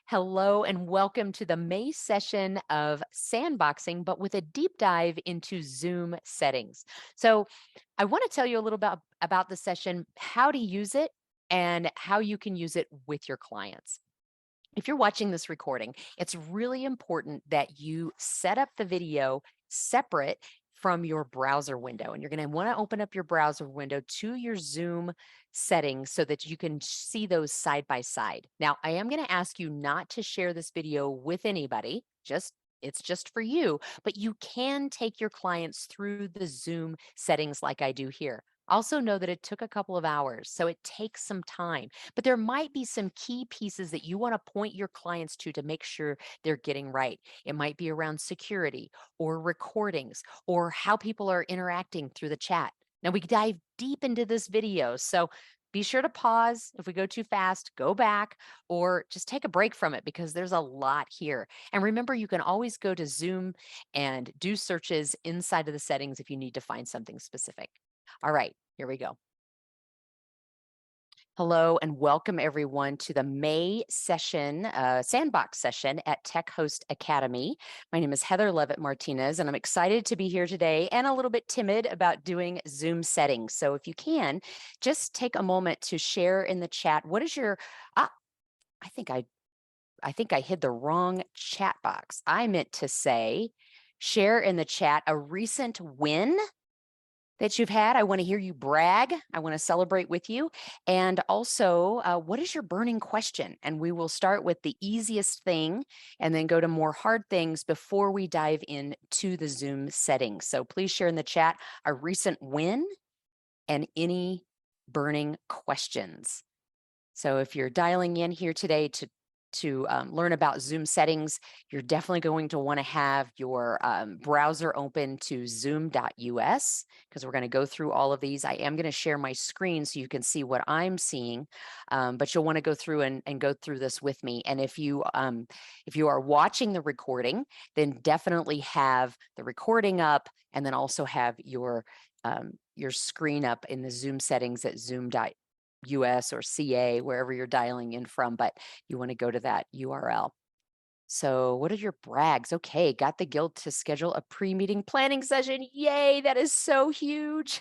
Hello and welcome to the May session of Sandboxing, but with a deep dive into Zoom settings. So I want to tell you a little about the session, how to use it, and how you can use it with your clients. If you're watching this recording, it's really important that you set up the video separate from your browser window. And you're going to want to open up your browser window to your Zoom settings so that you can see those side by side. Now, I am going to ask you not to share this video with anybody, it's just for you, but you can take your clients through the Zoom settings like I do here. Also know that it took a couple of hours, so it takes some time. But there might be some key pieces that you want to point your clients to make sure they're getting right. It might be around security or recordings or how people are interacting through the chat. Now we dive deep into this video, so be sure to pause. If we go too fast, go back or just take a break from it because there's a lot here. And remember, you can always go to Zoom and do searches inside of the settings if you need to find something specific. All right, here we go. Hello and welcome everyone to the May session, Sandbox session at Tech Host Academy. My name is Heather Leavitt Martinez, and I'm excited to be here today and a little bit timid about doing Zoom settings. So if you can, just take a moment to share in the chat. What is your, I think I hit the wrong chat box. I meant to say, share in the chat a recent win that you've had. I want to hear you brag. I want to celebrate with you. And also, what is your burning question? And we will start with the easiest thing and then go to more hard things before we dive into the Zoom settings. So please share in the chat a recent win and any burning questions. So if you're dialing in here today to learn about Zoom settings, you're definitely going to want to have your browser open to zoom.us because we're going to go through all of these. I am going to share my screen so you can see what I'm seeing, but you'll want to go through and go through this with me. And if you are watching the recording, then definitely have the recording up and then also have your screen up in the Zoom settings at zoom.us or CA, wherever you're dialing in from, but you want to go to that URL. So what are your brags? Okay, got the guild to schedule a pre-meeting planning session. Yay, that is so huge.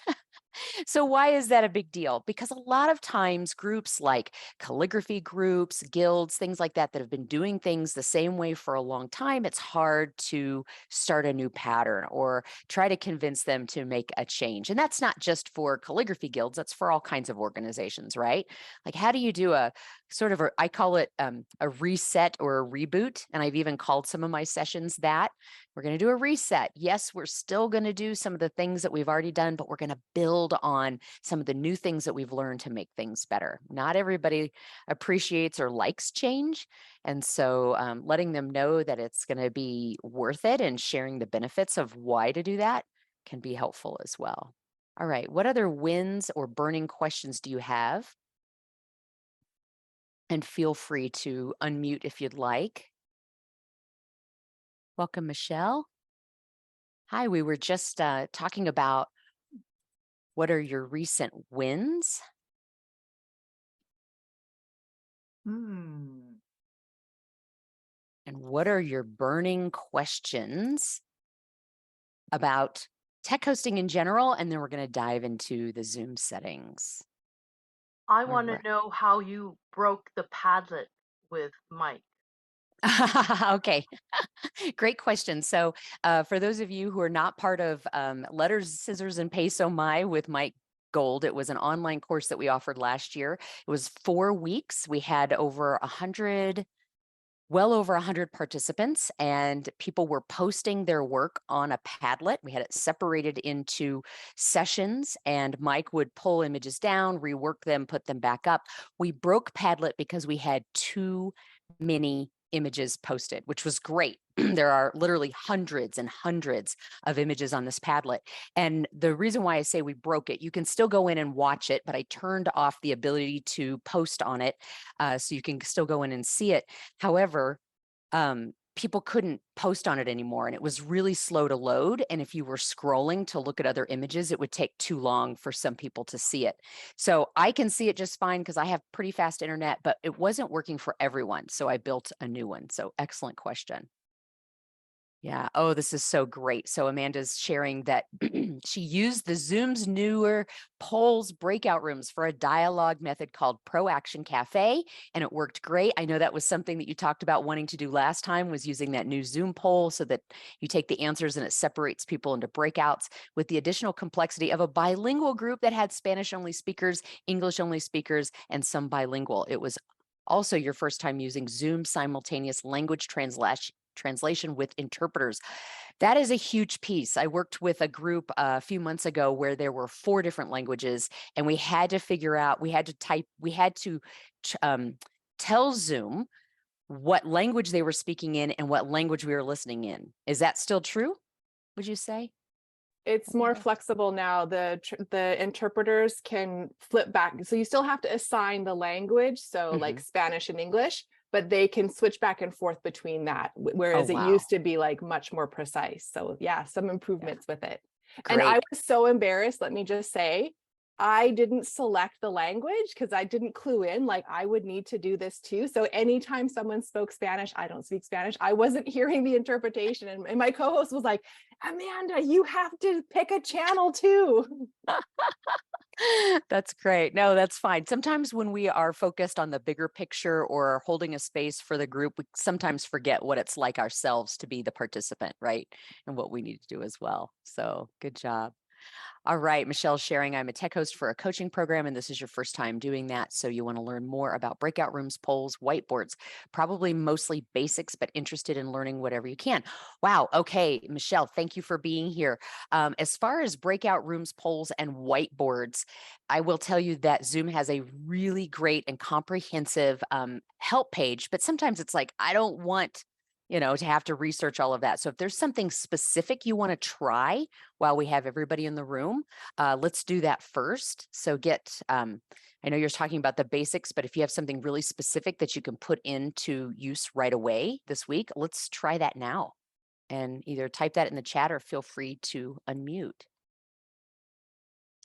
So why is that a big deal? Because a lot of times groups like calligraphy groups, guilds, things like that have been doing things the same way for a long time, it's hard to start a new pattern or try to convince them to make a change. And that's not just for calligraphy guilds, that's for all kinds of organizations, right? Like how do you do a sort of, I call it a reset or a reboot. And I've even called some of my sessions that. We're going to do a reset. Yes, we're still going to do some of the things that we've already done, but we're going to build on some of the new things that we've learned to make things better. Not everybody appreciates or likes change. And so letting them know that it's going to be worth it and sharing the benefits of why to do that can be helpful as well. All right, what other wins or burning questions do you have? And feel free to unmute if you'd like. Welcome, Michelle. Hi, we were just talking about what are your recent wins? And what are your burning questions about tech hosting in general? And then we're going to dive into the Zoom settings. I want to know how you broke the Padlet with Mike. Okay, great question. So for those of you who are not part of Letters, Scissors, and Peso My with Mike Gold, it was an online course that we offered last year. It was 4 weeks. We had well over 100 participants, and people were posting their work on a Padlet. We had it separated into sessions, and Mike would pull images down, rework them, put them back up. We broke Padlet because we had too many images posted, which was great. There are literally hundreds and hundreds of images on this Padlet. And the reason why I say we broke it, you can still go in and watch it, but I turned off the ability to post on it so you can still go in and see it. However, people couldn't post on it anymore, and it was really slow to load. And if you were scrolling to look at other images, it would take too long for some people to see it. So I can see it just fine because I have pretty fast internet, but it wasn't working for everyone. So I built a new one. So excellent question. Yeah. Oh, this is so great. So Amanda's sharing that she used the Zoom's newer polls breakout rooms for a dialogue method called Pro Action Cafe, and it worked great. I know that was something that you talked about wanting to do last time, was using that new Zoom poll so that you take the answers and it separates people into breakouts, with the additional complexity of a bilingual group that had Spanish only speakers, English only speakers, and some bilingual. It was also your first time using Zoom simultaneous language translation with interpreters. That is a huge piece. I worked with a group a few months ago where there were 4 different languages, and we had to figure out, we had to tell Zoom what language they were speaking in and what language we were listening in. Is that still true, would you say? It's more flexible now. The interpreters can flip back. So you still have to assign the language, so like Spanish and English, but they can switch back and forth between that, whereas it used to be like much more precise. So yeah, some improvements with it. And I was so embarrassed, let me just say, I didn't select the language because I didn't clue in, like I would need to do this too. So anytime someone spoke Spanish, I don't speak Spanish, I wasn't hearing the interpretation. And my co-host was like, Amanda, you have to pick a channel too. That's great. No, that's fine. Sometimes when we are focused on the bigger picture or holding a space for the group, we sometimes forget what it's like ourselves to be the participant, right? And what we need to do as well. So good job. All right, Michelle's sharing, I'm a tech host for a coaching program, and this is your first time doing that. So you want to learn more about breakout rooms, polls, whiteboards, probably mostly basics, but interested in learning whatever you can. Wow. Okay, Michelle, thank you for being here. As far as breakout rooms, polls, and whiteboards, I will tell you that Zoom has a really great and comprehensive help page, but sometimes it's like, I don't want to have to research all of that. So if there's something specific you want to try while we have everybody in the room, let's do that first. So I know you're talking about the basics, but if you have something really specific that you can put into use right away this week, let's try that now. And either type that in the chat or feel free to unmute.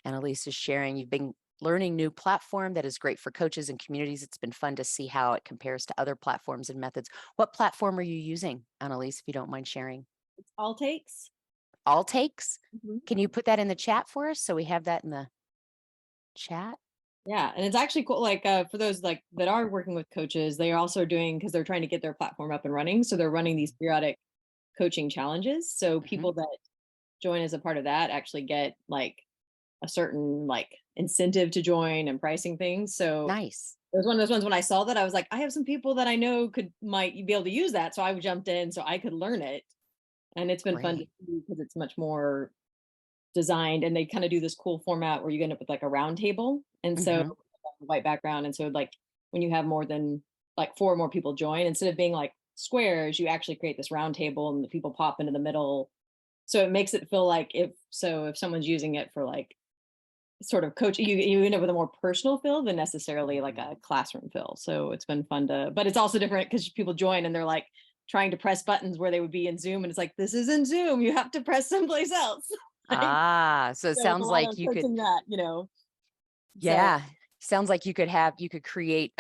Annalise is sharing, you've been learning new platform that is great for coaches and communities. It's been fun to see how it compares to other platforms and methods. What platform are you using, Annalise, if you don't mind sharing? It's All Takes. All Takes? Can you put that in the chat for us so we have that in the chat? Yeah, and it's actually cool. Like for those like that are working with coaches, they are also doing, because they're trying to get their platform up and running. So they're running these periodic coaching challenges. So people that join as a part of that actually get like a certain like incentive to join and pricing things. So nice. It was one of those ones when I saw that, I was like, I have some people that I know might be able to use that. So I jumped in so I could learn it. And it's been fun to see because it's much more designed, and they kind of do this cool format where you end up with like a round table. And so white background. And so like when you have more than like 4 or more people join, instead of being like squares, you actually create this round table and the people pop into the middle. So it makes it feel like if someone's using it for like sort of coach, you end up with a more personal feel than necessarily like a classroom feel. So it's been fun but it's also different because people join and they're like trying to press buttons where they would be in Zoom. And it's like, this isn't Zoom. You have to press someplace else. So it sounds like you could, that, yeah. Sounds like you could create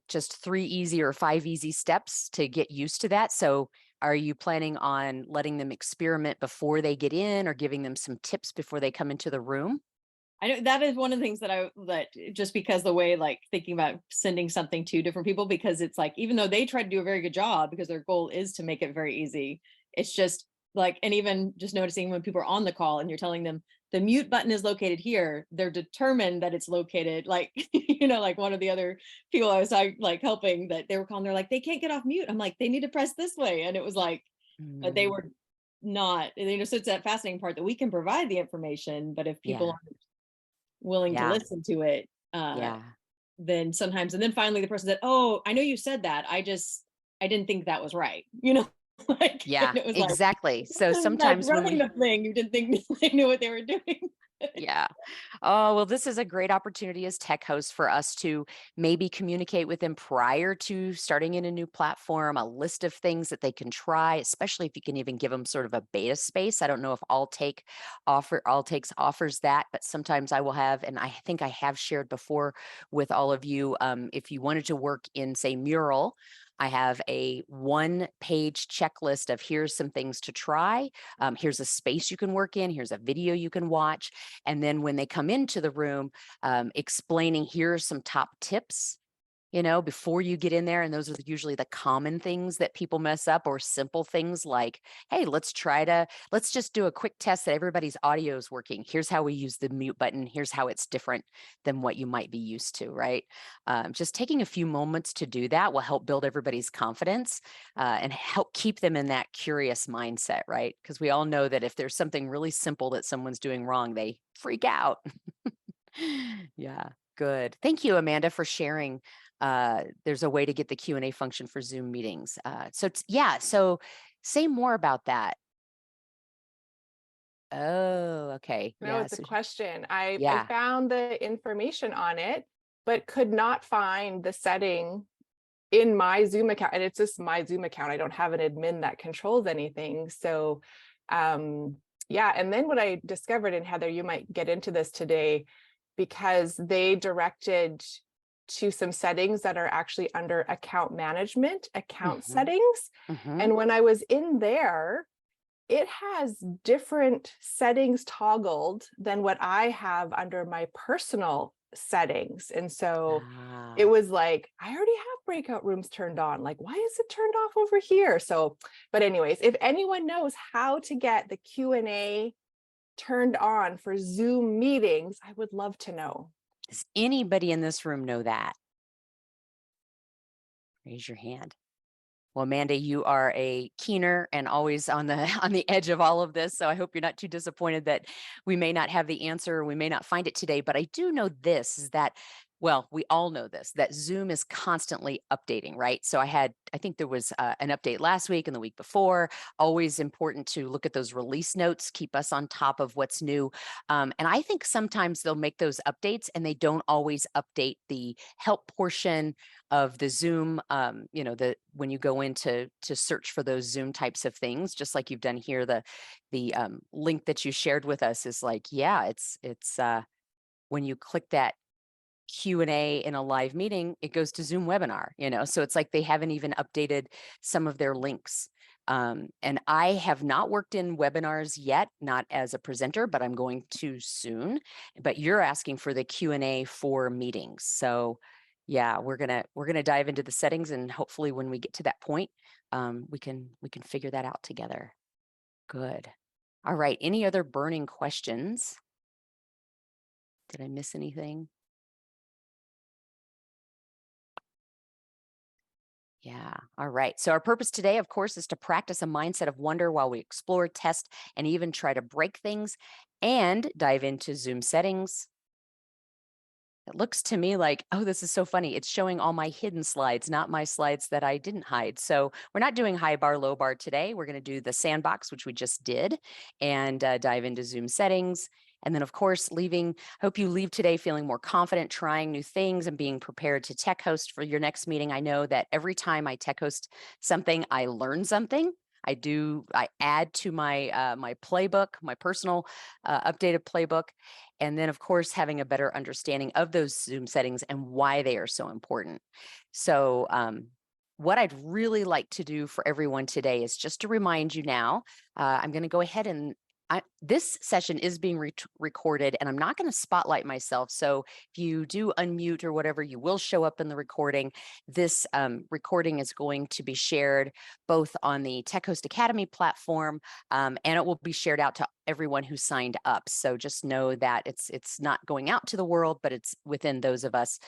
just 3 easy or 5 easy steps to get used to that. So are you planning on letting them experiment before they get in, or giving them some tips before they come into the room? I know that is one of the things that just because the way like thinking about sending something to different people, because it's like, even though they try to do a very good job because their goal is to make it very easy, it's just like, and even just noticing when people are on the call and you're telling them the mute button is located here, they're determined that it's located like, like one of the other people I was like helping, that they were calling, they're like, they can't get off mute. I'm like, they need to press this way. And it was like, but they were not, so it's that fascinating part that we can provide the information, but if people aren't willing to listen to it, then sometimes, and then finally the person said, oh, I know you said that, I didn't think that was right, like, yeah, it was exactly. like, So sometimes when running the thing, you didn't think they knew what they were doing. Yeah. Oh, well, this is a great opportunity as tech hosts for us to maybe communicate with them prior to starting in a new platform, a list of things that they can try, especially if you can even give them sort of a beta space. I don't know if All Takes offers that, but sometimes I will have, and I think I have shared before with all of you, if you wanted to work in, say, Mural, I have a 1-page checklist of here's some things to try. Here's a space you can work in. Here's a video you can watch. And then when they come into the room, explaining here are some top tips, before you get in there. And those are usually the common things that people mess up, or simple things like, hey, let's just do a quick test that everybody's audio is working. Here's how we use the mute button. Here's how it's different than what you might be used to, right? Just taking a few moments to do that will help build everybody's confidence and help keep them in that curious mindset, right? Because we all know that if there's something really simple that someone's doing wrong, they freak out. Yeah, good. Thank you, Amanda, for sharing. There's a way to get the Q&A function for Zoom meetings. So say more about that. Oh, okay. No, Yeah. it's a question. I Yeah. found the information on it, but could not find the setting in my Zoom account. And it's just my Zoom account. I don't have an admin that controls anything. So yeah. And then what I discovered, and Heather, you might get into this today, because they directed to some settings that are actually under account management, account settings. And when I was in there, it has different settings toggled than what I have under my personal settings. And so it was like, I already have breakout rooms turned on. Like, why is it turned off over here? So, but anyways, if anyone knows how to get the Q&A turned on for Zoom meetings, I would love to know. Does anybody in this room know that? Raise your hand. Well, Amanda, you are a keener and always on the edge of all of this. So I hope you're not too disappointed that we may not have the answer, or we may not find it today. But I do know this is that, well, we all know this, that Zoom is constantly updating, right? So I think there was an update last week and the week before. Always important to look at those release notes, keep us on top of what's new. And I think sometimes they'll make those updates and they don't always update the help portion of the Zoom, when you go in to search for those Zoom types of things, just like you've done here, the link that you shared with us is like, yeah, it's when you click that Q&A in a live meeting, it goes to Zoom webinar, so it's like they haven't even updated some of their links. And I have not worked in webinars yet, not as a presenter, but I'm going to soon. But you're asking for the Q&A for meetings. So yeah, we're gonna dive into the settings, and hopefully when we get to that point, we can figure that out together. Good. All right. Any other burning questions? Did I miss anything? Yeah. All right. So our purpose today, of course, is to practice a mindset of wonder while we explore, test, and even try to break things, and dive into Zoom settings. It looks to me like, oh, this is so funny. It's showing all my hidden slides, not my slides that I didn't hide. So we're not doing high bar, low bar today. We're going to do the Sandbox, which we just did, and dive into Zoom settings. And then, of course, hope you leave today feeling more confident, trying new things, and being prepared to tech host for your next meeting. I know that every time I tech host something, I learn something. I add to my my playbook, my personal updated playbook. And then, of course, having a better understanding of those Zoom settings and why they are so important. So what I'd really like to do for everyone today is just to remind you now, I'm going to go ahead and this session is being recorded, and I'm not going to spotlight myself. So if you do unmute or whatever, you will show up in the recording. This recording is going to be shared both on the Tech Host Academy platform, and it will be shared out to everyone who signed up. So just know that it's not going out to the world, but it's within those of us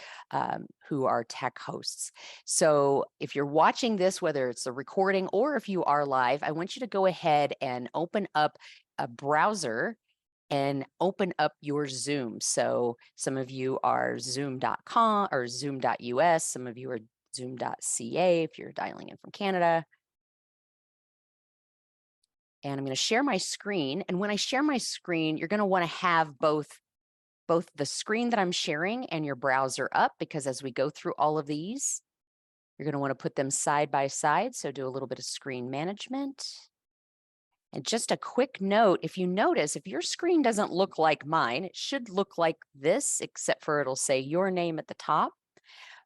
who are tech hosts. So if you're watching this, whether it's a recording or if you are live, I want you to go ahead and open up a browser and open up your Zoom. So some of you are zoom.com or zoom.us. Some of you are zoom.ca if you're dialing in from Canada. And I'm going to share my screen. And when I share my screen, you're going to want to have both the screen that I'm sharing and your browser up, because as we go through all of these, you're going to want to put them side by side. So do a little bit of screen management. And just a quick note, if you notice, if your screen doesn't look like mine, it should look like this, except for it'll say your name at the top.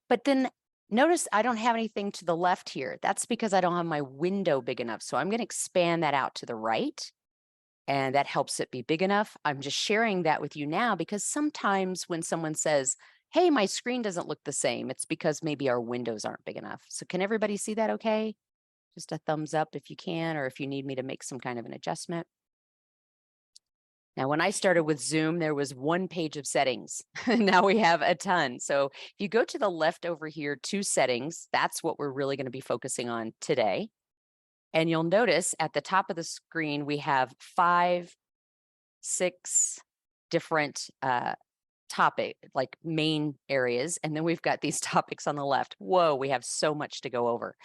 But then notice I don't have anything to the left here. That's because I don't have my window big enough. So I'm going to expand that out to the right, and that helps it be big enough. I'm just sharing that with you now because sometimes when someone says, hey, my screen doesn't look the same, it's because maybe our windows aren't big enough. So can everybody see that okay? Just a thumbs up if you can, or if you need me to make some kind of an adjustment. Now, when I started with Zoom, there was one page of settings. Now we have a ton. So if you go to the left over here to settings, that's what we're really going to be focusing on today. And you'll notice at the top of the screen, we have 5, 6 different like main areas. And then we've got these topics on the left. Whoa, we have so much to go over.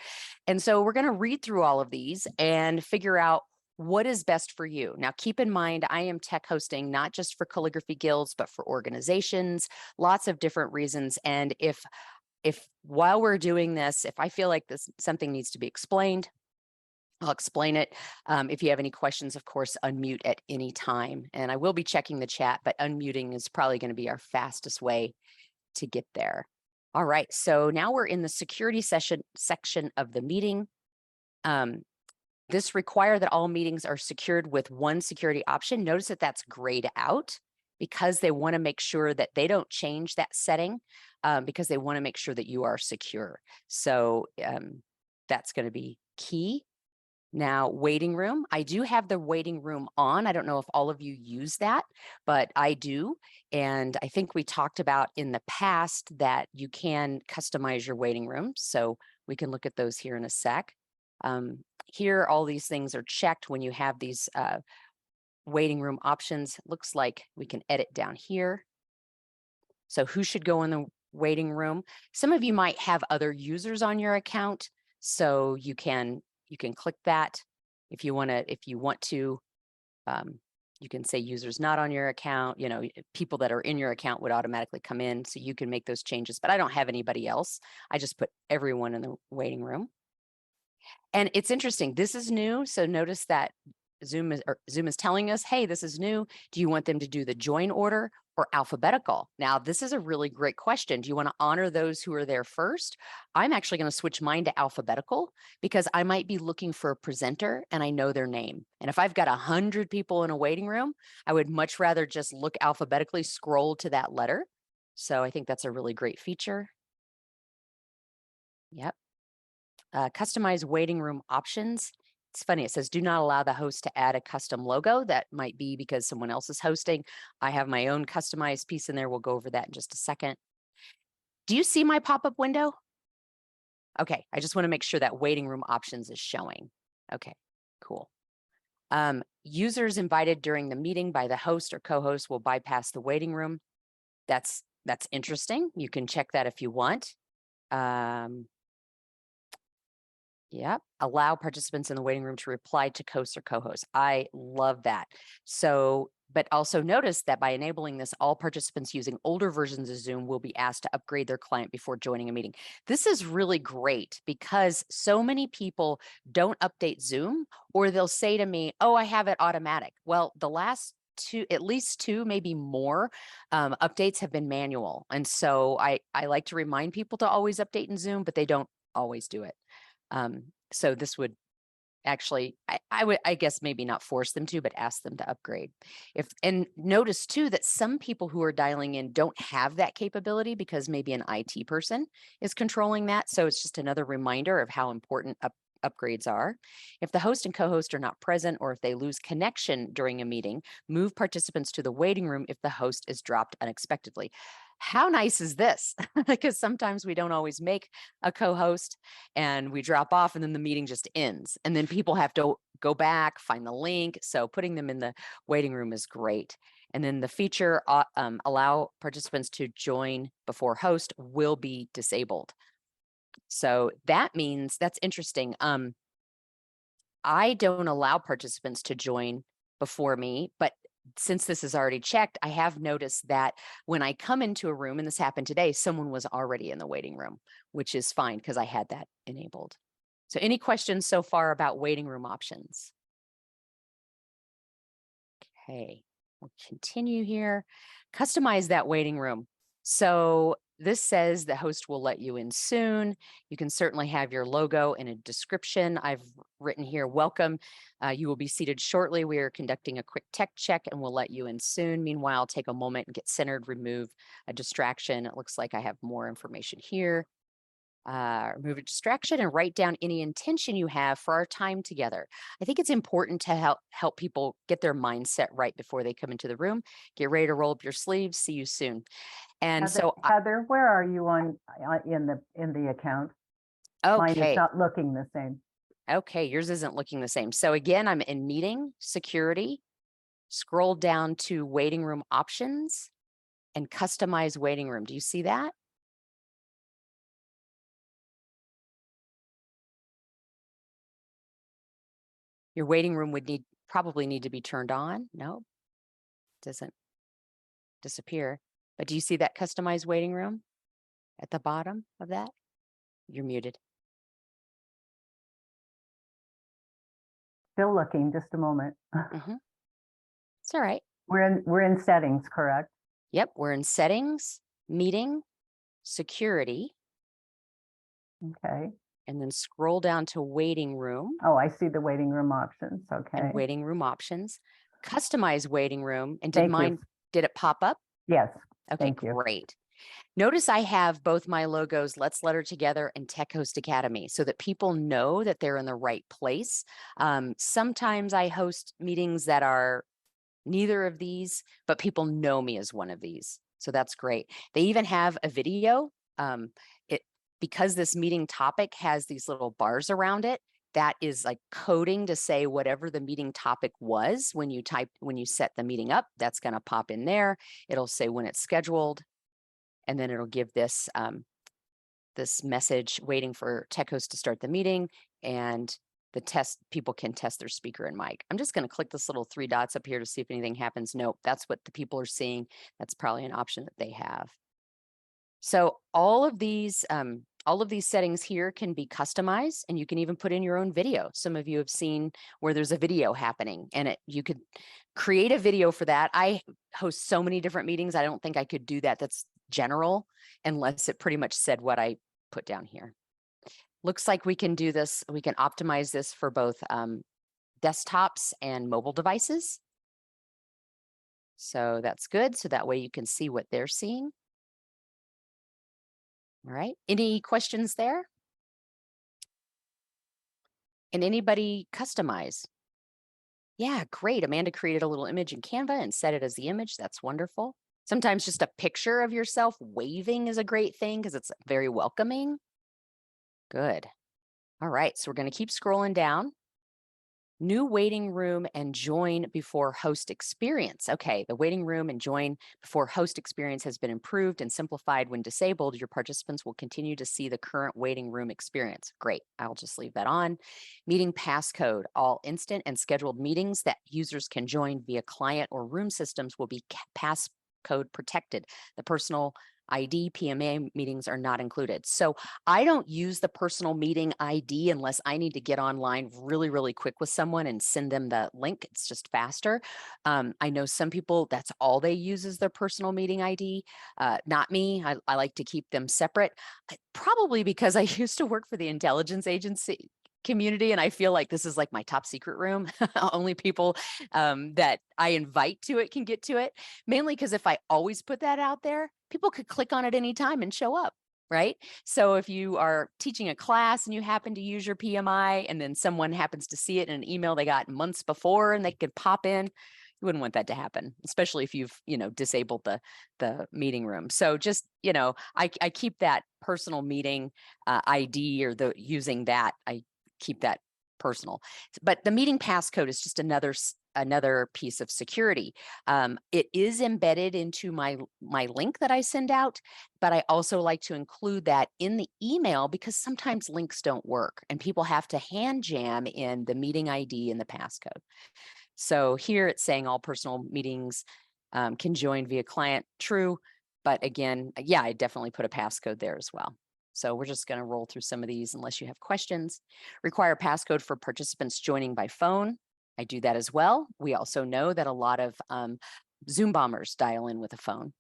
And so we're going to read through all of these and figure out what is best for you. Now, keep in mind, I am tech hosting, not just for calligraphy guilds, but for organizations, lots of different reasons. And if while we're doing this, if I feel like something needs to be explained, I'll explain it. If you have any questions, of course, unmute at any time. And I will be checking the chat, but unmuting is probably going to be our fastest way to get there. All right, so now we're in the security section of the meeting. This requires that all meetings are secured with one security option. Notice that that's grayed out because they want to make sure that they don't change that setting, because they want to make sure that you are secure. So that's going to be key. Now, waiting room. I do have the waiting room on. I don't know if all of you use that, but I do. And I think we talked about in the past that you can customize your waiting room. So we can look at those here in a sec. Here, all these things are checked when you have these waiting room options. Looks like we can edit down here. So who should go in the waiting room? Some of you might have other users on your account, so you can click that if you want to. You can say users not on your account. You know, people that are in your account would automatically come in, so you can make those changes. But I don't have anybody else. I just put everyone in the waiting room. And it's interesting. This is new, so notice that Zoom is telling us, hey, this is new. Do you want them to do the join order or alphabetical? Now, this is a really great question. Do you want to honor those who are there first? I'm actually going to switch mine to alphabetical because I might be looking for a presenter and I know their name. And if I've got 100 people in a waiting room, I would much rather just look alphabetically, scroll to that letter. So I think that's a really great feature. Yep. Customize waiting room options. It's funny, it says do not allow the host to add a custom logo. That might be because someone else is hosting. I have my own customized piece in there. We'll go over that in just a second. Do you see my pop-up window? Okay, I just want to make sure that waiting room options is showing. Okay, cool. Users invited during the meeting by the host or co-host will bypass the waiting room. That's interesting. You can check that if you want. Yep. Allow participants in the waiting room to reply to hosts or co-hosts. I love that. So, but also notice that by enabling this, all participants using older versions of Zoom will be asked to upgrade their client before joining a meeting. This is really great because so many people don't update Zoom, or they'll say to me, oh, I have it automatic. Well, the last at least two, maybe more updates have been manual. And so I like to remind people to always update in Zoom, but they don't always do it. So this would actually, I guess maybe not force them to, but ask them to upgrade. And notice too that some people who are dialing in don't have that capability because maybe an IT person is controlling that. So it's just another reminder of how important upgrades are. If the host and co-host are not present, or if they lose connection during a meeting, move participants to the waiting room if the host is dropped unexpectedly. How nice is this? Because sometimes we don't always make a co-host and we drop off and then the meeting just ends. And then people have to go back, find the link. So putting them in the waiting room is great. And then the feature, allow participants to join before host, will be disabled. So that means, that's interesting. I don't allow participants to join before me, but since this is already checked, I have noticed that when I come into a room, and this happened today, someone was already in the waiting room, which is fine because I had that enabled. So any questions so far about waiting room options? Okay, we'll continue here. Customize that waiting room. So this says the host will let you in soon. You can certainly have your logo and a description. I've written here, welcome. You will be seated shortly. We are conducting a quick tech check and we'll let you in soon. Meanwhile, take a moment and get centered, remove a distraction. It looks like I have more information here. Remove a distraction and write down any intention you have for our time together. I think it's important to help people get their mindset right before they come into the room. Get ready to roll up your sleeves. See you soon. And Heather, where are you on in the account? Mine is not looking the same. Okay, yours isn't looking the same. So again, I'm in meeting, security, scroll down to waiting room options and customize waiting room. Do you see that? Your waiting room would probably need to be turned on. No, doesn't disappear. But do you see that customized waiting room at the bottom of that? You're muted. Still looking, just a moment. It's all right. We're in settings, correct? Yep, we're in settings, meeting, security. Okay. And then scroll down to waiting room. Oh, I see the waiting room options. Okay. And waiting room options. Customize waiting room. And did it pop up? Yes. Okay, great. Notice I have both my logos, Let's Letter Together and Tech Host Academy, so that people know that they're in the right place. Sometimes I host meetings that are neither of these, but people know me as one of these. So that's great. They even have a video. Because this meeting topic has these little bars around it, that is like coding to say whatever the meeting topic was when you set the meeting up, that's going to pop in there. It'll say when it's scheduled, and then it'll give this this message waiting for tech host to start the meeting, and people can test their speaker and mic. I'm just going to click this little 3 dots up here to see if anything happens. Nope, that's what the people are seeing. That's probably an option that they have. So all of these settings here can be customized, and you can even put in your own video. Some of you have seen where there's a video happening, and you could create a video for that. I host so many different meetings. I don't think I could do that. That's general, unless it pretty much said what I put down here. Looks like we can do this. We can optimize this for both desktops and mobile devices. So that's good. So that way you can see what they're seeing. All right. Any questions there? And anybody customize? Yeah, great. Amanda created a little image in Canva and set it as the image. That's wonderful. Sometimes just a picture of yourself waving is a great thing because it's very welcoming. Good. All right. So we're going to keep scrolling down. New waiting room and join before host experience. Okay, the waiting room and join before host experience has been improved and simplified. When disabled, your participants will continue to see the current waiting room experience. Great, I'll just leave that on. Meeting passcode. All instant and scheduled meetings that users can join via client or room systems will be passcode protected. The personal ID PMA meetings are not included. So I don't use the personal meeting ID unless I need to get online really, really quick with someone and send them the link. It's just faster. I know some people, that's all they use is their personal meeting ID. Not me. I like to keep them separate, probably because I used to work for the intelligence agency community, and I feel like this is like my top secret room. Only people that I invite to it can get to it, mainly because if I always put that out there, people could click on it anytime and show up, right? So if you are teaching a class and you happen to use your PMI and then someone happens to see it in an email they got months before and they could pop in, you wouldn't want that to happen, especially if you've, disabled the meeting room. So just, I keep that personal meeting ID or using that, I keep that personal. But the meeting passcode is just another another piece of security. It is embedded into my link that I send out, but I also like to include that in the email because sometimes links don't work and people have to hand jam in the meeting ID and the passcode. So here it's saying all personal meetings can join via client. True. But again, yeah, I definitely put a passcode there as well. So we're just going to roll through some of these unless you have questions. Require passcode for participants joining by phone. I do that as well. We also know that a lot of Zoom bombers dial in with a phone.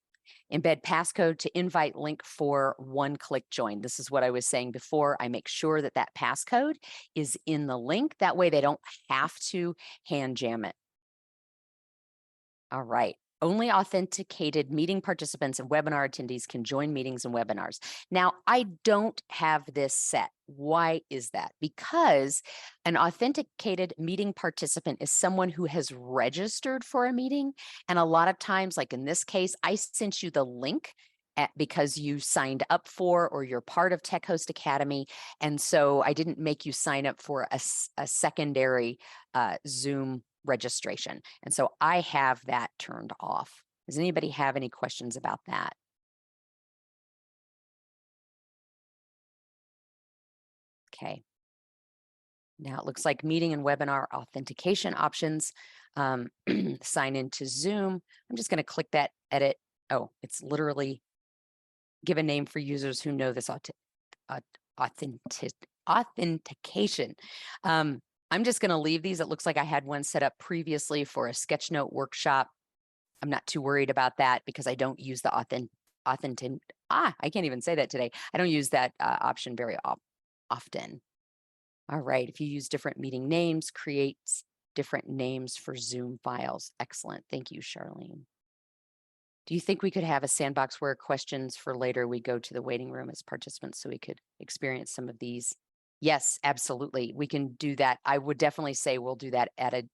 Embed passcode to invite link for one-click join. This is what I was saying before. I make sure that that passcode is in the link. That way they don't have to hand jam it. All right. Only authenticated meeting participants and webinar attendees can join meetings and webinars. Now, I don't have this set. Why is that? Because an authenticated meeting participant is someone who has registered for a meeting. And a lot of times, like in this case, I sent you the link because you signed up for or you're part of Tech Host Academy. And so I didn't make you sign up for a secondary Zoom registration. And so I have that turned off. Does anybody have any questions about that? Okay. Now it looks like meeting and webinar authentication options. Sign into Zoom. I'm just going to click that edit. Oh, it's literally give a name for users who know this authentication. I'm just going to leave these. It looks like I had one set up previously for a sketchnote workshop. I'm not too worried about that because I don't use the I can't even say that today. I don't use that option very often. All right. If you use different meeting names, creates different names for Zoom files. Excellent. Thank you, Charlene. Do you think we could have a sandbox where questions for later we go to the waiting room as participants so we could experience some of these? Yes, absolutely. We can do that. I would definitely say we'll do that at a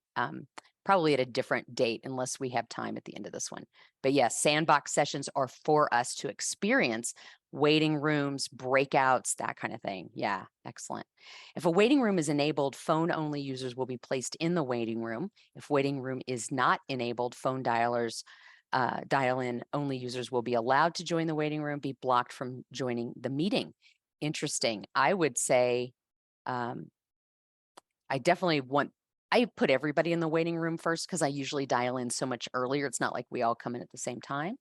probably at a different date unless we have time at the end of this one. But yes, sandbox sessions are for us to experience waiting rooms, breakouts, that kind of thing. Yeah, excellent. If a waiting room is enabled, phone-only users will be placed in the waiting room. If waiting room is not enabled, phone dialers dial-in only users will be allowed to join the waiting room, be blocked from joining the meeting. Interesting. I would say I definitely I put everybody in the waiting room first because I usually dial in so much earlier. It's not like we all come in at the same time.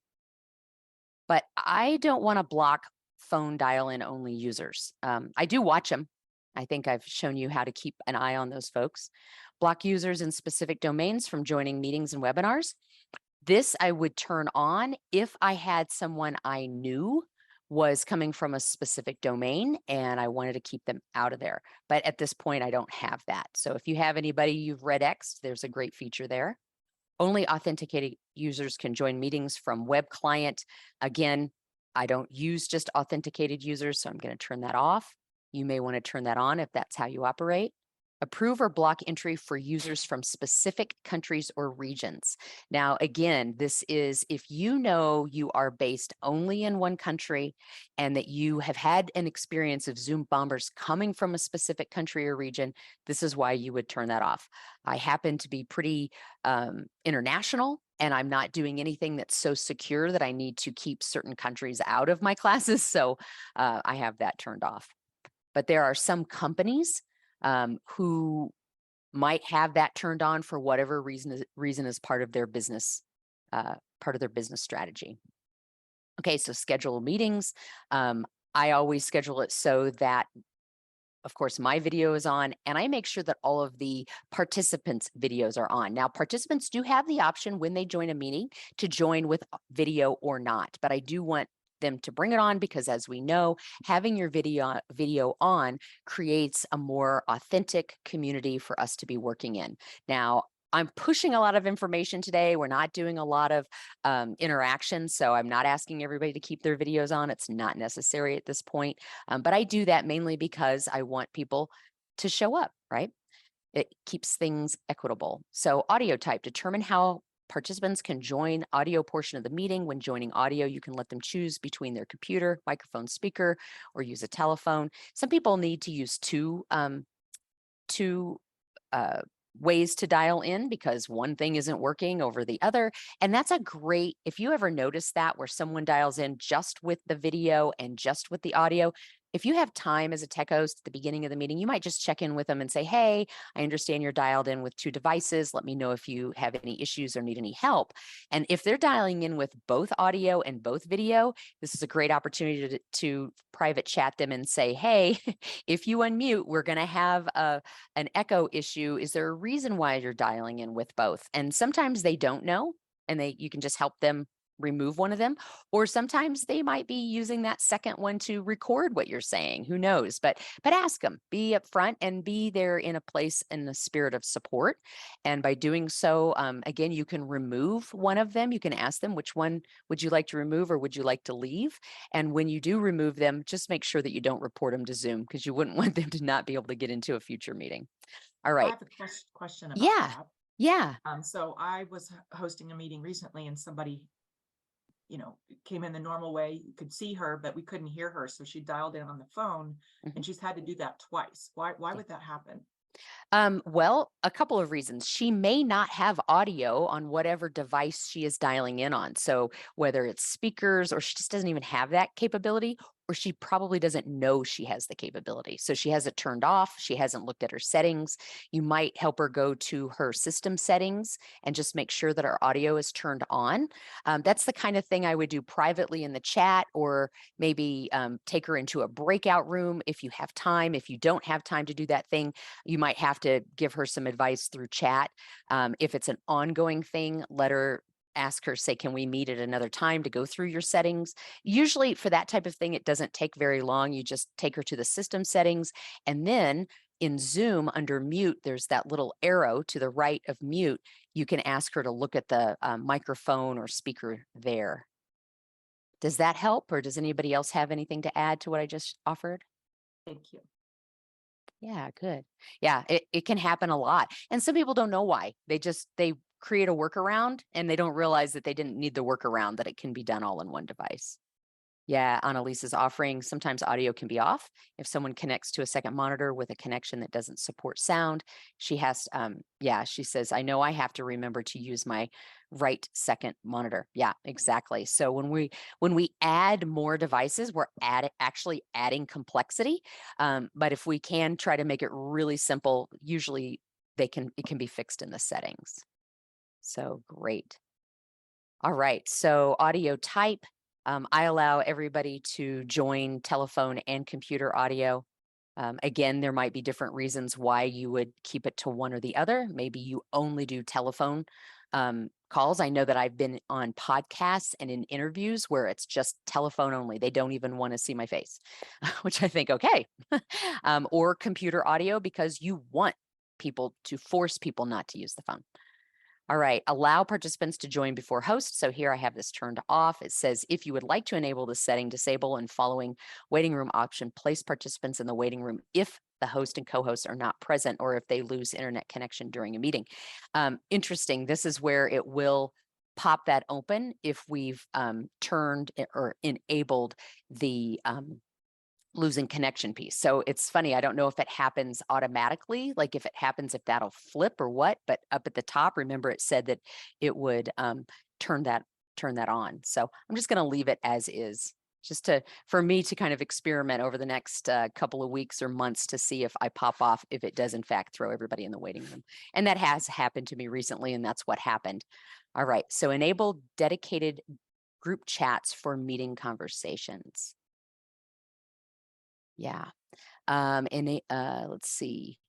But I don't want to block phone dial-in only users. I do watch them. I think I've shown you how to keep an eye on those folks. Block users in specific domains from joining meetings and webinars. This I would turn on if I had someone I knew was coming from a specific domain and I wanted to keep them out of there. But at this point, I don't have that. So if you have anybody you've red X'd, there's a great feature there. Only authenticated users can join meetings from web client. Again, I don't use just authenticated users, so I'm going to turn that off. You may want to turn that on if that's how you operate. Approve or block entry for users from specific countries or regions. Now, again, this is if you know you are based only in one country and that you have had an experience of Zoom bombers coming from a specific country or region, this is why you would turn that off. I happen to be pretty international, and I'm not doing anything that's so secure that I need to keep certain countries out of my classes. So I have that turned off. But there are some companies who might have that turned on for whatever reason as part of their business strategy. Okay, so schedule meetings. I always schedule it so that, of course, my video is on, and I make sure that all of the participants' videos are on. Now, participants do have the option when they join a meeting to join with video or not, but I do want them to bring it on because, as we know, having your video on creates a more authentic community for us to be working in. Now, I'm pushing a lot of information today. We're not doing a lot of interaction, so I'm not asking everybody to keep their videos on. It's not necessary at this point, but I do that mainly because I want people to show up, right? It keeps things equitable. So audio type, determine how participants can join audio portion of the meeting. When joining audio, you can let them choose between their computer, microphone, speaker, or use a telephone. Some people need to use two ways to dial in because one thing isn't working over the other. And that's a great, if you ever notice that where someone dials in just with the video and just with the audio, if you have time as a tech host at the beginning of the meeting, you might just check in with them and say, hey, I understand you're dialed in with 2 devices. Let me know if you have any issues or need any help. And if they're dialing in with both audio and both video, this is a great opportunity to private chat them and say, hey, if you unmute, we're going to have an echo issue. Is there a reason why you're dialing in with both? And sometimes they don't know, and you can just help them remove one of them, or sometimes they might be using that second one to record what you're saying. Who knows? But ask them, be upfront and be there in a place in the spirit of support. And by doing so, again, you can remove one of them. You can ask them, which one would you like to remove or would you like to leave? And when you do remove them, just make sure that you don't report them to Zoom because you wouldn't want them to not be able to get into a future meeting. All right. I have a question about Yeah. that. Yeah. So I was hosting a meeting recently and somebody, came in the normal way. You could see her, but we couldn't hear her. So she dialed in on the phone and she's had to do that twice. Why would that happen? Well, a couple of reasons. She may not have audio on whatever device she is dialing in on. So whether it's speakers or she just doesn't even have that capability, or she probably doesn't know she has the capability. So she has it turned off. She hasn't looked at her settings. You might help her go to her system settings and just make sure that our audio is turned on. That's the kind of thing I would do privately in the chat, or maybe take her into a breakout room if you have time. If you don't have time to do that thing, you might have to give her some advice through chat. If it's an ongoing thing, ask her, say, can we meet at another time to go through your settings? Usually for that type of thing, it doesn't take very long. You just take her to the system settings, and then in Zoom under mute, there's that little arrow to the right of mute. You can ask her to look at the microphone or speaker there. Does that help, or does anybody else have anything to add to what I just offered? Thank you. Yeah, good. Yeah, it can happen a lot. And some people don't know why. They create a workaround and they don't realize that they didn't need the workaround, that it can be done all in one device. Yeah, Annalisa's offering, sometimes audio can be off. If someone connects to a second monitor with a connection that doesn't support sound, she says, I know I have to remember to use my right second monitor. Yeah, exactly. So when we add more devices, we're actually adding complexity. But if we can try to make it really simple, usually it can be fixed in the settings. So great. All right, so audio type. I allow everybody to join telephone and computer audio. Again, there might be different reasons why you would keep it to one or the other. Maybe you only do telephone calls. I know that I've been on podcasts and in interviews where it's just telephone only. They don't even want to see my face, which I think, okay. Or computer audio because you want people to force people not to use the phone. All right, allow participants to join before host. So here I have this turned off. It says, if you would like to enable this setting, disable and following waiting room option, place participants in the waiting room if the host and co-hosts are not present or if they lose internet connection during a meeting. Interesting, this is where it will pop that open if we've turned or enabled the losing connection piece. So it's funny, I don't know if it happens automatically, like if that'll flip or what, but up at the top, remember it said that it would turn that on. So I'm just going to leave it as is, just for me to kind of experiment over the next couple of weeks or months to see if I pop off, if it does in fact throw everybody in the waiting room. And that has happened to me recently, and that's what happened. All right, so enable dedicated group chats for meeting conversations. Yeah. Let's see.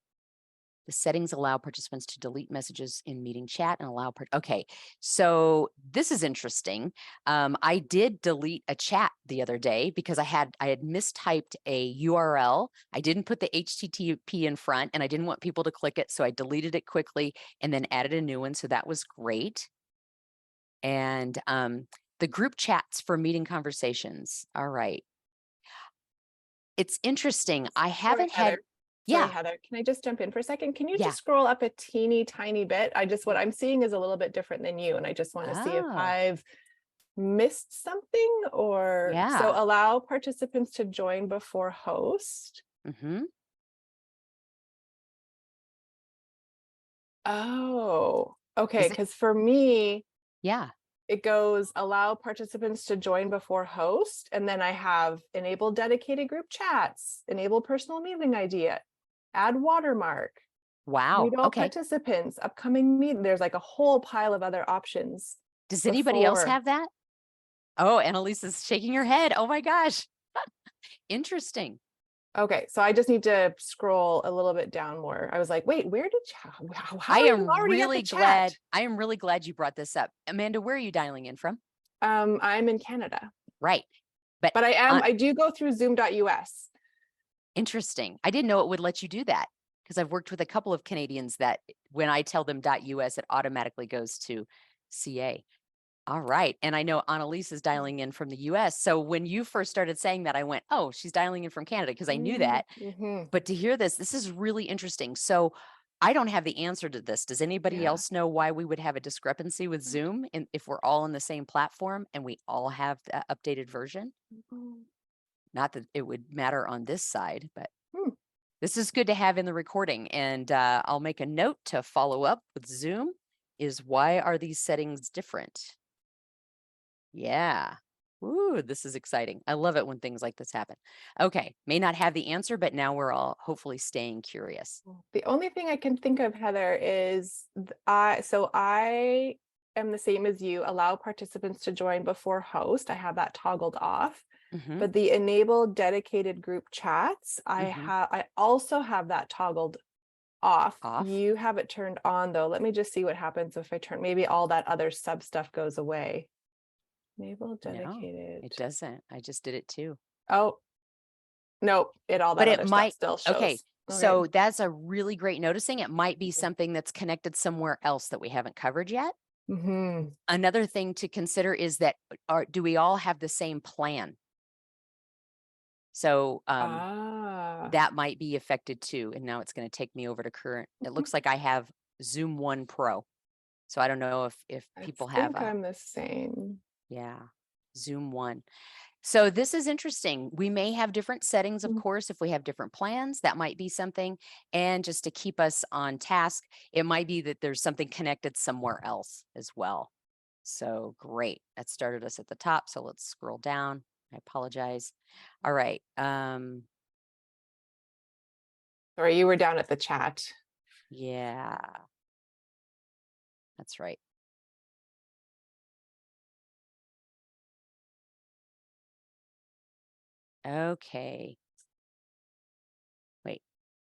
The settings allow participants to delete messages in meeting chat and allow, okay. So this is interesting. I did delete a chat the other day because I had mistyped a URL. I didn't put the HTTP in front and I didn't want people to click it. So I deleted it quickly and then added a new one. So that was great. And the group chats for meeting conversations. All right. It's interesting. I haven't had. Sorry, Heather, can I just jump in for a second? Can you just scroll up a teeny tiny bit? What I'm seeing is a little bit different than you. And I just want to see if I've missed something or so allow participants to join before host. Oh, okay. Is it? Because for me, Yeah. it goes allow participants to join before host. And then I have enable dedicated group chats, enable personal meeting idea, add watermark, Wow. read all Okay. participants, upcoming meeting. There's like a whole pile of other options Does anybody else before. have that? Oh, Annalisa's shaking her head. Oh my gosh. Interesting. Okay, so I just need to scroll a little bit down more. I was like, wait, where did you, how I are you am already at the really chat? glad. I am really glad you brought this up. Amanda, where are you dialing in from? I'm in Canada. Right. But I do go through zoom.us. Interesting. I didn't know it would let you do that because I've worked with a couple of Canadians that when I tell them .us, it automatically goes to CA. All right. And I know Annalise is dialing in from the US. So when you first started saying that, I went, oh, she's dialing in from Canada because I knew that. Mm-hmm. But to hear this is really interesting. So I don't have the answer to this. Does anybody else know why we would have a discrepancy with Zoom if we're all on the same platform and we all have the updated version? Not that it would matter on this side, but this is good to have in the recording. And I'll make a note to follow up with Zoom is why are these settings different? Yeah. Ooh, this is exciting. I love it when things like this happen. Okay, may not have the answer, but now we're all hopefully staying curious. The only thing I can think of, Heather, is I am the same as you, allow participants to join before host. I have that toggled off. But the enable dedicated group chats, I also have that toggled off. You have it turned on though. Let me just see what happens if I turn, maybe all that other sub stuff goes away. Enable dedicated. No, it doesn't. I just did it too. Oh, nope. All that other stuff still shows. Okay. So that's a really great noticing. It might be something that's connected somewhere else that we haven't covered yet. Another thing to consider is that do we all have the same plan? So that might be affected too. And now it's going to take me over to current. It looks like I have Zoom One Pro. So I don't know if people have. I'm the same. Yeah, Zoom One. So this is interesting. We may have different settings, of course, if we have different plans, that might be something. And just to keep us on task, it might be that there's something connected somewhere else as well. So great. That started us at the top. So let's scroll down. I apologize. All right. Sorry, you were down at the chat. Yeah. That's right. Okay. Wait,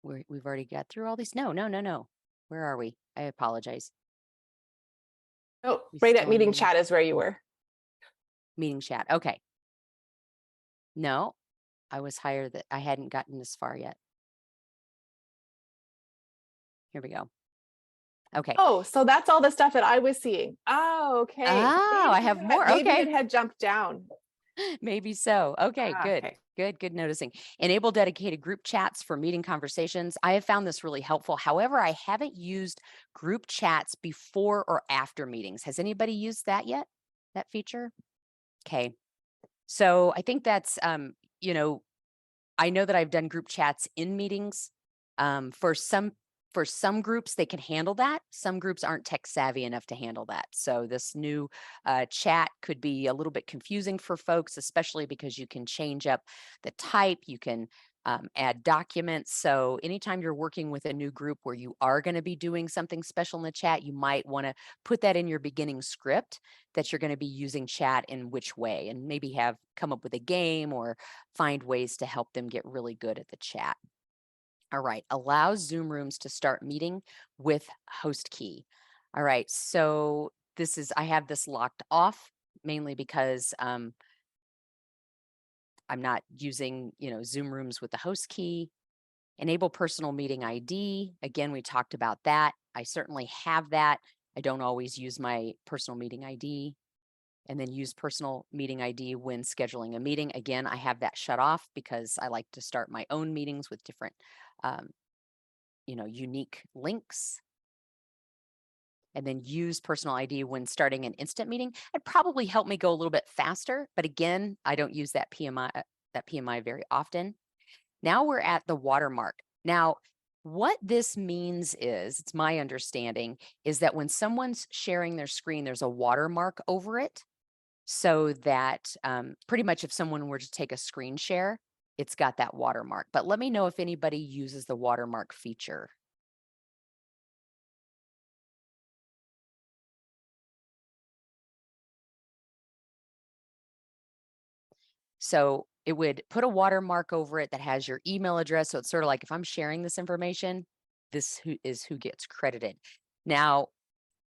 we've already got through all these. No. Where are we? I apologize. Oh, right at meeting chat is where you were. Meeting chat. Okay. No, I was higher that I hadn't gotten this far yet. Here we go. Okay. Oh, so that's all the stuff that I was seeing. Oh, okay. Oh, I have more. Maybe Okay. it had jumped down. Maybe so. Okay, good. Okay. Good noticing. Enable dedicated group chats for meeting conversations. I have found this really helpful. However, I haven't used group chats before or after meetings. Has anybody used that yet? That feature? Okay. So I think that's, you know, I know that I've done group chats in meetings. For some groups, they can handle that. Some groups aren't tech savvy enough to handle that. So this new chat could be a little bit confusing for folks, especially because you can change up the type, you can add documents. So anytime you're working with a new group where you are going to be doing something special in the chat, you might want to put that in your beginning script that you're going to be using chat in which way, and maybe come up with a game or find ways to help them get really good at the chat. All right, allow Zoom rooms to start meeting with host key. All right, so I have this locked off mainly because I'm not using, Zoom rooms with the host key. Enable personal meeting ID. Again, we talked about that. I certainly have that. I don't always use my personal meeting ID. And then use personal meeting ID when scheduling a meeting. Again, I have that shut off because I like to start my own meetings with different unique links, and then use personal ID when starting an instant meeting. It'd probably help me go a little bit faster, but again, I don't use that PMI very often. Now we're at the watermark. Now, What this means is, it's my understanding, is that when someone's sharing their screen, there's a watermark over it so that pretty much if someone were to take a screen share, it's got that watermark. But let me know if anybody uses the watermark feature. So it would put a watermark over it that has your email address. So it's sort of like if I'm sharing this information, this is who gets credited. Now,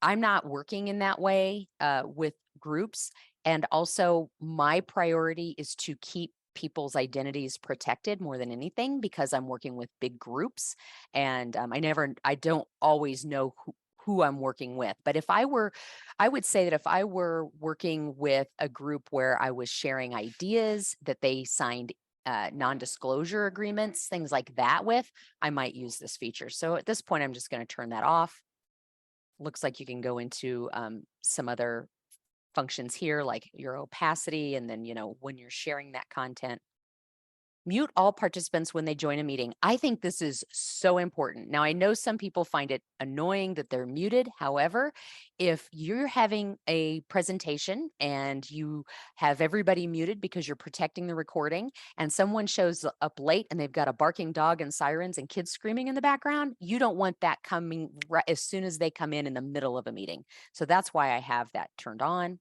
I'm not working in that way with groups. And also my priority is to keep people's identities protected more than anything because I'm working with big groups and I don't always know who I'm working with. But I would say that if I were working with a group where I was sharing ideas that they signed non-disclosure agreements, things like that with, I might use this feature. So at this point, I'm just going to turn that off. Looks like you can go into some other functions here, like your opacity, and then, when you're sharing that content. Mute all participants when they join a meeting. I think this is so important. Now, I know some people find it annoying that they're muted. However, if you're having a presentation and you have everybody muted because you're protecting the recording and someone shows up late and they've got a barking dog and sirens and kids screaming in the background, you don't want that coming right as soon as they come in the middle of a meeting. So that's why I have that turned on.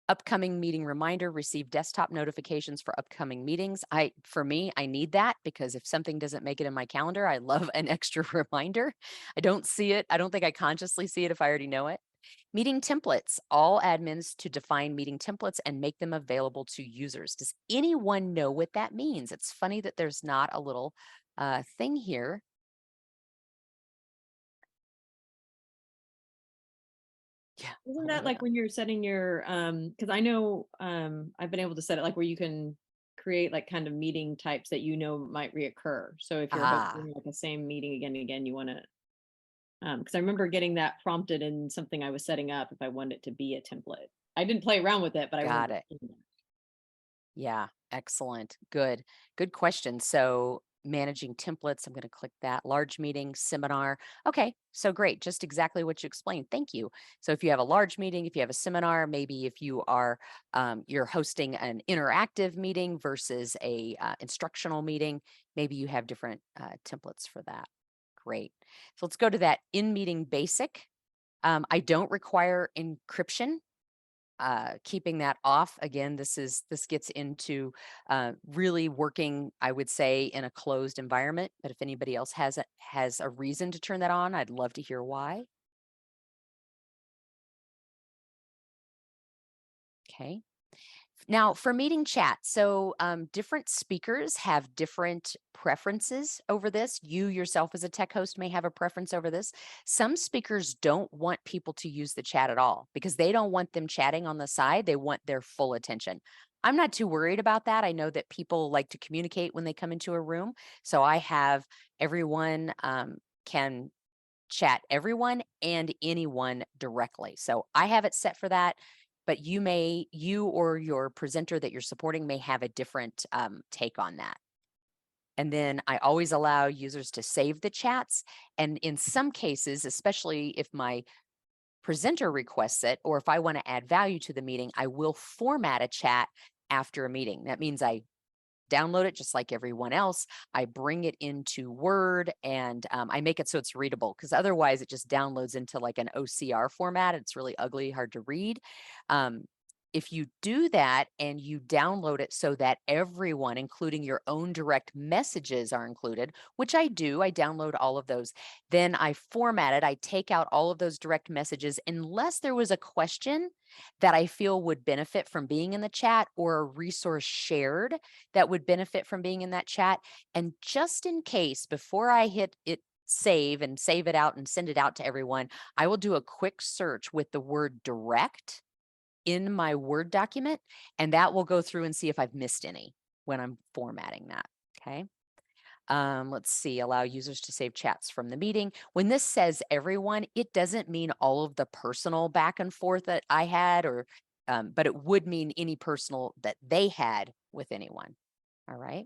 Upcoming meeting reminder, receive desktop notifications for upcoming meetings. For me, I need that because if something doesn't make it in my calendar, I love an extra reminder. I don't see it. I don't think I consciously see it if I already know it. Meeting templates, all admins to define meeting templates and make them available to users. Does anyone know what that means? It's funny that there's not a little thing here. Yeah. Isn't that like when you're setting your, because I know I've been able to set it like where you can create like kind of meeting types that might reoccur. So if you're hosting like the same meeting again and again, you want to, because I remember getting that prompted in something I was setting up if I wanted it to be a template. I didn't play around with it, but I Got it. Yeah, excellent. Good question. So managing templates, I'm going to click that. Large meeting, seminar. Okay, so great. Just exactly what you explained. Thank you. So if you have a large meeting, if you have a seminar, maybe if you are you're hosting an interactive meeting versus a instructional meeting, maybe you have different templates for that. Great. So let's go to that in-meeting basic. I don't require encryption. Keeping that off. Again, this gets into really working, I would say, in a closed environment. But if anybody else has a reason to turn that on, I'd love to hear why. Okay. Now for meeting chat, so different speakers have different preferences over this. You yourself as a tech host may have a preference over this. Some speakers don't want people to use the chat at all because they don't want them chatting on the side. They want their full attention. I'm not too worried about that. I know that people like to communicate when they come into a room. So I have everyone can chat everyone and anyone directly. So I have it set for that. But you or your presenter that you're supporting may have a different take on that. And then I always allow users to save the chats. And in some cases, especially if my presenter requests it, or if I want to add value to the meeting, I will format a chat after a meeting. That means I download it just like everyone else. I bring it into Word and I make it so it's readable because otherwise it just downloads into like an OCR format. It's really ugly, hard to read. If you do that and you download it so that everyone, including your own direct messages, are included, which I do, I download all of those, then I format it. I take out all of those direct messages unless there was a question that I feel would benefit from being in the chat or a resource shared that would benefit from being in that chat. And just in case, before I hit it save and save it out and send it out to everyone, I will do a quick search with the word direct in my Word document, and that will go through and see if I've missed any when I'm formatting that. Okay. Let's see, allow users to save chats from the meeting. When this says everyone, it doesn't mean all of the personal back and forth that I had, but it would mean any personal that they had with anyone. All right.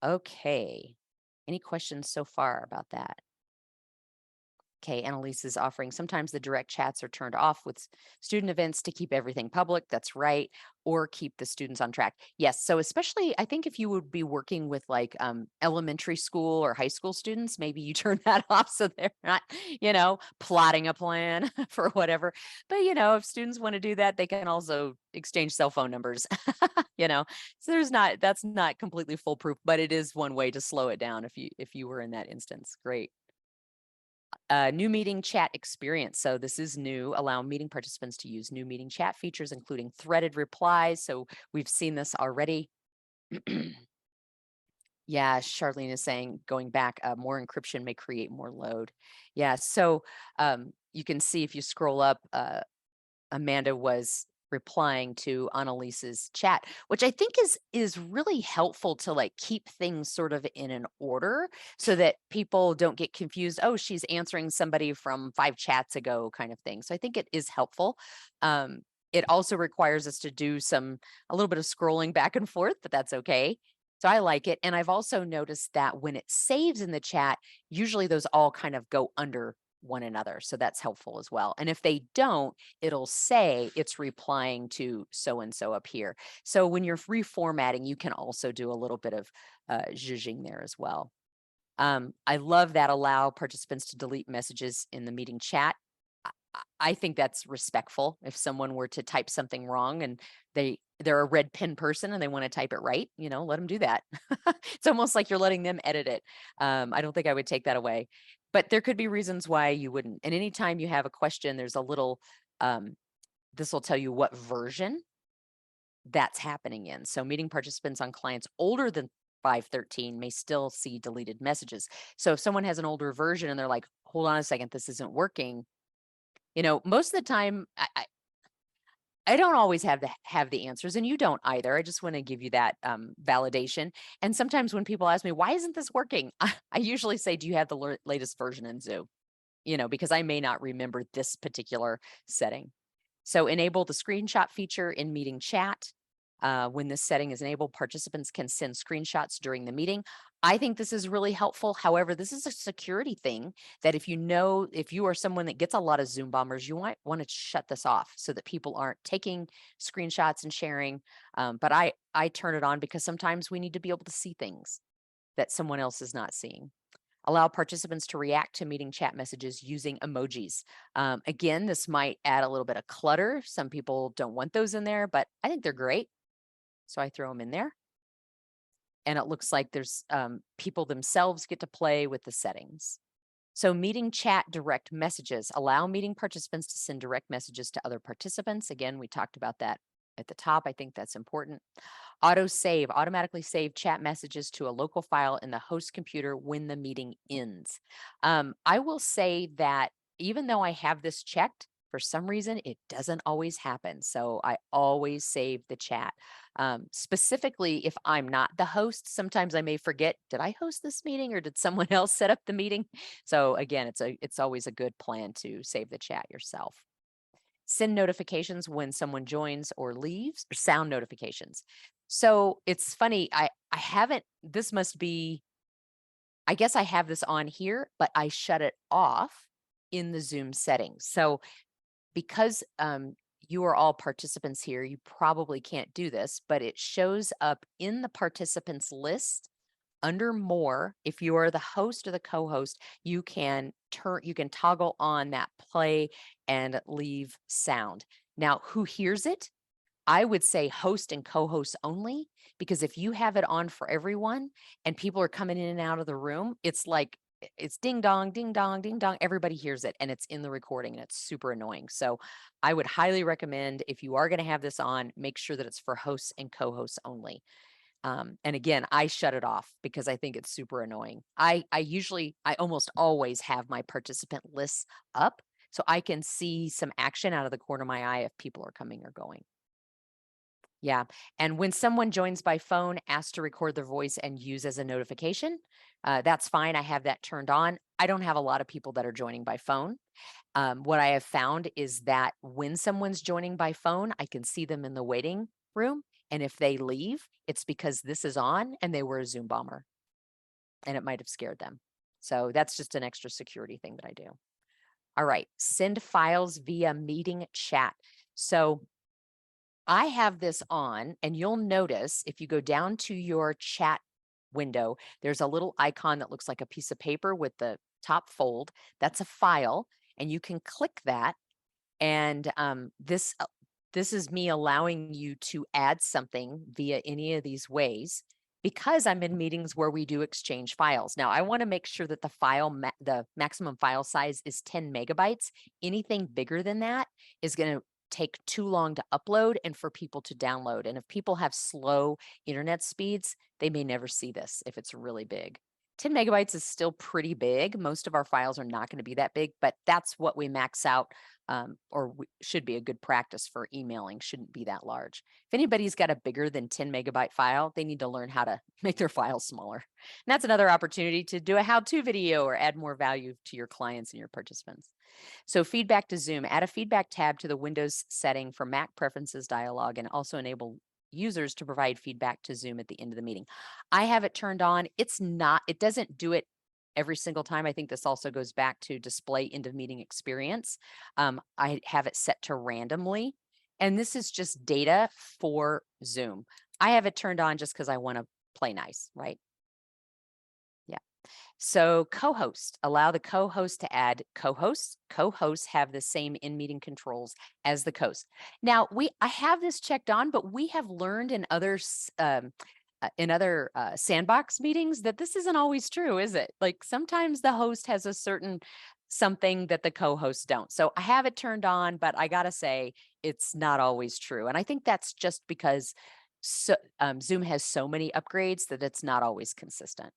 Okay. Any questions so far about that? Okay, Annalise is offering sometimes the direct chats are turned off with student events to keep everything public. That's right. Or keep the students on track. Yes. So especially I think if you would be working with like elementary school or high school students, maybe you turn that off so they're not, plotting a plan for whatever. But if students want to do that, they can also exchange cell phone numbers, So that's not completely foolproof, but it is one way to slow it down if you were in that instance. Great. New meeting chat experience. So this is new. Allow meeting participants to use new meeting chat features, including threaded replies. So we've seen this already. Yeah, Charlene is saying, going back, more encryption may create more load. Yeah, so you can see if you scroll up, Amanda was replying to Annalise's chat, which I think is really helpful to like keep things sort of in an order so that people don't get confused. Oh, she's answering somebody from 5 chats ago kind of thing. So I think it is helpful. It also requires us to do a little bit of scrolling back and forth, but that's okay. So I like it. And I've also noticed that when it saves in the chat, usually those all kind of go under one another. So that's helpful as well. And if they don't, it'll say it's replying to so-and-so up here. So when you're reformatting, you can also do a little bit of zhuzhing there as well. I love that allow participants to delete messages in the meeting chat. I think that's respectful. If someone were to type something wrong and they're a red pen person and they want to type it right, let them do that. It's almost like you're letting them edit it. I don't think I would take that away, but there could be reasons why you wouldn't. And anytime you have a question, there's a little, this will tell you what version that's happening in. So meeting participants on clients older than 513 may still see deleted messages. So if someone has an older version and they're like, hold on a second, this isn't working. Most of the time, I don't always have the answers, and you don't either. I just want to give you that validation. And sometimes when people ask me, why isn't this working? I usually say, do you have the latest version in Zoom? Because I may not remember this particular setting. So enable the screenshot feature in meeting chat. When this setting is enabled, participants can send screenshots during the meeting. I think this is really helpful. However, this is a security thing that if you are someone that gets a lot of Zoom bombers, you might want to shut this off so that people aren't taking screenshots and sharing. But I turn it on because sometimes we need to be able to see things that someone else is not seeing. Allow participants to react to meeting chat messages using emojis. Again, this might add a little bit of clutter. Some people don't want those in there, but I think they're great. So I throw them in there. And it looks like there's people themselves get to play with the settings. So meeting chat direct messages, allow meeting participants to send direct messages to other participants. Again, we talked about that at the top. I think that's important. Auto save, automatically save chat messages to a local file in the host computer when the meeting ends. I will say that even though I have this checked, for some reason, it doesn't always happen. So I always save the chat. Specifically, if I'm not the host, sometimes I may forget, did I host this meeting or did someone else set up the meeting? So again, it's always a good plan to save the chat yourself. Send notifications when someone joins or leaves, or sound notifications. So it's funny, I haven't, this must be, I guess I have this on here, but I shut it off in the Zoom settings. So because you are all participants here, you probably can't do this, but it shows up in the participants list under more. If you are the host or the co-host, you can toggle on that play and leave sound. Now, who hears it? I would say host and co-host only, because if you have it on for everyone and people are coming in and out of the room, it's like it's ding dong, ding dong, ding dong. Everybody hears it and it's in the recording and it's super annoying. So I would highly recommend, if you are going to have this on, make sure that it's for hosts and co-hosts only. And again, I shut it off because I think it's super annoying. I almost always have my participant lists up so I can see some action out of the corner of my eye if people are coming or going. Yeah. And when someone joins by phone, ask to record their voice and use as a notification. That's fine. I have that turned on. I don't have a lot of people that are joining by phone. What I have found is that when someone's joining by phone, I can see them in the waiting room. And if they leave, it's because this is on and they were a Zoom bomber. and it might have scared them. So that's just an extra security thing that I do. All right, send files via meeting chat. So I have this on, and you'll notice if you go down to your chat window, there's a little icon that looks like a piece of paper with the top fold. That's a file, and you can click that. And this is me allowing you to add something via any of these ways, because I'm in meetings where we do exchange files. Now, I want to make sure that the maximum file size is 10 megabytes. Anything bigger than that is going to take too long to upload and for people to download. And if people have slow internet speeds, they may never see this if it's really big. 10 megabytes is still pretty big. Most of our files are not going to be that big, but that's what we max out, should be a good practice for emailing, shouldn't be that large. If anybody's got a bigger than 10 megabyte file, they need to learn how to make their files smaller. And that's another opportunity to do a how-to video or add more value to your clients and your participants. So feedback to Zoom, add a feedback tab to the Windows setting for Mac preferences dialog, and also enable users to provide feedback to Zoom at the end of the meeting. I have it turned on. It doesn't do it every single time. I think this also goes back to display end of meeting experience. I have it set to randomly, and this is just data for Zoom. I have it turned on just because I want to play nice, right? Yeah. So co-host, allow the co-host to add co-hosts. Co-hosts have the same in-meeting controls as the host. Now, I have this checked on, but we have learned in other Sandbox meetings that this isn't always true, is it? Like sometimes the host has a certain something that the co-hosts don't. So I have it turned on, but I gotta say it's not always true. And I think that's just because Zoom has so many upgrades that it's not always consistent.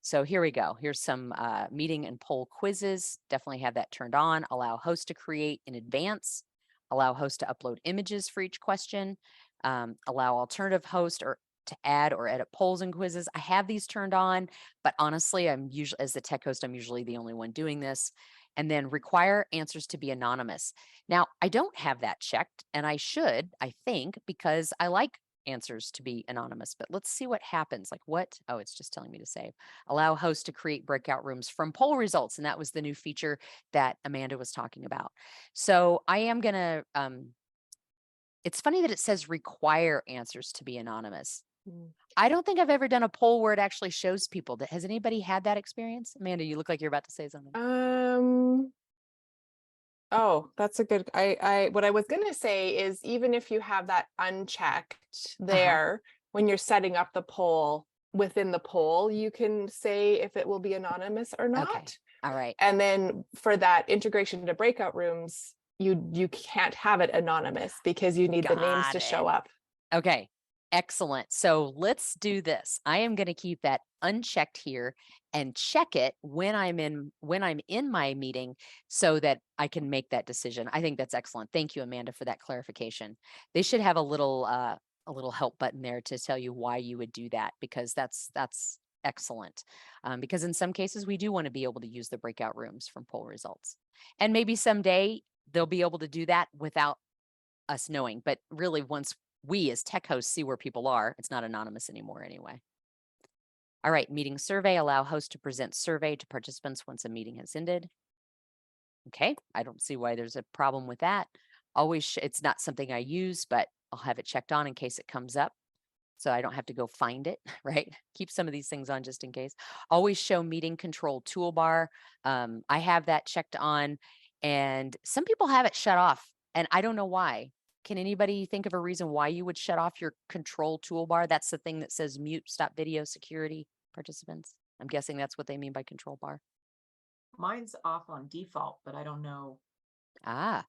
So here we go. Here's some meeting and poll quizzes. Definitely have that turned on. Allow host to create in advance. Allow host to upload images for each question. Allow alternative host to add or edit polls and quizzes. I have these turned on, but honestly, as the tech host, I'm usually the only one doing this. And then require answers to be anonymous. Now, I don't have that checked, and I should, I think, because I like answers to be anonymous, but let's see what happens. Like what? Oh, it's just telling me to save. Allow hosts to create breakout rooms from poll results. And that was the new feature that Amanda was talking about. So I am going to, it's funny that it says require answers to be anonymous. I don't think I've ever done a poll where it actually shows people that. Has anybody had that experience? Amanda, you look like you're about to say something. Oh, that's a good, what I was going to say is even if you have that unchecked there, when you're setting up the poll, within the poll, you can say if it will be anonymous or not. Okay. All right. And then for that integration to breakout rooms, you can't have it anonymous because you need the names to show up. Okay. Excellent. So let's do this. I am going to keep that unchecked here and check it when I'm in my meeting so that I can make that decision. I think that's excellent. Thank you, Amanda, for that clarification. They should have a little help button there to tell you why you would do that, because that's excellent. Because in some cases we do want to be able to use the breakout rooms from poll results, and maybe someday they'll be able to do that without us knowing. But really, once we as tech hosts see where people are, it's not anonymous anymore anyway. All right, meeting survey, allow host to present survey to participants once a meeting has ended. Okay, I don't see why there's a problem with that. Always, it's not something I use, but I'll have it checked on in case it comes up, so I don't have to go find it, right? Keep some of these things on just in case. Always show meeting control toolbar. I have that checked on, and some people have it shut off, and I don't know why. Can anybody think of a reason why you would shut off your control toolbar? That's the thing that says mute, stop video, security, participants. I'm guessing that's what they mean by control bar. Mine's off on default, but I don't know. I'm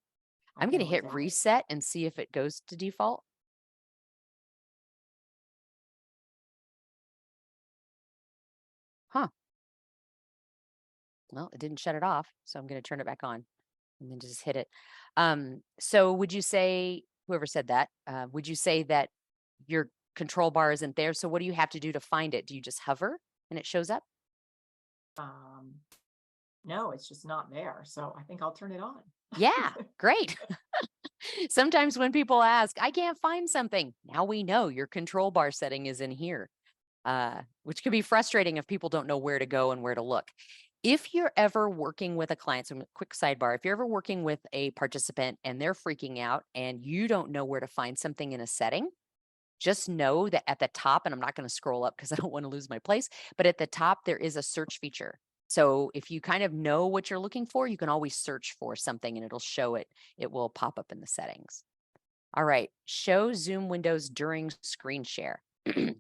going to hit reset and see if it goes to default. Huh. Well, it didn't shut it off, so I'm going to turn it back on and then just hit it. So would you say, whoever said that, would you say that your control bar isn't there? So what do you have to do to find it? Do you just hover and it shows up? No, it's just not there. So I think I'll turn it on. Yeah, great. Sometimes when people ask, I can't find something. Now we know your control bar setting is in here. which can be frustrating if people don't know where to go and where to look. If you're ever working with a client, so quick sidebar, if you're ever working with a participant and they're freaking out and you don't know where to find something in a setting, just know that at the top, and I'm not going to scroll up because I don't want to lose my place, but at the top, there is a search feature. So if you kind of know what you're looking for, you can always search for something and it'll show it. It will pop up in the settings. All right, show Zoom windows during screen share.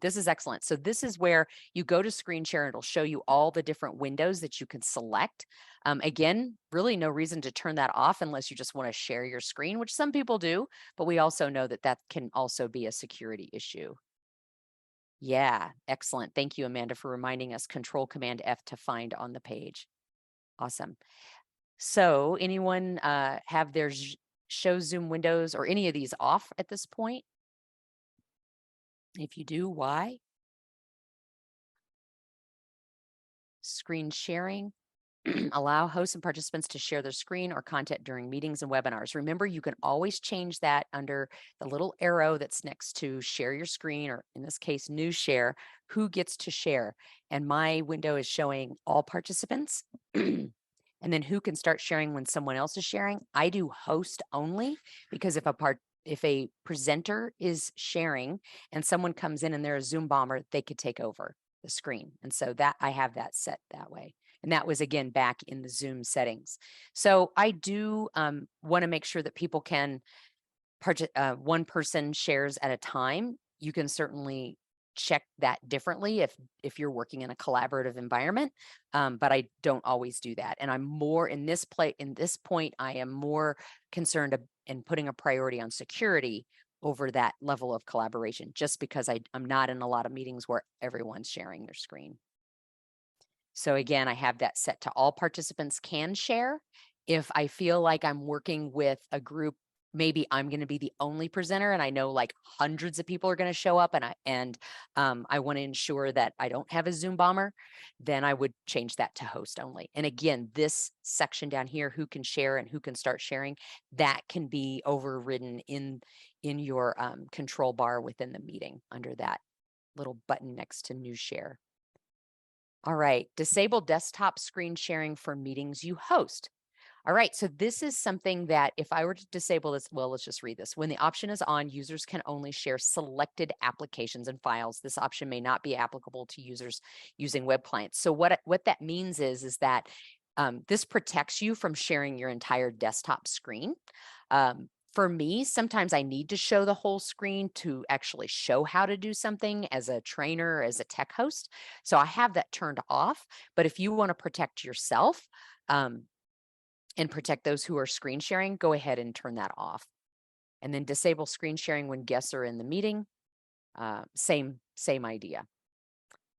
This is excellent. So this is where you go to screen share and it'll show you all the different windows that you can select. Again, really no reason to turn that off unless you just want to share your screen, which some people do, but we also know that that can also be a security issue. Yeah, excellent. Thank you, Amanda, for reminding us Control Command F to find on the page. Awesome. So anyone have their show Zoom windows or any of these off at this point? If you do, why? Screen sharing. Allow hosts and participants to share their screen or content during meetings and webinars. Remember, you can always change that under the little arrow that's next to share your screen, or in this case, new share, who gets to share. And my window is showing all participants. And then who can start sharing when someone else is sharing. I do host only because if a presenter is sharing and someone comes in and they're a Zoom bomber, they could take over the screen. And so that I have that set that way. And that was, again, back in the Zoom settings. So I do want to make sure that people can, one person shares at a time. You can certainly check that differently if you're working in a collaborative environment, but I don't always do that. And I'm more in this point, I am more concerned in putting a priority on security over that level of collaboration, just because I'm not in a lot of meetings where everyone's sharing their screen. So again, I have that set to all participants can share. If I feel like I'm working with a group, maybe I'm going to be the only presenter and I know like hundreds of people are going to show up and I want to ensure that I don't have a Zoom bomber, then I would change that to host only. And again, this section down here, who can share and who can start sharing, that can be overridden in your control bar within the meeting under that little button next to new share. All right, disable desktop screen sharing for meetings you host. All right, so this is something that if I were to disable this, well, let's just read this. When the option is on, users can only share selected applications and files. This option may not be applicable to users using web clients. So what that means is that this protects you from sharing your entire desktop screen. For me, sometimes I need to show the whole screen to actually show how to do something as a trainer, as a tech host. So I have that turned off. But if you want to protect yourself and protect those who are screen sharing, go ahead and turn that off. And then disable screen sharing when guests are in the meeting. Same idea.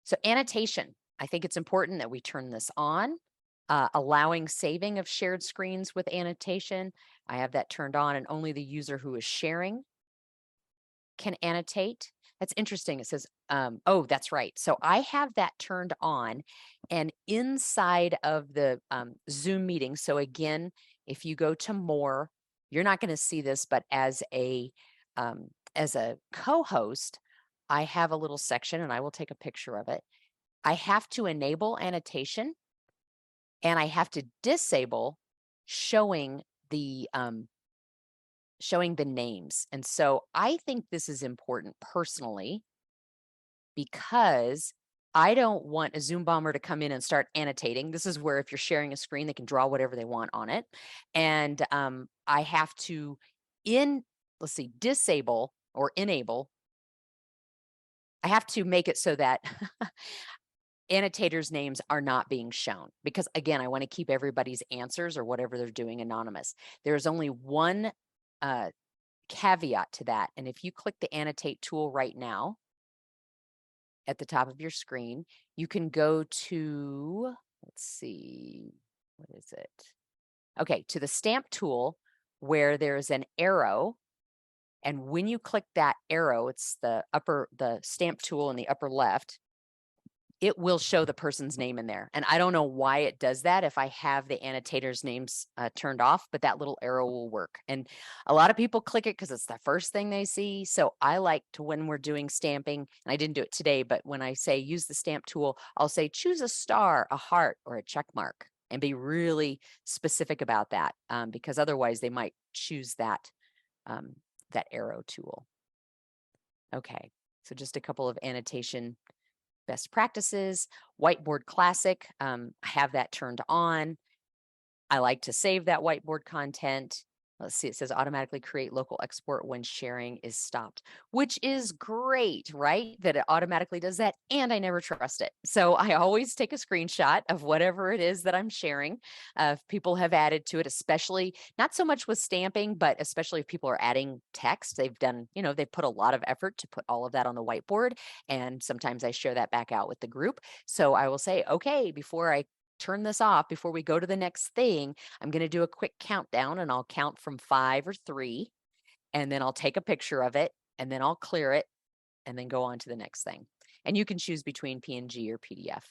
So annotation, I think it's important that we turn this on. Allowing saving of shared screens with annotation. I have that turned on, and only the user who is sharing can annotate. That's interesting. It says, oh, that's right. So I have that turned on, and inside of the Zoom meeting. So again, if you go to more, you're not going to see this, but as a co-host, I have a little section, and I will take a picture of it. I have to enable annotation. And I have to disable showing the names. And so I think this is important personally because I don't want a Zoom bomber to come in and start annotating. This is where if you're sharing a screen, they can draw whatever they want on it. And I have to disable or enable. I have to make it so that annotators' names are not being shown because, again, I want to keep everybody's answers or whatever they're doing anonymous. There's only one caveat to that. And if you click the annotate tool right now at the top of your screen, you can go to, let's see, what is it? Okay, to the stamp tool where there's an arrow. And when you click that arrow, it's the stamp tool in the upper left. it will show the person's name in there. And I don't know why it does that if I have the annotator's names turned off, but that little arrow will work. And a lot of people click it because it's the first thing they see. So I like to, when we're doing stamping, and I didn't do it today, but when I say use the stamp tool, I'll say choose a star, a heart, or a check mark, and be really specific about that, because otherwise they might choose that arrow tool. Okay, so just a couple of annotation best practices. Whiteboard Classic, I have that turned on. I like to save that whiteboard content. Let's see, it says automatically create local export when sharing is stopped, which is great, right? That it automatically does that, and I never trust it. So I always take a screenshot of whatever it is that I'm sharing. If people have added to it, especially not so much with stamping, but especially if people are adding text, they've done, they've put a lot of effort to put all of that on the whiteboard. And sometimes I share that back out with the group. So I will say, okay, before I turn this off, before we go to the next thing, I'm going to do a quick countdown, and I'll count from 5 or 3, and then I'll take a picture of it, and then I'll clear it, and then go on to the next thing. And you can choose between PNG or PDF.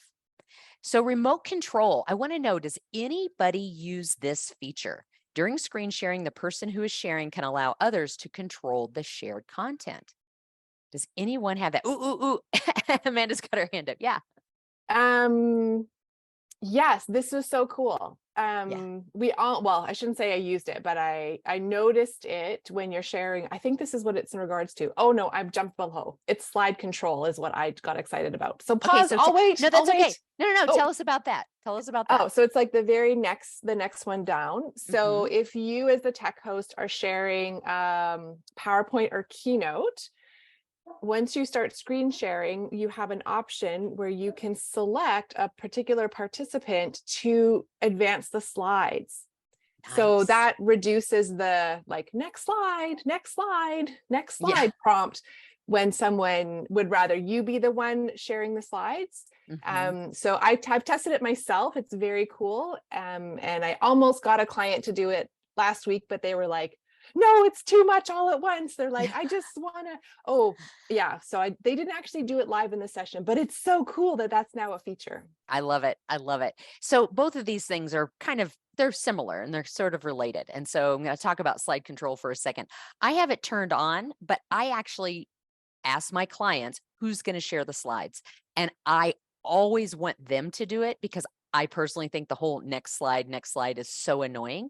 So remote control, I want to know, does anybody use this feature? During screen sharing, the person who is sharing can allow others to control the shared content. Does anyone have that? Ooh. Amanda's got her hand up. Yeah. Yes, this was so cool. Well, I shouldn't say I used it, but I noticed it when you're sharing. I think this is what it's in regards to. Oh no, I've jumped below. It's slide control is what I got excited about. So pause. Okay, I'll wait. No, that's I'll okay. wait. No. Oh. Tell us about that. Tell us about that. Oh, so it's like the next one down. So if you as the tech host are sharing PowerPoint or Keynote, once you start screen sharing, you have an option where you can select a particular participant to advance the slides. Nice. So that reduces the next slide prompt when someone would rather you be the one sharing the slides. So I've tested it myself. It's very cool. And I almost got a client to do it last week, but they were like, no, it's too much all at once. They're like, I just want to, So they didn't actually do it live in the session, but it's so cool that that's now a feature. I love it. So both of these things are they're similar and they're sort of related. And so I'm going to talk about slide control for a second. I have it turned on, but I actually ask my clients who's going to share the slides. And I always want them to do it because I personally think the whole next slide is so annoying.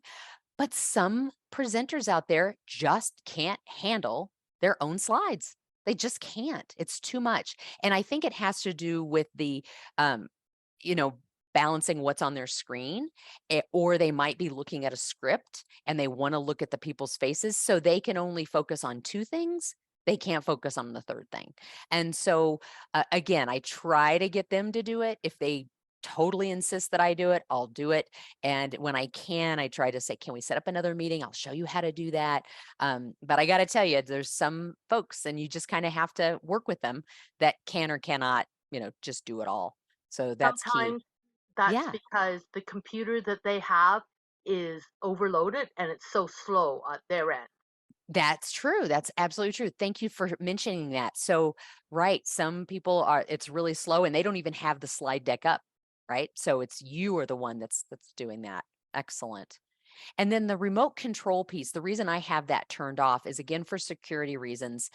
But some presenters out there just can't handle their own slides. They just can't. It's too much. And I think it has to do with the, balancing what's on their screen, or they might be looking at a script and they want to look at the people's faces. So they can only focus on 2 things. They can't focus on the 3rd thing. And so, again, I try to get them to do it. If they totally insist that I do it, I'll do it. And when I can, I try to say, can we set up another meeting? I'll show you how to do that. But I got to tell you, there's some folks, and you just kind of have to work with them, that can or cannot, just do it all. So that's sometimes key. That's because the computer that they have is overloaded and it's so slow at their end. That's true. That's absolutely true. Thank you for mentioning that. So, right, some people it's really slow and they don't even have the slide deck up, right? So it's you are the one that's doing that. Excellent. And then the remote control piece, the reason I have that turned off is, again, for security reasons.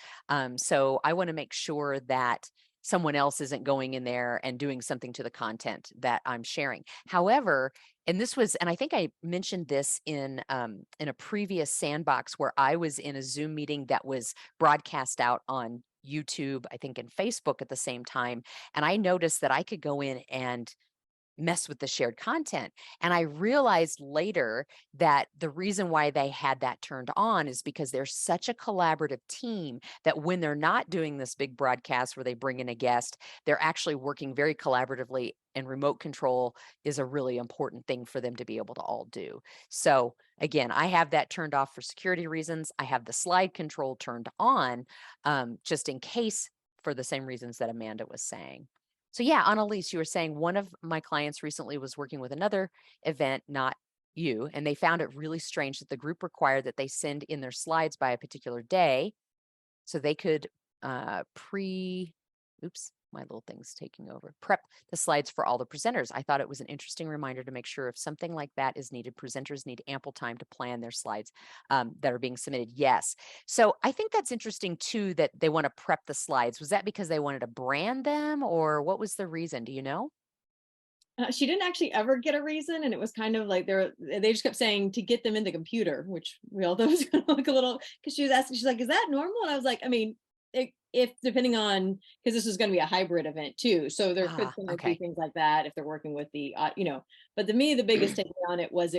So I want to make sure that someone else isn't going in there and doing something to the content that I'm sharing. However, and I think I mentioned this in a previous Sandbox where I was in a Zoom meeting that was broadcast out on YouTube, I think, and Facebook at the same time. And I noticed that I could go in and mess with the shared content. And I realized later that the reason why they had that turned on is because they're such a collaborative team that when they're not doing this big broadcast where they bring in a guest, they're actually working very collaboratively, and remote control is a really important thing for them to be able to all do. So again, I have that turned off for security reasons. I have the slide control turned on just in case, for the same reasons that Amanda was saying. So yeah, Annalise, you were saying one of my clients recently was working with another event, not you, and they found it really strange that the group required that they send in their slides by a particular day so they could my little thing's taking over. Prep the slides for all the presenters. I thought it was an interesting reminder to make sure if something like that is needed, presenters need ample time to plan their slides that are being submitted. Yes. So I think that's interesting too, that they want to prep the slides. Was that because they wanted to brand them, or what was the reason? Do you know? She didn't actually ever get a reason, and it was kind of like they just kept saying to get them in the computer, which we all thought was going to look a little, because she was asking, she's like, is that normal? And I was like, I mean, if depending on, because this is going to be a hybrid event too, so there could sometimes be things like that if they're working with the but to me the biggest takeaway on it was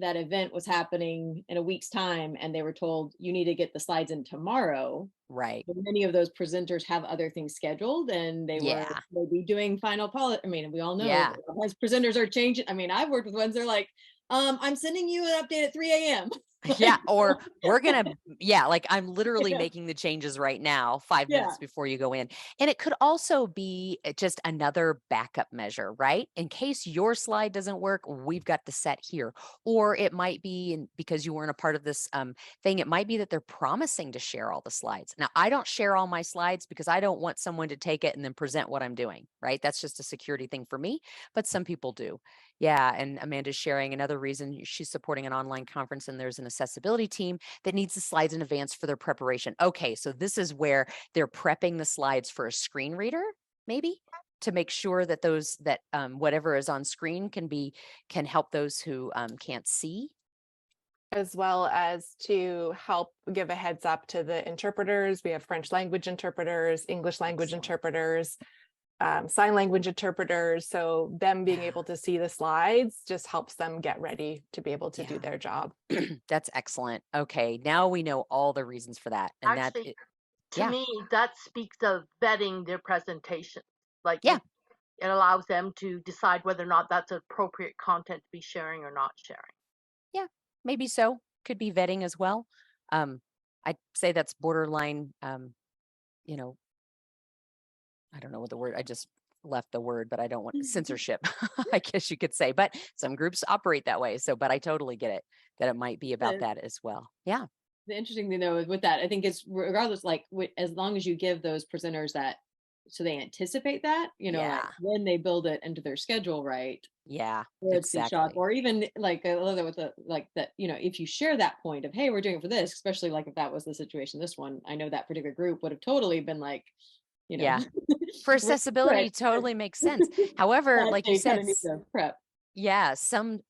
that event was happening in a week's time, and they were told you need to get the slides in tomorrow. Right. But many of those presenters have other things scheduled, and they were maybe doing final policy. I mean, we all know as presenters are changing. I mean, I've worked with ones that are like, I'm sending you an update at 3 a.m. Yeah, or we're gonna, like I'm literally making the changes right now, 5 minutes before you go in. And it could also be just another backup measure, right? In case your slide doesn't work, we've got the set here. Or it might be, because you weren't a part of this thing, it might be that they're promising to share all the slides. Now, I don't share all my slides because I don't want someone to take it and then present what I'm doing, right? That's just a security thing for me, but some people do. Yeah, and Amanda's sharing another reason she's supporting an online conference, and there's an accessibility team that needs the slides in advance for their preparation. Okay, so this is where they're prepping the slides for a screen reader, maybe, to make sure that whatever is on screen can help those who can't see. As well as to help give a heads up to the interpreters. We have French language interpreters, English language interpreters, sign language interpreters. So them being able to see the slides just helps them get ready to be able to do their job. That's excellent. Okay, now we know all the reasons for that. And actually, to me, that speaks of vetting their presentation. Like, it allows them to decide whether or not that's appropriate content to be sharing or not sharing. Yeah, maybe so. Could be vetting as well. I'd say that's borderline, I don't know what the word, I just left the word, but I don't want censorship, I guess you could say, but some groups operate that way. So, but I totally get it, that it might be about that as well. Yeah. The interesting thing though with that, I think it's regardless, like as long as you give those presenters that, so they anticipate that, like when they build it into their schedule, right? Yeah, exactly. Or even like I love that with that, if you share that point of, hey, we're doing it for this, especially like if that was the situation, this one, I know that particular group would have totally been like, for accessibility, totally makes sense. However, like you said, prep. Yeah, some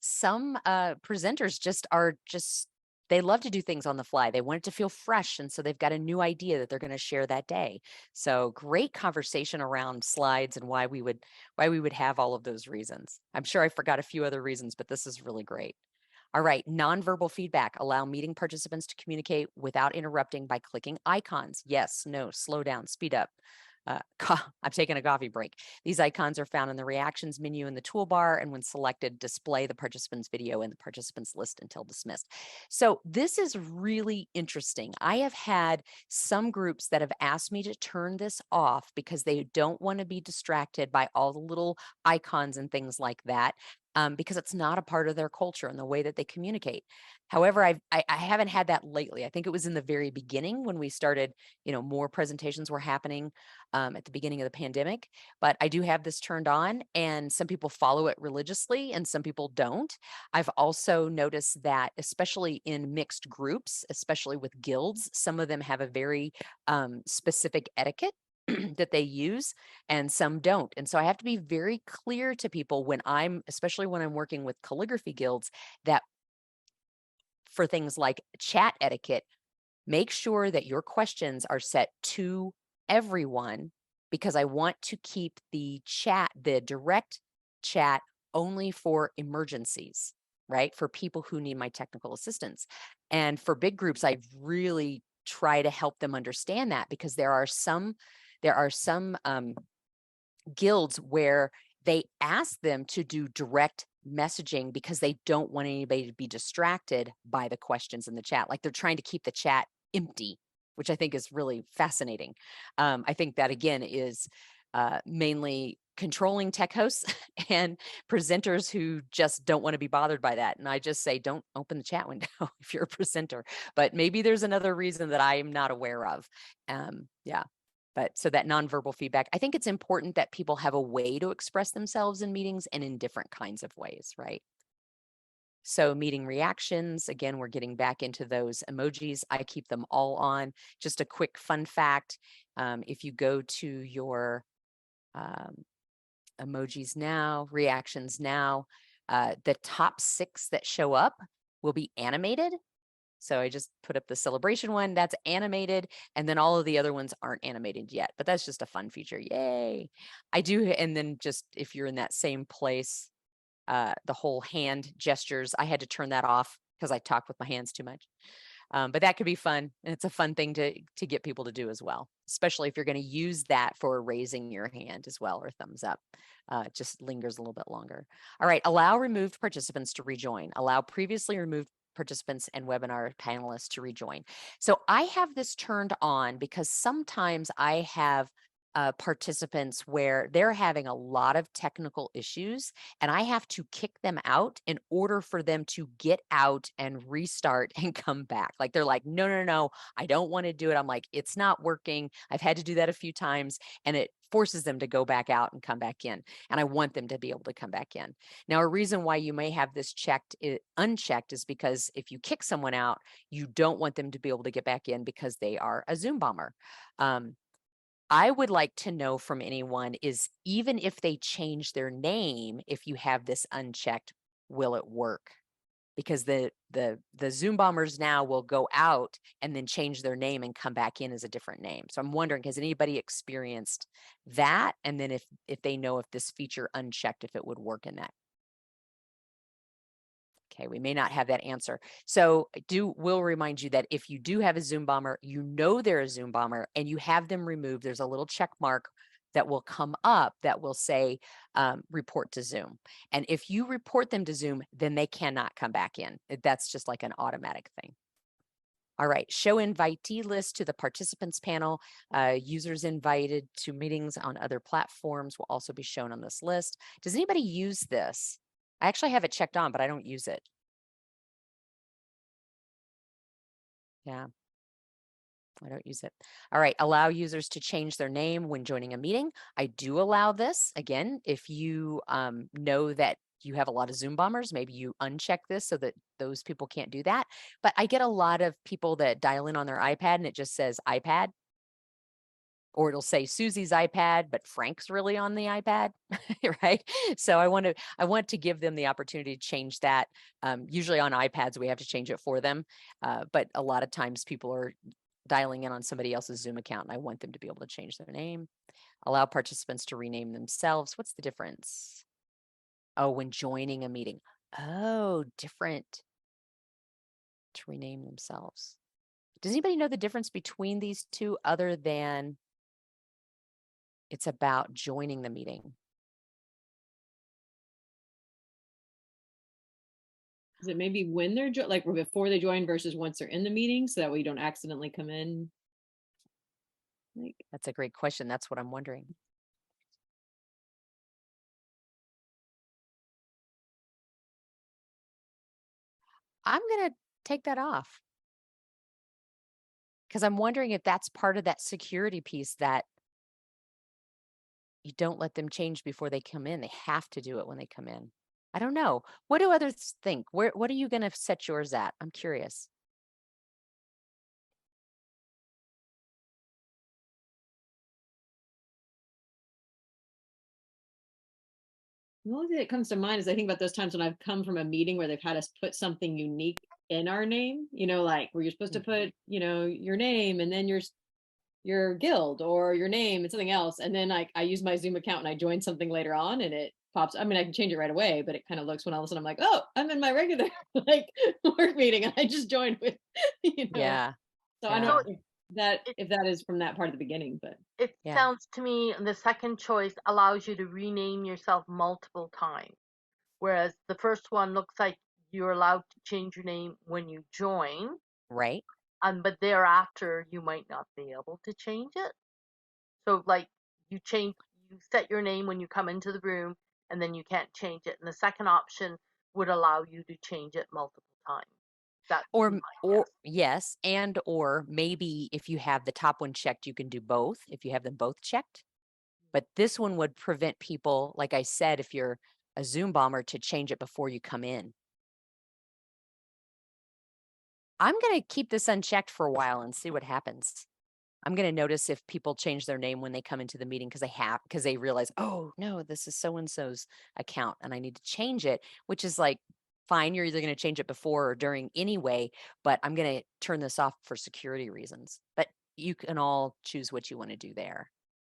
presenters they love to do things on the fly. They want it to feel fresh, and so they've got a new idea that they're going to share that day. So great conversation around slides and why we would have all of those reasons. I'm sure I forgot a few other reasons, but this is really great. All right, nonverbal feedback. Allow meeting participants to communicate without interrupting by clicking icons. Yes, no, slow down, speed up. I'm taking a coffee break. These icons are found in the reactions menu in the toolbar, and when selected, display the participant's video in the participants list until dismissed. So this is really interesting. I have had some groups that have asked me to turn this off because they don't want to be distracted by all the little icons and things like that. Because it's not a part of their culture and the way that they communicate. However, I haven't had that lately. I think it was in the very beginning when we started, more presentations were happening at the beginning of the pandemic. But I do have this turned on, and some people follow it religiously and some people don't. I've also noticed that, especially in mixed groups, especially with guilds, some of them have a very specific etiquette that they use, and some don't. And so I have to be very clear to people especially when I'm working with calligraphy guilds, that for things like chat etiquette, make sure that your questions are set to everyone, because I want to keep the direct chat only for emergencies, right? For people who need my technical assistance. And for big groups, I really try to help them understand that, because there are some guilds where they ask them to do direct messaging because they don't want anybody to be distracted by the questions in the chat. Like they're trying to keep the chat empty, which I think is really fascinating. I think that again is mainly controlling tech hosts and presenters who just don't want to be bothered by that. And I just say, don't open the chat window if you're a presenter, but maybe there's another reason that I am not aware of. Yeah. But so that nonverbal feedback, I think it's important that people have a way to express themselves in meetings and in different kinds of ways, right? So meeting reactions, again, we're getting back into those emojis. I keep them all on. Just a quick fun fact. If you go to your emojis now, reactions now, the top 6 that show up will be animated. So I just put up the celebration one, that's animated, and then all of the other ones aren't animated yet, but that's just a fun feature. Yay. I do, and then just if you're in that same place, the whole hand gestures, I had to turn that off because I talk with my hands too much. But that could be fun. And it's a fun thing to get people to do as well, especially if you're going to use that for raising your hand as well, or thumbs up. It just lingers a little bit longer. All right. Allow removed participants to rejoin. Allow previously removed participants and webinar panelists to rejoin. So I have this turned on because sometimes I have participants where they're having a lot of technical issues and I have to kick them out in order for them to get out and restart and come back. Like they're like, no, I don't want to do it. I'm like, it's not working. I've had to do that a few times and it forces them to go back out and come back in. And I want them to be able to come back in. Now, a reason why you may have this unchecked is because if you kick someone out, you don't want them to be able to get back in because they are a Zoom bomber. I would like to know from anyone is even if they change their name, if you have this unchecked, will it work? Because the Zoom bombers now will go out and then change their name and come back in as a different name. So I'm wondering, has anybody experienced that? And then if they know if this feature unchecked, if it would work in that. Okay, we may not have that answer. So we'll remind you that if you do have a Zoom bomber, you know they're a Zoom bomber and you have them removed, there's a little check mark that will come up that will say report to Zoom. And if you report them to Zoom, then they cannot come back in. That's just like an automatic thing. All right, show invitee list to the participants panel. Users invited to meetings on other platforms will also be shown on this list. Does anybody use this? I actually have it checked on, but I don't use it. Yeah, I don't use it. All right, allow users to change their name when joining a meeting. I do allow this. Again, if you know that you have a lot of Zoom bombers, maybe you uncheck this so that those people can't do that. But I get a lot of people that dial in on their iPad and it just says iPad. Or it'll say Susie's iPad, but Frank's really on the iPad, right? So I want to give them the opportunity to change that. Usually on iPads, we have to change it for them. But a lot of times people are dialing in on somebody else's Zoom account and I want them to be able to change their name. Allow participants to rename themselves. What's the difference? Oh, when joining a meeting. Oh, different. To rename themselves. Does anybody know the difference between these two other than it's about joining the meeting? Is it maybe when they're like before they join versus once they're in the meeting, so that way you don't accidentally come in? Like, that's a great question. That's what I'm wondering. I'm going to take that off because I'm wondering if that's part of that security piece that you don't let them change before they come in. They have to do it when they come in. I don't know. What do others think? What are you going to set yours at? I'm curious. the only thing that comes to mind is I think about those times when I've come from a meeting where they've had us put something unique in our name, like where you're supposed to put, your name and then your guild or your name and something else. And then I use my Zoom account and I join something later on and it pops. I mean, I can change it right away, but it kind of looks when all of a sudden I'm like, oh, I'm in my regular work meeting and I just joined with, Yeah. So I don't know if that is from that part of the beginning, but it sounds to me the second choice allows you to rename yourself multiple times. Whereas the first one looks like you're allowed to change your name when you join. Right. But thereafter you might not be able to change it. So like you set your name when you come into the room and then you can't change it. And the second option would allow you to change it multiple times. That's Or, my or guess. yes, and or maybe if you have the top one checked, you can do both if you have them both checked. But this one would prevent people, like I said, if you're a Zoom bomber, to change it before you come in. I'm going to keep this unchecked for a while and see what happens. I'm going to notice if people change their name when they come into the meeting because they realize, oh no, this is so-and-so's account and I need to change it, which is like, fine, you're either going to change it before or during anyway, but I'm going to turn this off for security reasons. But you can all choose what you want to do there.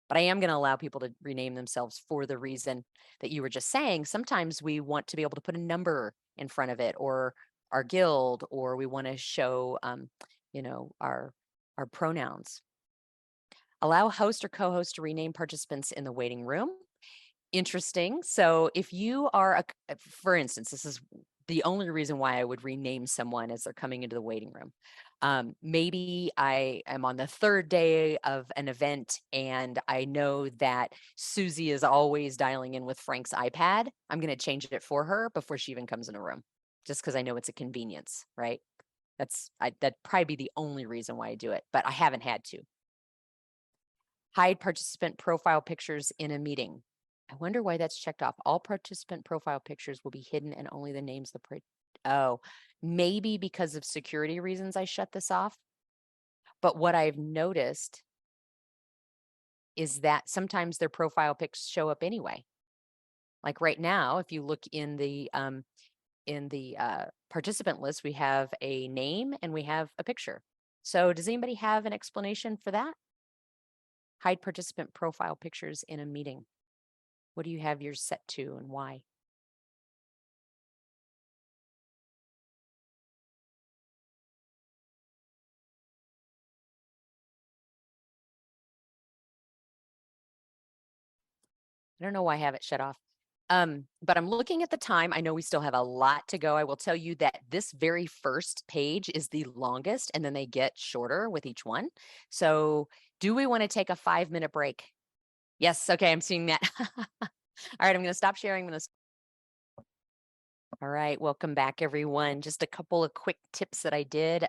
But I am going to allow people to rename themselves for the reason that you were just saying. Sometimes we want to be able to put a number in front of it, or our guild, or we want to show, our pronouns. Allow host or co-host to rename participants in the waiting room. Interesting. So if you are, for instance, this is the only reason why I would rename someone as they're coming into the waiting room. Maybe I am on the third day of an event and I know that Susie is always dialing in with Frank's iPad. I'm going to change it for her before she even comes in a room, just because I know it's a convenience, right? That'd probably be the only reason why I do it, but I haven't had to. Hide participant profile pictures in a meeting. I wonder why that's checked off. All participant profile pictures will be hidden and only the names of the maybe because of security reasons I shut this off. But what I've noticed is that sometimes their profile pics show up anyway. Like right now, if you look in the participant list, we have a name and we have a picture. So does anybody have an explanation for that? Hide participant profile pictures in a meeting. What do you have yours set to and why? I don't know why I have it shut off. But I'm looking at the time. I know we still have a lot to go. I will tell you that this very first page is the longest, and then they get shorter with each one. So do we want to take a 5-minute break? Yes. Okay. I'm seeing that. All right. I'm going to stop sharing. All right, welcome back, everyone. Just a couple of quick tips that I did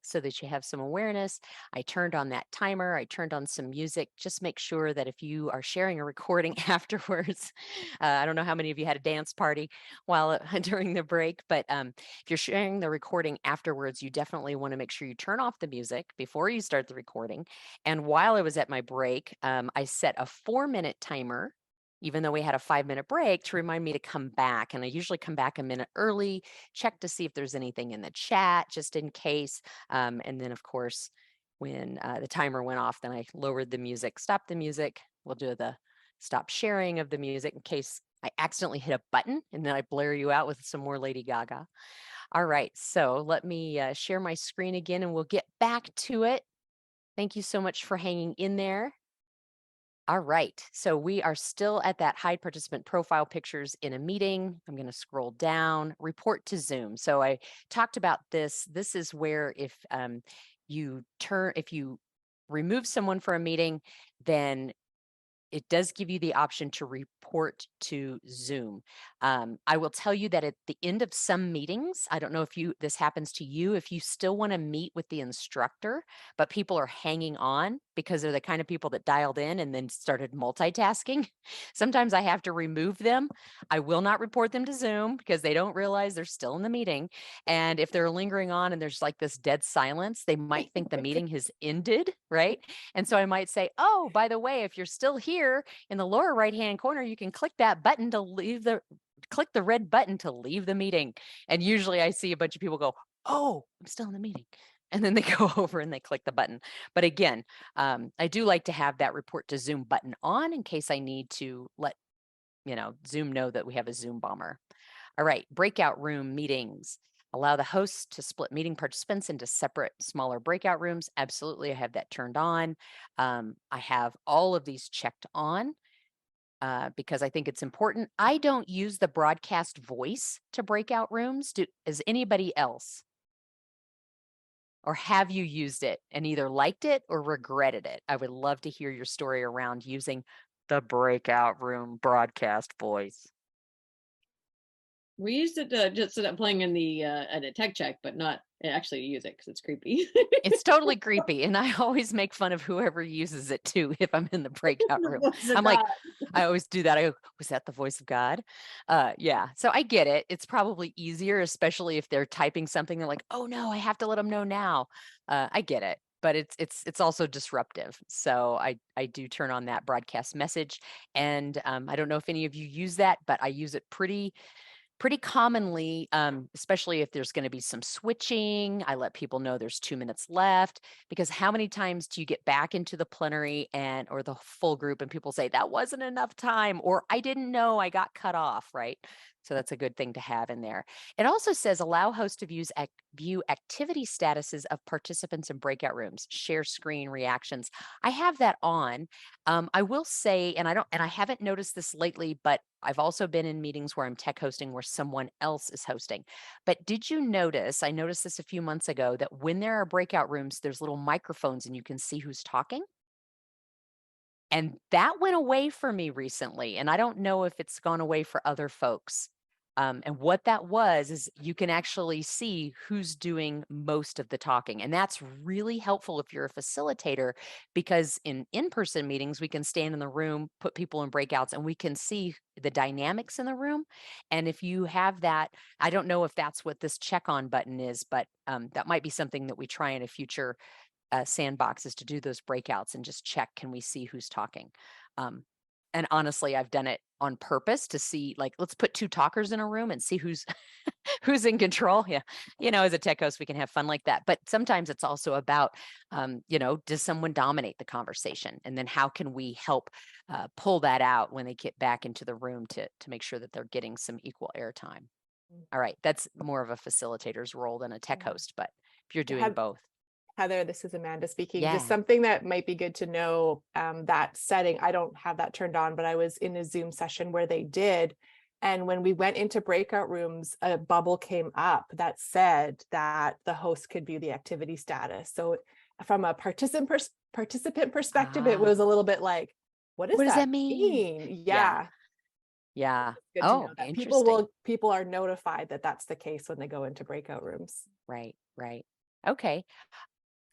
so that you have some awareness. I turned on that timer. I turned on some music. Just make sure that if you are sharing a recording afterwards, I don't know how many of you had a dance party while during the break, but if you're sharing the recording afterwards, you definitely want to make sure you turn off the music before you start the recording. And while I was at my break, I set a 4-minute timer, even though we had a 5-minute break, to remind me to come back. And I usually come back a minute early, check to see if there's anything in the chat, just in case. And then, of course, when the timer went off, then I lowered the music, stopped the music. We'll do the stop sharing of the music in case I accidentally hit a button and then I blare you out with some more Lady Gaga. All right, so let me share my screen again and we'll get back to it. Thank you so much for hanging in there. All right, so we are still at that hide participant profile pictures in a meeting. I'm going to scroll down, report to Zoom. So I talked about this. This is where if you remove someone for a meeting, then it does give you the option to report to Zoom. I will tell you that at the end of some meetings, I don't know if this happens to you, if you still want to meet with the instructor, but people are hanging on because they're the kind of people that dialed in and then started multitasking. Sometimes I have to remove them. I will not report them to Zoom because they don't realize they're still in the meeting. And if they're lingering on and there's like this dead silence, they might think the meeting has ended, right? And so I might say, oh, by the way, if you're still here in the lower right-hand corner, you can click that button to click the red button to leave the meeting. And usually I see a bunch of people go, oh, I'm still in the meeting. And then they go over and they click the button. But again, I do like to have that report to Zoom button on in case I need to let Zoom know that we have a Zoom bomber. All right, breakout room meetings. Allow the hosts to split meeting participants into separate, smaller breakout rooms. Absolutely, I have that turned on. I have all of these checked on because I think it's important. I don't use the broadcast voice to breakout rooms. Is anybody else? Or have you used it and either liked it or regretted it? I would love to hear your story around using the breakout room broadcast voice. We used it to just sit up playing in the at a tech check, but not actually use it because it's creepy. It's totally creepy. And I always make fun of whoever uses it too if I'm in the breakout room. I'm like, I always do that. I go, was that the voice of God? Yeah. So I get it. It's probably easier, especially if they're typing something. They're like, oh no, I have to let them know now. I get it. But it's also disruptive. So I do turn on that broadcast message. And I don't know if any of you use that, but I use it pretty commonly, especially if there's going to be some switching. I let people know there's 2 minutes left, because how many times do you get back into the plenary or the full group and people say that wasn't enough time, or I didn't know, I got cut off, right? So that's a good thing to have in there. It also says allow host to view activity statuses of participants in breakout rooms, share screen reactions. I have that on. I will say, and I haven't noticed this lately, but I've also been in meetings where I'm tech hosting where someone else is hosting. But did you notice, I noticed this a few months ago, that when there are breakout rooms, there's little microphones and you can see who's talking? And that went away for me recently. And I don't know if it's gone away for other folks. And what that was is you can actually see who's doing most of the talking. And that's really helpful if you're a facilitator, because in-person meetings, we can stand in the room, put people in breakouts, and we can see the dynamics in the room. And if you have that, I don't know if that's what this check on button is, but that might be something that we try in a future Sandbox, is to do those breakouts and just check, can we see who's talking? And honestly, I've done it on purpose to see, like, let's put 2 talkers in a room and see who's who's in control. Yeah. As a tech host, we can have fun like that. But sometimes it's also about, does someone dominate the conversation? And then how can we help pull that out when they get back into the room to make sure that they're getting some equal airtime? All right. That's more of a facilitator's role than a tech host, but if you're doing both. Heather, this is Amanda speaking. Yeah. Just something that might be good to know, that setting, I don't have that turned on, but I was in a Zoom session where they did. And when we went into breakout rooms, a bubble came up that said that the host could view the activity status. So from a participant perspective, it was a little bit like, what does that mean? Yeah. Yeah. Good to know that Interesting. people are notified that that's the case when they go into breakout rooms. Right. Okay.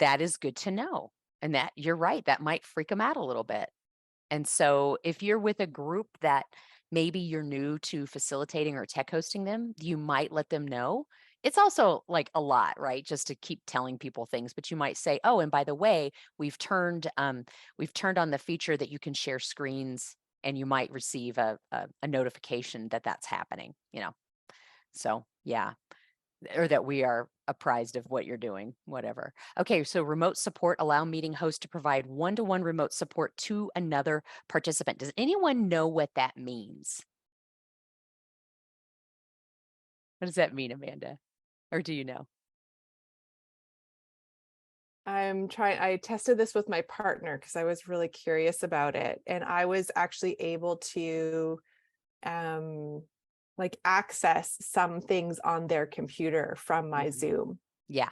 That is good to know. And that, you're right, that might freak them out a little bit. And so if you're with a group that maybe you're new to facilitating or tech hosting them, you might let them know. It's also like a lot, right? Just to keep telling people things, but you might say, oh, and by the way, we've turned on the feature that you can share screens, and you might receive a notification that that's happening, So yeah, or that we are apprised of what you're doing, whatever. Okay, so remote support, allow meeting host to provide one-to-one remote support to another participant. Does anyone know what that means? What does that mean, Amanda? Or do you know? I tested this with my partner because I was really curious about it. And I was actually able to like access some things on their computer from my Zoom. Yeah.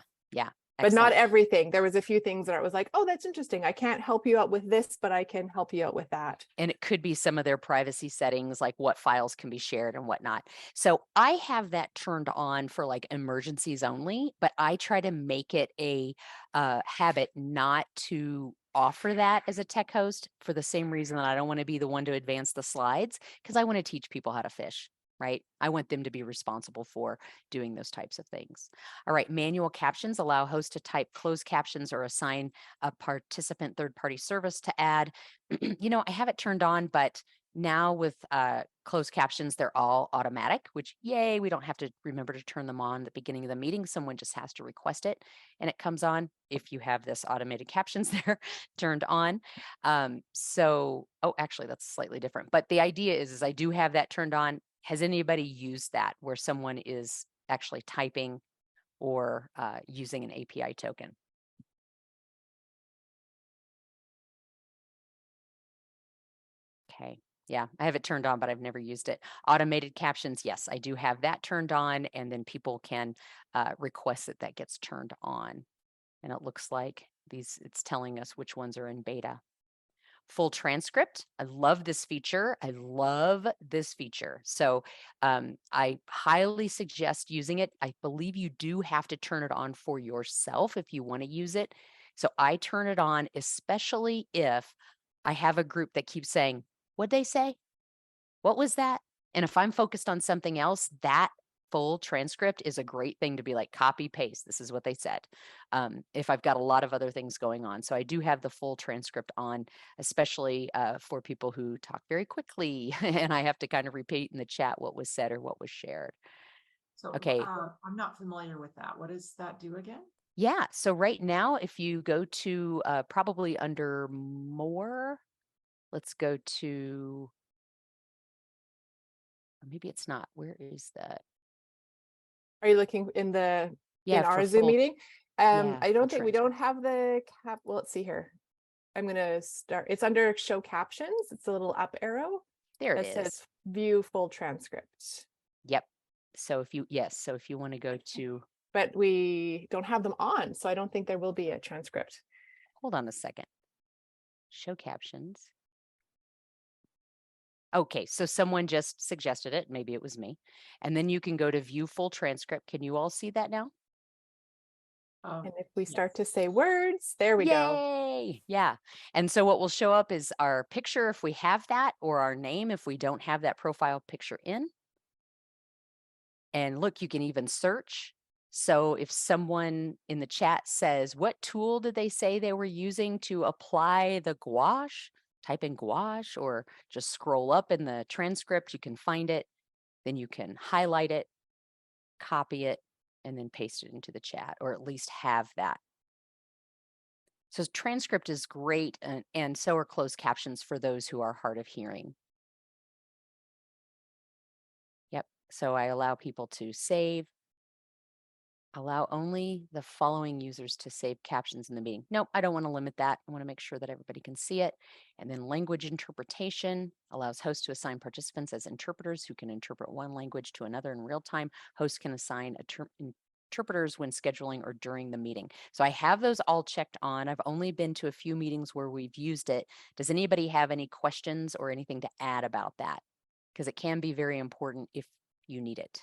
But not everything. There was a few things that I was like, oh, that's interesting. I can't help you out with this, but I can help you out with that. And it could be some of their privacy settings, like what files can be shared and whatnot. So I have that turned on for like emergencies only, but I try to make it a habit not to offer that as a tech host, for the same reason that I don't want to be the one to advance the slides, because I want to teach people how to fish. Right? I want them to be responsible for doing those types of things. All right, manual captions allow hosts to type closed captions or assign a participant third-party service to add. I have it turned on, but now with closed captions, they're all automatic, which yay, we don't have to remember to turn them on at the beginning of the meeting. Someone just has to request it and it comes on if you have this automated captions there turned on. Actually that's slightly different, but the idea is I do have that turned on. Has anybody used that where someone is actually typing or using an API token? Okay. Yeah, I have it turned on, but I've never used it. Automated captions, yes, I do have that turned on, and then people can request that gets turned on. And it looks like it's telling us which ones are in beta. full transcript. I love this feature. I love this feature. So I highly suggest using it. I believe you do have to turn it on for yourself if you want to use it. So I turn it on, especially if I have a group that keeps saying, what'd they say? What was that? And if I'm focused on something else, that full transcript is a great thing to be like, copy, paste. This is what they said. If I've got a lot of other things going on. So I do have the full transcript on, especially for people who talk very quickly and I have to kind of repeat in the chat what was said or what was shared. So Okay. I'm not familiar with that. What does that do again? Yeah. So right now, if you go to probably under more, let's go to, maybe it's not. Where is that? Are you looking in Yeah, our for Zoom full, meeting? yeah, I don't full think we don't transcript. have the cap. Well, let's see here. I'm gonna start. It's under show captions. It's a little up arrow There it that says is. view full transcript. Yep. So if you, yes, so if you want to go to, But we don't have them on, so I don't think there will be a transcript. hold on a second. Show captions. Okay, so someone just suggested it. Maybe it was me. And then you can go to view full transcript. Can you all see that now? And if we start to say words, there we go. Yay! Yeah. And so what will show up is our picture if we have that, or our name if we don't have that profile picture in. And look, you can even search. So if someone in the chat says, what tool did they say they were using to apply the gouache? Type in gouache or just scroll up in the transcript. You can find it. Then you can highlight it, copy it, and then paste it into the chat, or at least have that. So transcript is great, and so are closed captions for those who are hard of hearing. Yep. So I allow people to save. Allow only the following users to save captions in the meeting. Nope, I don't want to limit that. I want to make sure that everybody can see it. And then language interpretation allows hosts to assign participants as interpreters who can interpret one language to another in real time. Hosts can assign interpreters when scheduling or during the meeting. So I have those all checked on. I've only been to a few meetings where we've used it. Does anybody have any questions or anything to add about that? Because it can be very important if you need it.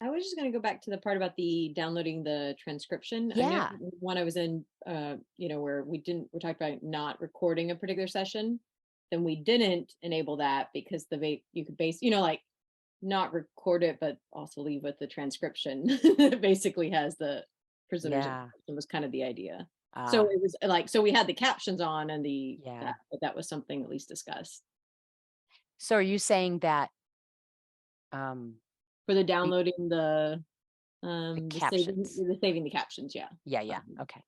I was just going to go back to the part about the downloading the transcription. Yeah. I know one I was in, where we talked about not recording a particular session, then we didn't enable that because you could like not record it, but also leave with the transcription that basically has the presenters. Yeah. It was kind of the idea. So it was like, so we had the captions on and but that was something at least discussed. So are you saying that for the downloading the captions, saving the captions, yeah, okay,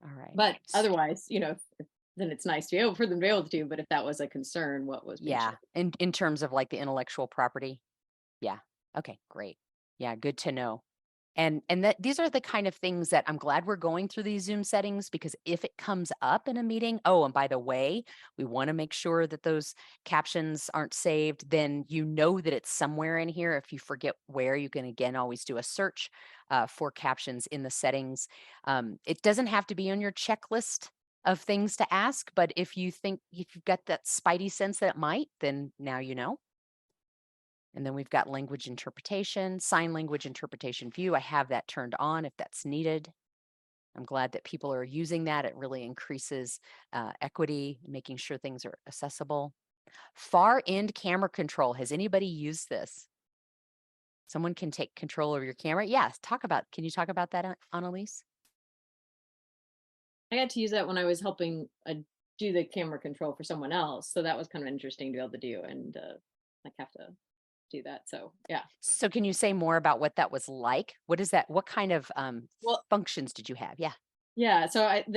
all right, but otherwise, then it's nice to be able for them to be able to, but if that was a concern, what was being shared? in terms of like the intellectual property, okay, great, good to know. And that these are the kind of things that I'm glad we're going through these Zoom settings, because if it comes up in a meeting, oh, and by the way, we want to make sure that those captions aren't saved, then you know that it's somewhere in here. If you forget where, you can again always do a search for captions in the settings. It doesn't have to be on your checklist of things to ask, but if you've got that spidey sense that it might, then now you know. And then we've got language interpretation, sign language interpretation view. I have that turned on if that's needed. I'm glad that people are using that. It really increases equity, making sure things are accessible. Far end camera control. Has anybody used this? Someone can take control over your camera. Yeah, can you talk about that, Annalise? I got to use that when I was helping do the camera control for someone else. So that was kind of interesting to be able to do and have to do that. So yeah. So can you say more about what that was like? What is that? What kind of functions did you have? Yeah. So first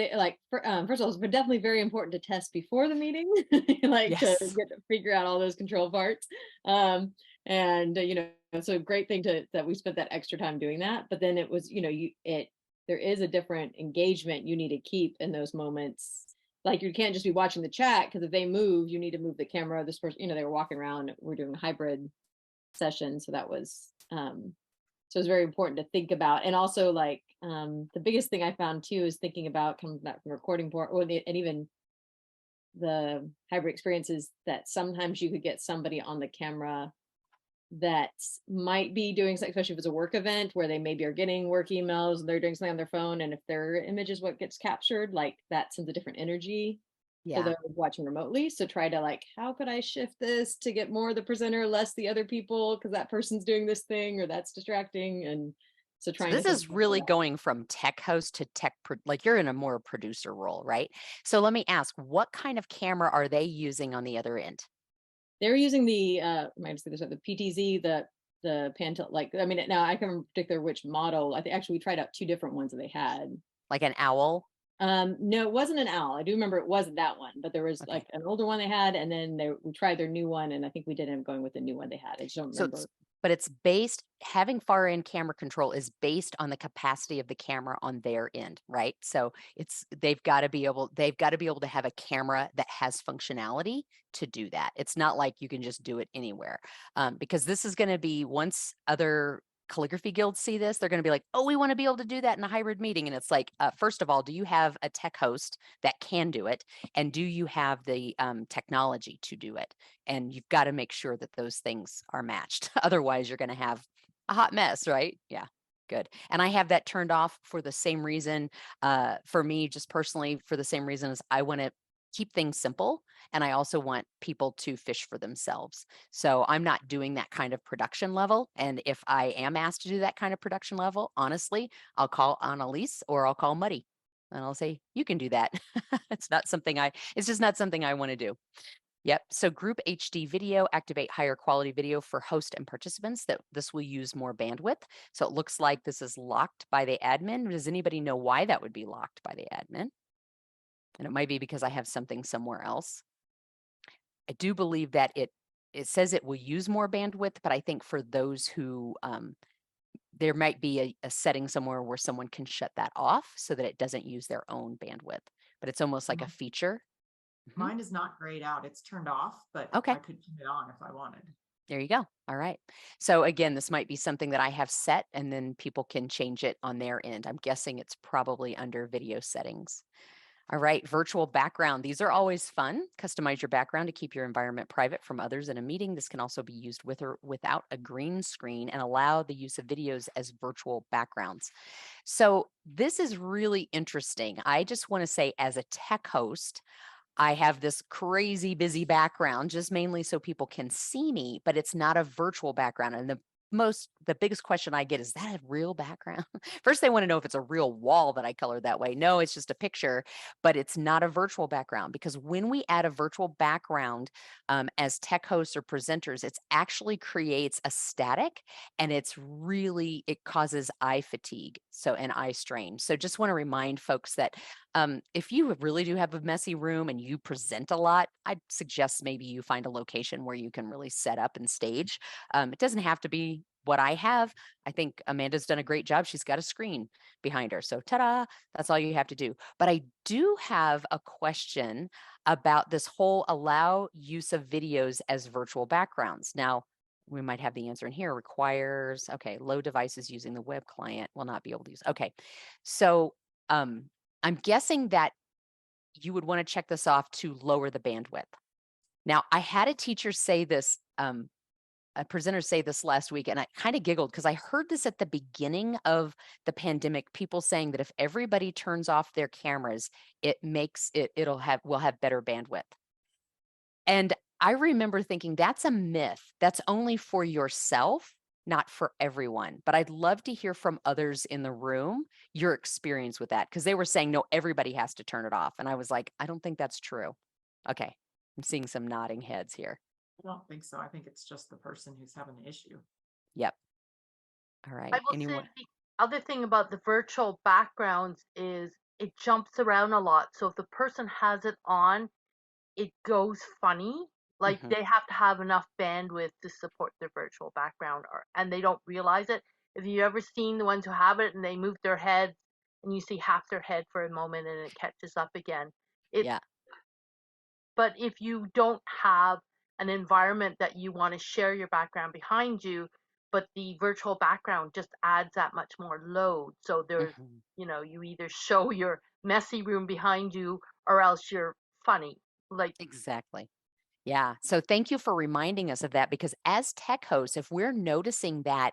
of all, it's definitely very important to test before the meeting, to figure out all those control parts. So a great thing that we spent that extra time doing that. But then it was, there is a different engagement you need to keep in those moments. Like you can't just be watching the chat, because if they move, you need to move the camera. This person, they were walking around. We're doing a hybrid session, so that was so it's very important to think about. And also the biggest thing I found too is thinking about coming back from recording board, and even the hybrid experience is that sometimes you could get somebody on the camera that might be doing something, especially if it's a work event where they maybe are getting work emails and they're doing something on their phone. And if their image is what gets captured, like that sends a different energy. So Yeah. they're watching remotely. So try to like, how could I shift this to get more of the presenter, less the other people, because that person's doing this thing or that's distracting. And so So trying this to is really going from tech host to like you're in a more producer role, right? So let me ask, what kind of camera are they using on the other end? they're using the might say this the PTZ, the Pantel, like I mean now I can't remember particular which model. I think actually we tried out two different ones that they had. Like an owl? No, it wasn't an owl. I do remember it wasn't that one, but there was Okay. like an older one they had, and then we tried their new one, and I think we did end up going with the new one they had. I just don't So remember. but it's based, having far end camera control is based on the capacity of the camera on their end, right? So they've got to be able to have a camera that has functionality to do that. It's not like you can just do it anywhere, because this is going to be, once other calligraphy guilds see this, they're going to be like, oh, we want to be able to do that in a hybrid meeting. And it's like, first of all, do you have a tech host that can do it? And do you have the technology to do it? And you've got to make sure that those things are matched. Otherwise, you're going to have a hot mess, right? Yeah, good. And I have that turned off for the same reason, for me, just personally, for the same reason as I want to keep things simple. And I also want people to fish for themselves. So I'm not doing that kind of production level. And if I am asked to do that kind of production level, honestly, I'll call Annalise or I'll call Muddy and I'll say, you can do that. It's just not something I want to do. Yep. So group HD video, activate higher quality video for host and participants. That this will use more bandwidth. So it looks like this is locked by the admin. Does anybody know why that would be locked by the admin? And it might be because I have something somewhere else. I do believe that it says it will use more bandwidth, but I think for those who there might be a setting somewhere where someone can shut that off so that it doesn't use their own bandwidth. But it's almost like a feature. Mine is not grayed out. It's turned off, but Okay. I could turn it on if I wanted. There you go. All right. So again, this might be something that I have set and then people can change it on their end. I'm guessing it's probably under video settings. All right, virtual background. These are always fun. Customize your background to keep your environment private from others in a meeting. This can also be used with or without a green screen and allow the use of videos as virtual backgrounds. So this is really interesting. I just want to say, as a tech host, I have this crazy busy background, just mainly so people can see me, but it's not a virtual background. And the biggest question I get is that a real background? First, they want to know if it's a real wall that I colored that way. No, it's just a picture, but it's not a virtual background, because when we add a virtual background as tech hosts or presenters, it actually creates a static, and it causes eye fatigue. And eye strain. So just want to remind folks that if you really do have a messy room and you present a lot, I'd suggest maybe you find a location where you can really set up and stage. It doesn't have to be what I have. I think Amanda's done a great job. She's got a screen behind her. So ta-da, that's all you have to do. But I do have a question about this whole allow use of videos as virtual backgrounds. Now, we might have the answer in here. Requires, okay, low devices using the web client will not be able to use. Okay, so I'm guessing that you would want to check this off to lower the bandwidth. Now, I had a teacher say this, a presenter say this last week, and I kind of giggled because I heard this at the beginning of the pandemic, people saying that if everybody turns off their cameras, we'll have better bandwidth. And I remember thinking that's a myth. That's only for yourself, not for everyone. But I'd love to hear from others in the room your experience with that, because they were saying, no, everybody has to turn it off. And I was like, I don't think that's true. Okay. I'm seeing some nodding heads here. I don't think so. I think it's just the person who's having the issue. Yep. All right. I will Anyone? say the other thing about the virtual backgrounds is it jumps around a lot. So if the person has it on, it goes funny. Like they have to have enough bandwidth to support their virtual background, and they don't realize it. If you ever seen the ones who have it and they move their heads and you see half their head for a moment and it catches up again. Yeah. But if you don't have an environment that you want to share your background behind you, but the virtual background just adds that much more load. So there's, you either show your messy room behind you or else you're funny. Like, Exactly. Yeah. So thank you for reminding us of that, because as tech hosts, if we're noticing that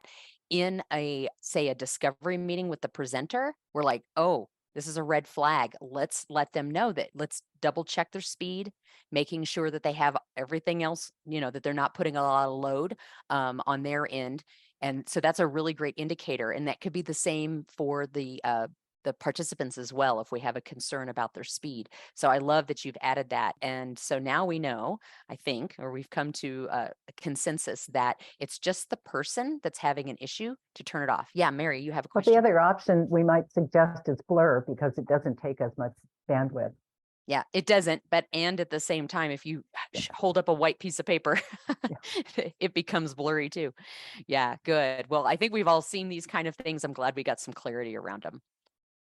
in a, say, a discovery meeting with the presenter, we're like, oh, this is a red flag. Let's let them know that. Let's double check their speed, making sure that they have everything else, that they're not putting a lot of load on their end. And so that's a really great indicator. And that could be the same for the participants as well, if we have a concern about their speed. So I love that you've added that. And so now we know, I think, or we've come to a consensus that it's just the person that's having an issue to turn it off. Yeah, Mary, you have a But the question. other option we might suggest is blur, because it doesn't take as much bandwidth. Yeah, it doesn't. But and at the same time, if you hold up a white piece of paper, it becomes blurry too. Yeah, good. Well, I think we've all seen these kind of things. I'm glad we got some clarity around them.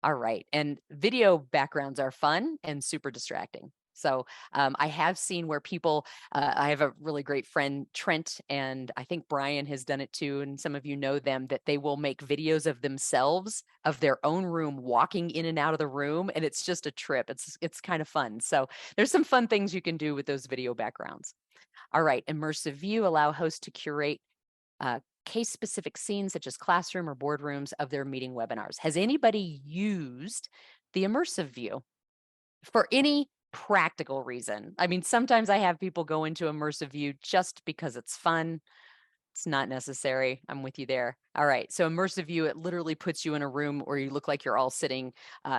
All right. And video backgrounds are fun and super distracting. So I have seen where people, I have a really great friend, Trent, and I think Brian has done it too. And some of you know them, that they will make videos of themselves, of their own room, walking in and out of the room. And it's just a trip. It's kind of fun. So there's some fun things you can do with those video backgrounds. All right. Immersive view, allow hosts to curate case-specific scenes such as classroom or boardrooms of their meeting webinars. Has anybody used the immersive view for any practical reason? I mean, sometimes I have people go into immersive view just because it's fun. It's not necessary. I'm with you there. All right. So immersive view, it literally puts you in a room where you look like you're all sitting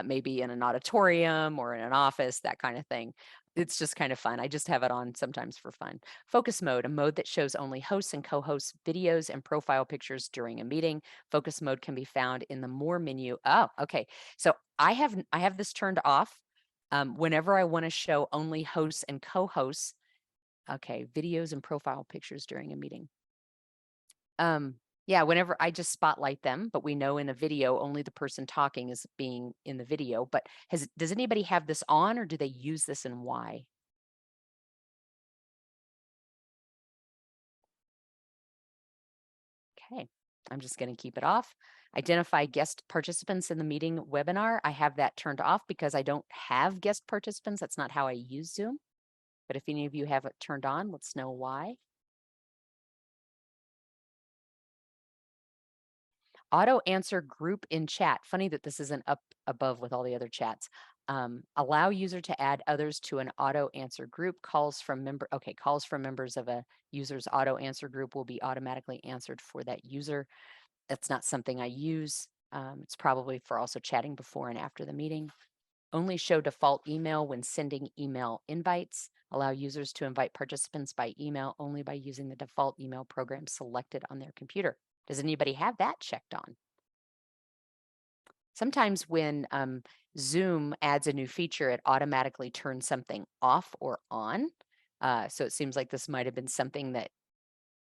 maybe in an auditorium or in an office, that kind of thing. It's just kind of fun. I just have it on sometimes for fun. Focus mode, a mode that shows only hosts and co-hosts videos and profile pictures during a meeting. Focus mode can be found in the more menu. Oh, okay. So I have this turned off whenever I want to show only hosts and co-hosts. Okay, videos and profile pictures during a meeting. Yeah, whenever I just spotlight them, but we know in a video only the person talking is being in the video. But does anybody have this on, or do they use this, and why? Okay, I'm just going to keep it off. Identify guest participants in the meeting webinar. I have that turned off because I don't have guest participants. That's not how I use Zoom. But if any of you have it turned on, let's know why. Auto answer group in chat. Funny that this isn't up above with all the other chats. Allow user to add others to an auto answer group. Calls from members of a user's auto answer group will be automatically answered for that user. That's not something I use. It's probably for also chatting before and after the meeting. Only show default email when sending email invites. Allow users to invite participants by email only by using the default email program selected on their computer. Does anybody have that checked on? Sometimes when Zoom adds a new feature, it automatically turns something off or on. So it seems like this might have been something that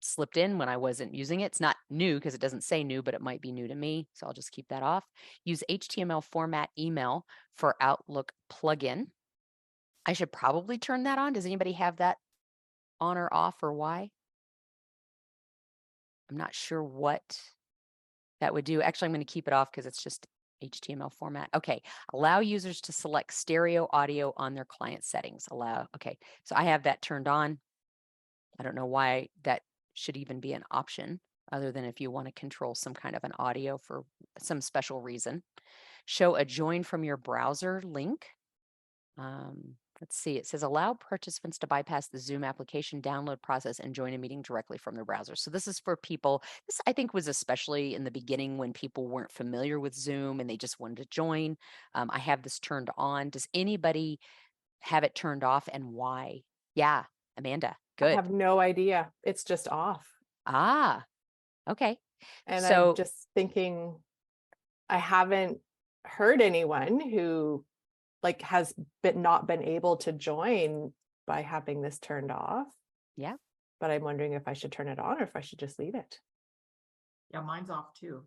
slipped in when I wasn't using it. It's not new because it doesn't say new, but it might be new to me. So I'll just keep that off. Use HTML format email for Outlook plugin. I should probably turn that on. Does anybody have that on or off, or why? I'm not sure what that would do. Actually, I'm going to keep it off because it's just HTML format. Okay. Allow users to select stereo audio on their client settings. Allow. Okay. So I have that turned on. I don't know why that should even be an option, other than if you want to control some kind of an audio for some special reason. Show a join from your browser link. Let's see, it says allow participants to bypass the Zoom application download process and join a meeting directly from their browser. So this is for people, this I think was especially in the beginning when people weren't familiar with Zoom and they just wanted to join. I have this turned on. Does anybody have it turned off, and why? Yeah, Amanda, I good. have no idea. It's just off. Ah, okay. And So, I'm just thinking, I haven't heard anyone who has not been able to join by having this turned off. yeah. But I'm wondering if I should turn it on or if I should just leave it. Yeah, mine's off too.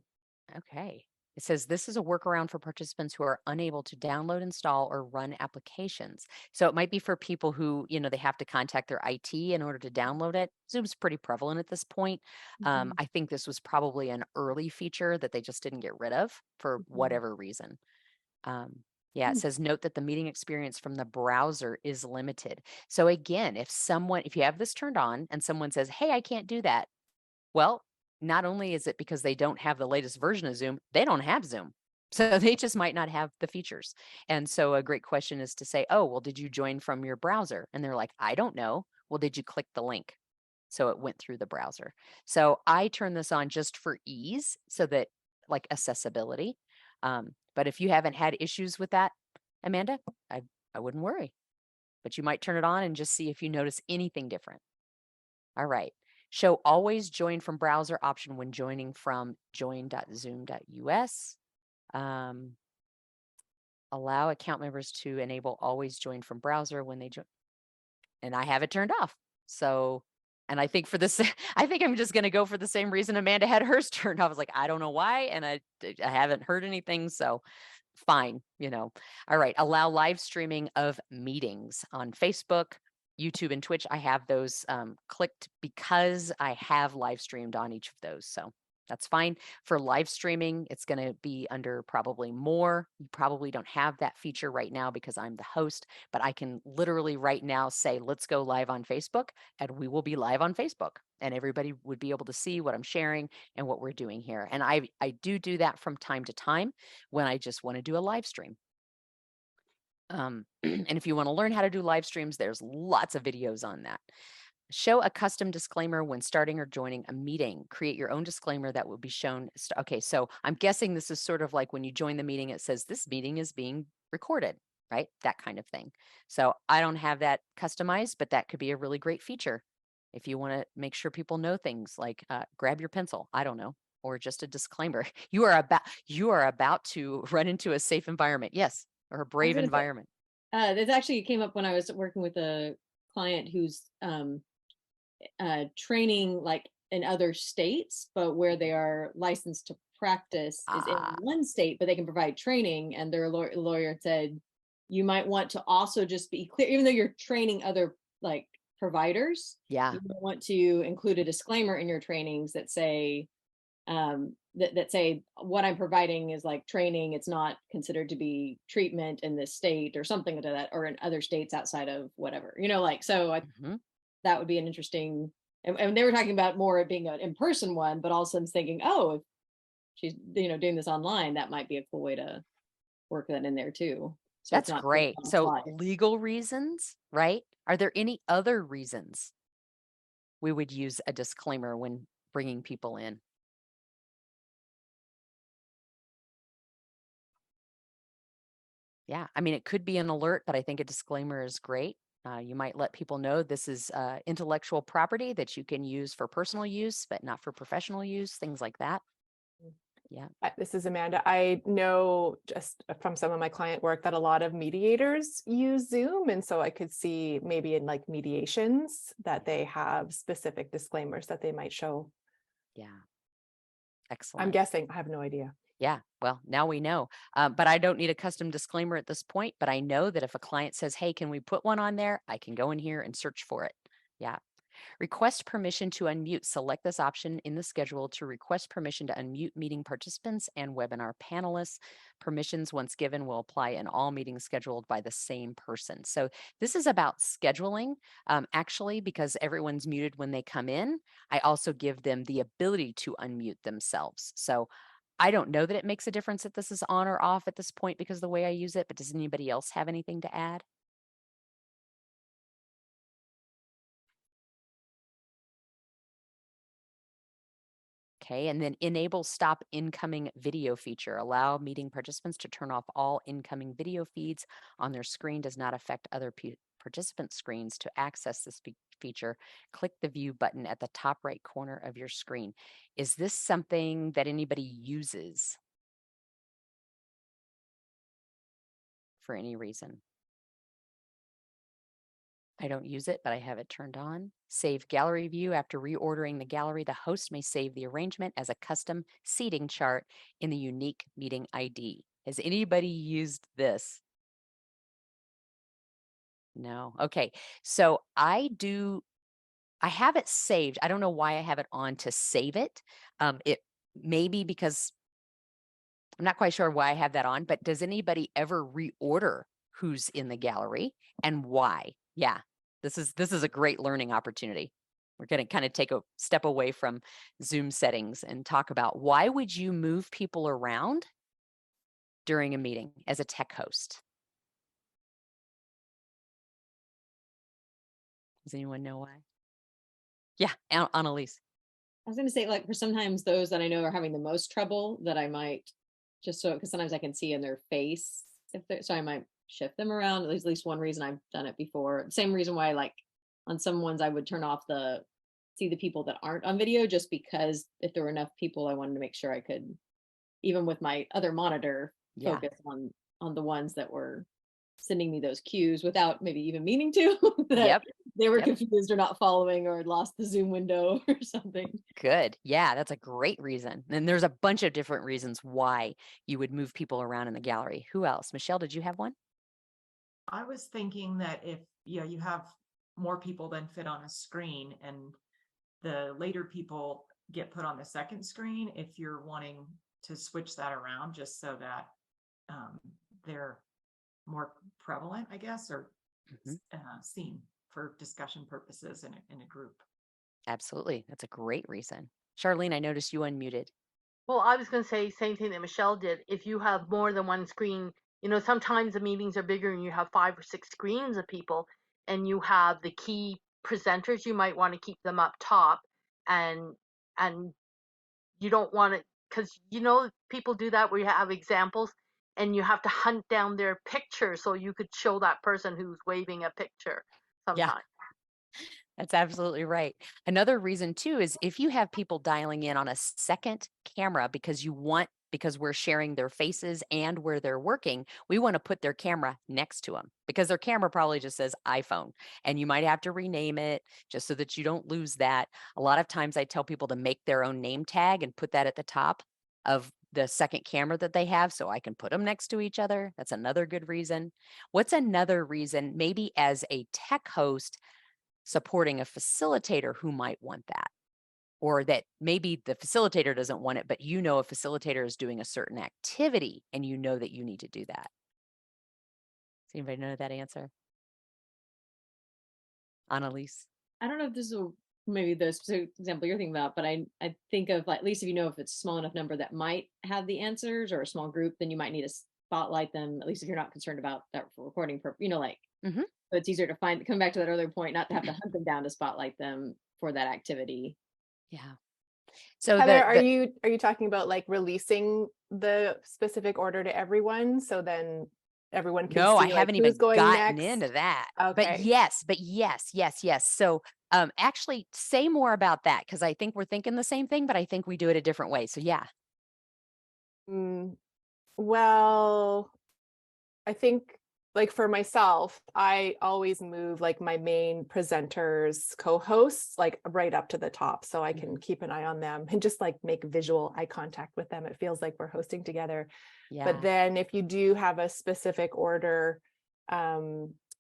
Okay. It says this is a workaround for participants who are unable to download, install, or run applications. So it might be for people who, they have to contact their IT in order to download it. Zoom's pretty prevalent at this point. I think this was probably an early feature that they just didn't get rid of for whatever reason. Yeah, it says note that the meeting experience from the browser is limited. So again, if you have this turned on and someone says, hey, I can't do that. Well, not only is it because they don't have the latest version of Zoom, they don't have Zoom. So they just might not have the features. And so a great question is to say, oh, well, did you join from your browser? And they're like, I don't know. Well, did you click the link? So it went through the browser. So I turn this on just for ease so that like accessibility. But if you haven't had issues with that, Amanda, I wouldn't worry. But you might turn it on and just see if you notice anything different. All right. Show always join from browser option when joining from join.zoom.us. Allow account members to enable always join from browser when they join. And I have it turned off. So, and I think for this, I think I'm just going to go for the same reason Amanda had hers turned off. I was like, I don't know why. And I haven't heard anything. So fine, All right. Allow live streaming of meetings on Facebook, YouTube, and Twitch. I have those clicked because I have live streamed on each of those. So that's fine. For live streaming, it's going to be under probably more. You probably don't have that feature right now because I'm the host, but I can literally right now say, let's go live on Facebook, and we will be live on Facebook. And everybody would be able to see what I'm sharing and what we're doing here. And I do that from time to time when I just want to do a live stream. And if you want to learn how to do live streams, there's lots of videos on that. Show a custom disclaimer when starting or joining a meeting. Create your own disclaimer that will be shown. Okay, so I'm guessing this is sort of like when you join the meeting, it says this meeting is being recorded, right? That kind of thing. So I don't have that customized, but that could be a really great feature. If you want to make sure people know things like grab your pencil, I don't know, or just a disclaimer. You are about to run into a safe environment. Yes, or a brave environment. This actually came up when I was working with a client who's training like in other states, but where they are licensed to practice is in one state, but they can provide training. And their lawyer said, you might want to also just be clear, even though you're training other like providers, you want to include a disclaimer in your trainings that say, that say what I'm providing is like training. It's not considered to be treatment in this state or something like that, or in other states outside of whatever, so that would be an interesting, and they were talking about more it being an in-person one, but also I'm thinking, oh, if she's, doing this online, that might be a cool way to work that in there too. So that's great. So legal reasons, right? Are there any other reasons we would use a disclaimer when bringing people in? Yeah, I mean, it could be an alert, but I think a disclaimer is great. You might let people know this is intellectual property that you can use for personal use, but not for professional use, things like that. Yeah. This is Amanda. I know just from some of my client work that a lot of mediators use Zoom. And so I could see maybe in like mediations that they have specific disclaimers that they might show. Yeah. Excellent. I'm guessing. I have no idea. Yeah, well, now we know, but I don't need a custom disclaimer at this point, but I know that if a client says, hey, can we put one on there? I can go in here and search for it. Yeah. Request permission to unmute. Select this option in the schedule to request permission to unmute meeting participants and webinar panelists. Permissions, once given, will apply in all meetings scheduled by the same person. So this is about scheduling, actually, because everyone's muted when they come in. I also give them the ability to unmute themselves. So I don't know that it makes a difference if this is on or off at this point because of the way I use it, but does anybody else have anything to add? Okay, and then enable stop incoming video feature. Allow meeting participants to turn off all incoming video feeds on their screen. Does not affect other participant screens. To access this feature, click the view button at the top right corner of your screen. Is this something that anybody uses for any reason? I don't use it, but I have it turned on. Save gallery view. After reordering the gallery, the host may save the arrangement as a custom seating chart in the unique meeting ID. Has anybody used this? No. Okay. So I have it saved. I don't know why I have it on to save it. It may be because I'm not quite sure why I have that on, but does anybody ever reorder who's in the gallery and why? Yeah, this is a great learning opportunity. We're going to kind of take a step away from Zoom settings and talk about why would you move people around during a meeting as a tech host? Does anyone know why? Yeah, Annalise. I was going to say, like, for sometimes those that I know are having the most trouble, that I might just so, because sometimes I can see in their face if they're, so I might shift them around. At least one reason I've done it before. Same reason why, like, on some ones I would turn off see the people that aren't on video, just because if there were enough people, I wanted to make sure I could, even with my other monitor, Yeah. focus on the ones that were sending me those cues without maybe even meaning to, that Yep. they were Yep. confused or not following or had lost the Zoom window or something. Good. Yeah, that's a great reason. And there's a bunch of different reasons why you would move people around in the gallery. Who else? Michelle, did you have one? I was thinking that if you have more people than fit on a screen, and the later people get put on the second screen, if you're wanting to switch that around just so that they're more prevalent, I guess, or seen for discussion purposes in a group. Absolutely. That's a great reason. Charlene, I noticed you unmuted. Well, I was going to say same thing that Michelle did. If you have more than one screen, sometimes the meetings are bigger and you have 5 or 6 screens of people, and you have the key presenters. You might want to keep them up top, and and you don't want to, because people do that where you have examples and you have to hunt down their picture so you could show that person who's waving a picture Yeah. sometimes. That's absolutely right. Another reason too is if you have people dialing in on a second camera because we're sharing their faces and where they're working, we want to put their camera next to them because their camera probably just says iPhone, and you might have to rename it just so that you don't lose that. A lot of times I tell people to make their own name tag and put that at the top of the second camera that they have so I can put them next to each other. That's another good reason. What's another reason? Maybe as a tech host, supporting a facilitator who might want that, or that maybe the facilitator doesn't want it, but a facilitator is doing a certain activity and you know that you need to do that. Does anybody know that answer? Annalise? I don't know if this is maybe the specific example you're thinking about, but I think of, like, at least if if it's a small enough number that might have the answers, or a small group, then you might need to spotlight them, at least if you're not concerned about that for recording Mm-hmm. so it's easier to come back to that earlier point, not to have to hunt them down to spotlight them for that activity. Yeah. So Heather, are you talking about like releasing the specific order to everyone so then everyone can No, see I haven't who's even going gotten next? into that. Okay. But yes. So actually say more about that, because I think we're thinking the same thing, but I think we do it a different way. So yeah. Well, I think, like, for myself, I always move like my main presenters, co-hosts, like right up to the top so I can keep an eye on them and just like make visual eye contact with them. It feels like we're hosting together. Yeah. But then if you do have a specific order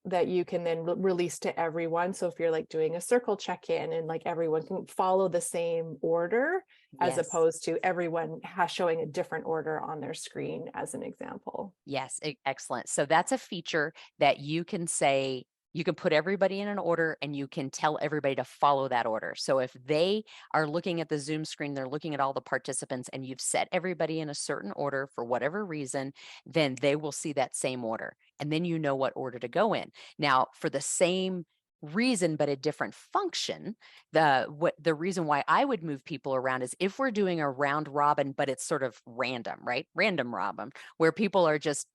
that you can then release to everyone. So if you're like doing a circle check-in and like everyone can follow the same order, as opposed to everyone showing a different order on their screen, as an example. Yes, excellent. So that's a feature that you can say, you can put everybody in an order and you can tell everybody to follow that order. So if they are looking at the Zoom screen, they're looking at all the participants and you've set everybody in a certain order for whatever reason, then they will see that same order. And then you know what order to go in. Now, for the same reason but a different function, the reason why I would move people around is if we're doing a round robin, but it's sort of random, right? Random robin, where people are just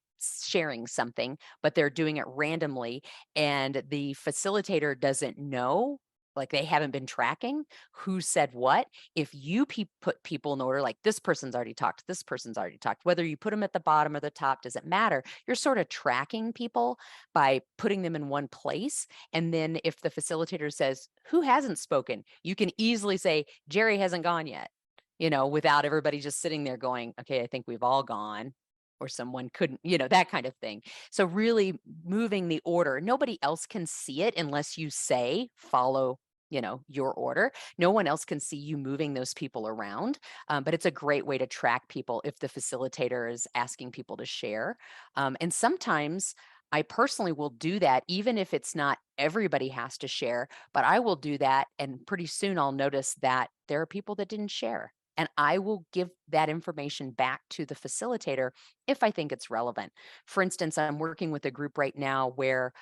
sharing something, but they're doing it randomly and the facilitator doesn't know, like they haven't been tracking who said what. If you put people in order, like this person's already talked, this person's already talked, whether you put them at the bottom or the top, doesn't matter. You're sort of tracking people by putting them in one place. And then if the facilitator says, who hasn't spoken, you can easily say, Jerry hasn't gone yet, without everybody just sitting there going, okay, I think we've all gone, or someone couldn't, that kind of thing. So really moving the order, nobody else can see it unless you say, follow your order. No one else can see you moving those people around, but it's a great way to track people if the facilitator is asking people to share. And sometimes I personally will do that, even if it's not everybody has to share, but I will do that. And pretty soon I'll notice that there are people that didn't share. And I will give that information back to the facilitator if I think it's relevant. For instance, I'm working with a group right now where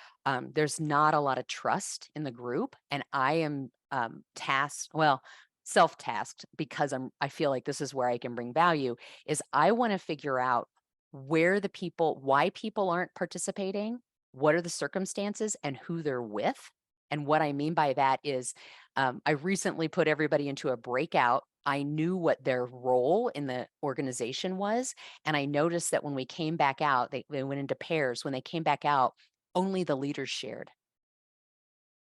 there's not a lot of trust in the group, and I am self-tasked because I feel like this is where I can bring value. Is I want to figure out why people aren't participating, what are the circumstances, and who they're with. And what I mean by that is, I recently put everybody into a breakout. I knew what their role in the organization was. And I noticed that when we came back out, they went into pairs. When they came back out, only the leaders shared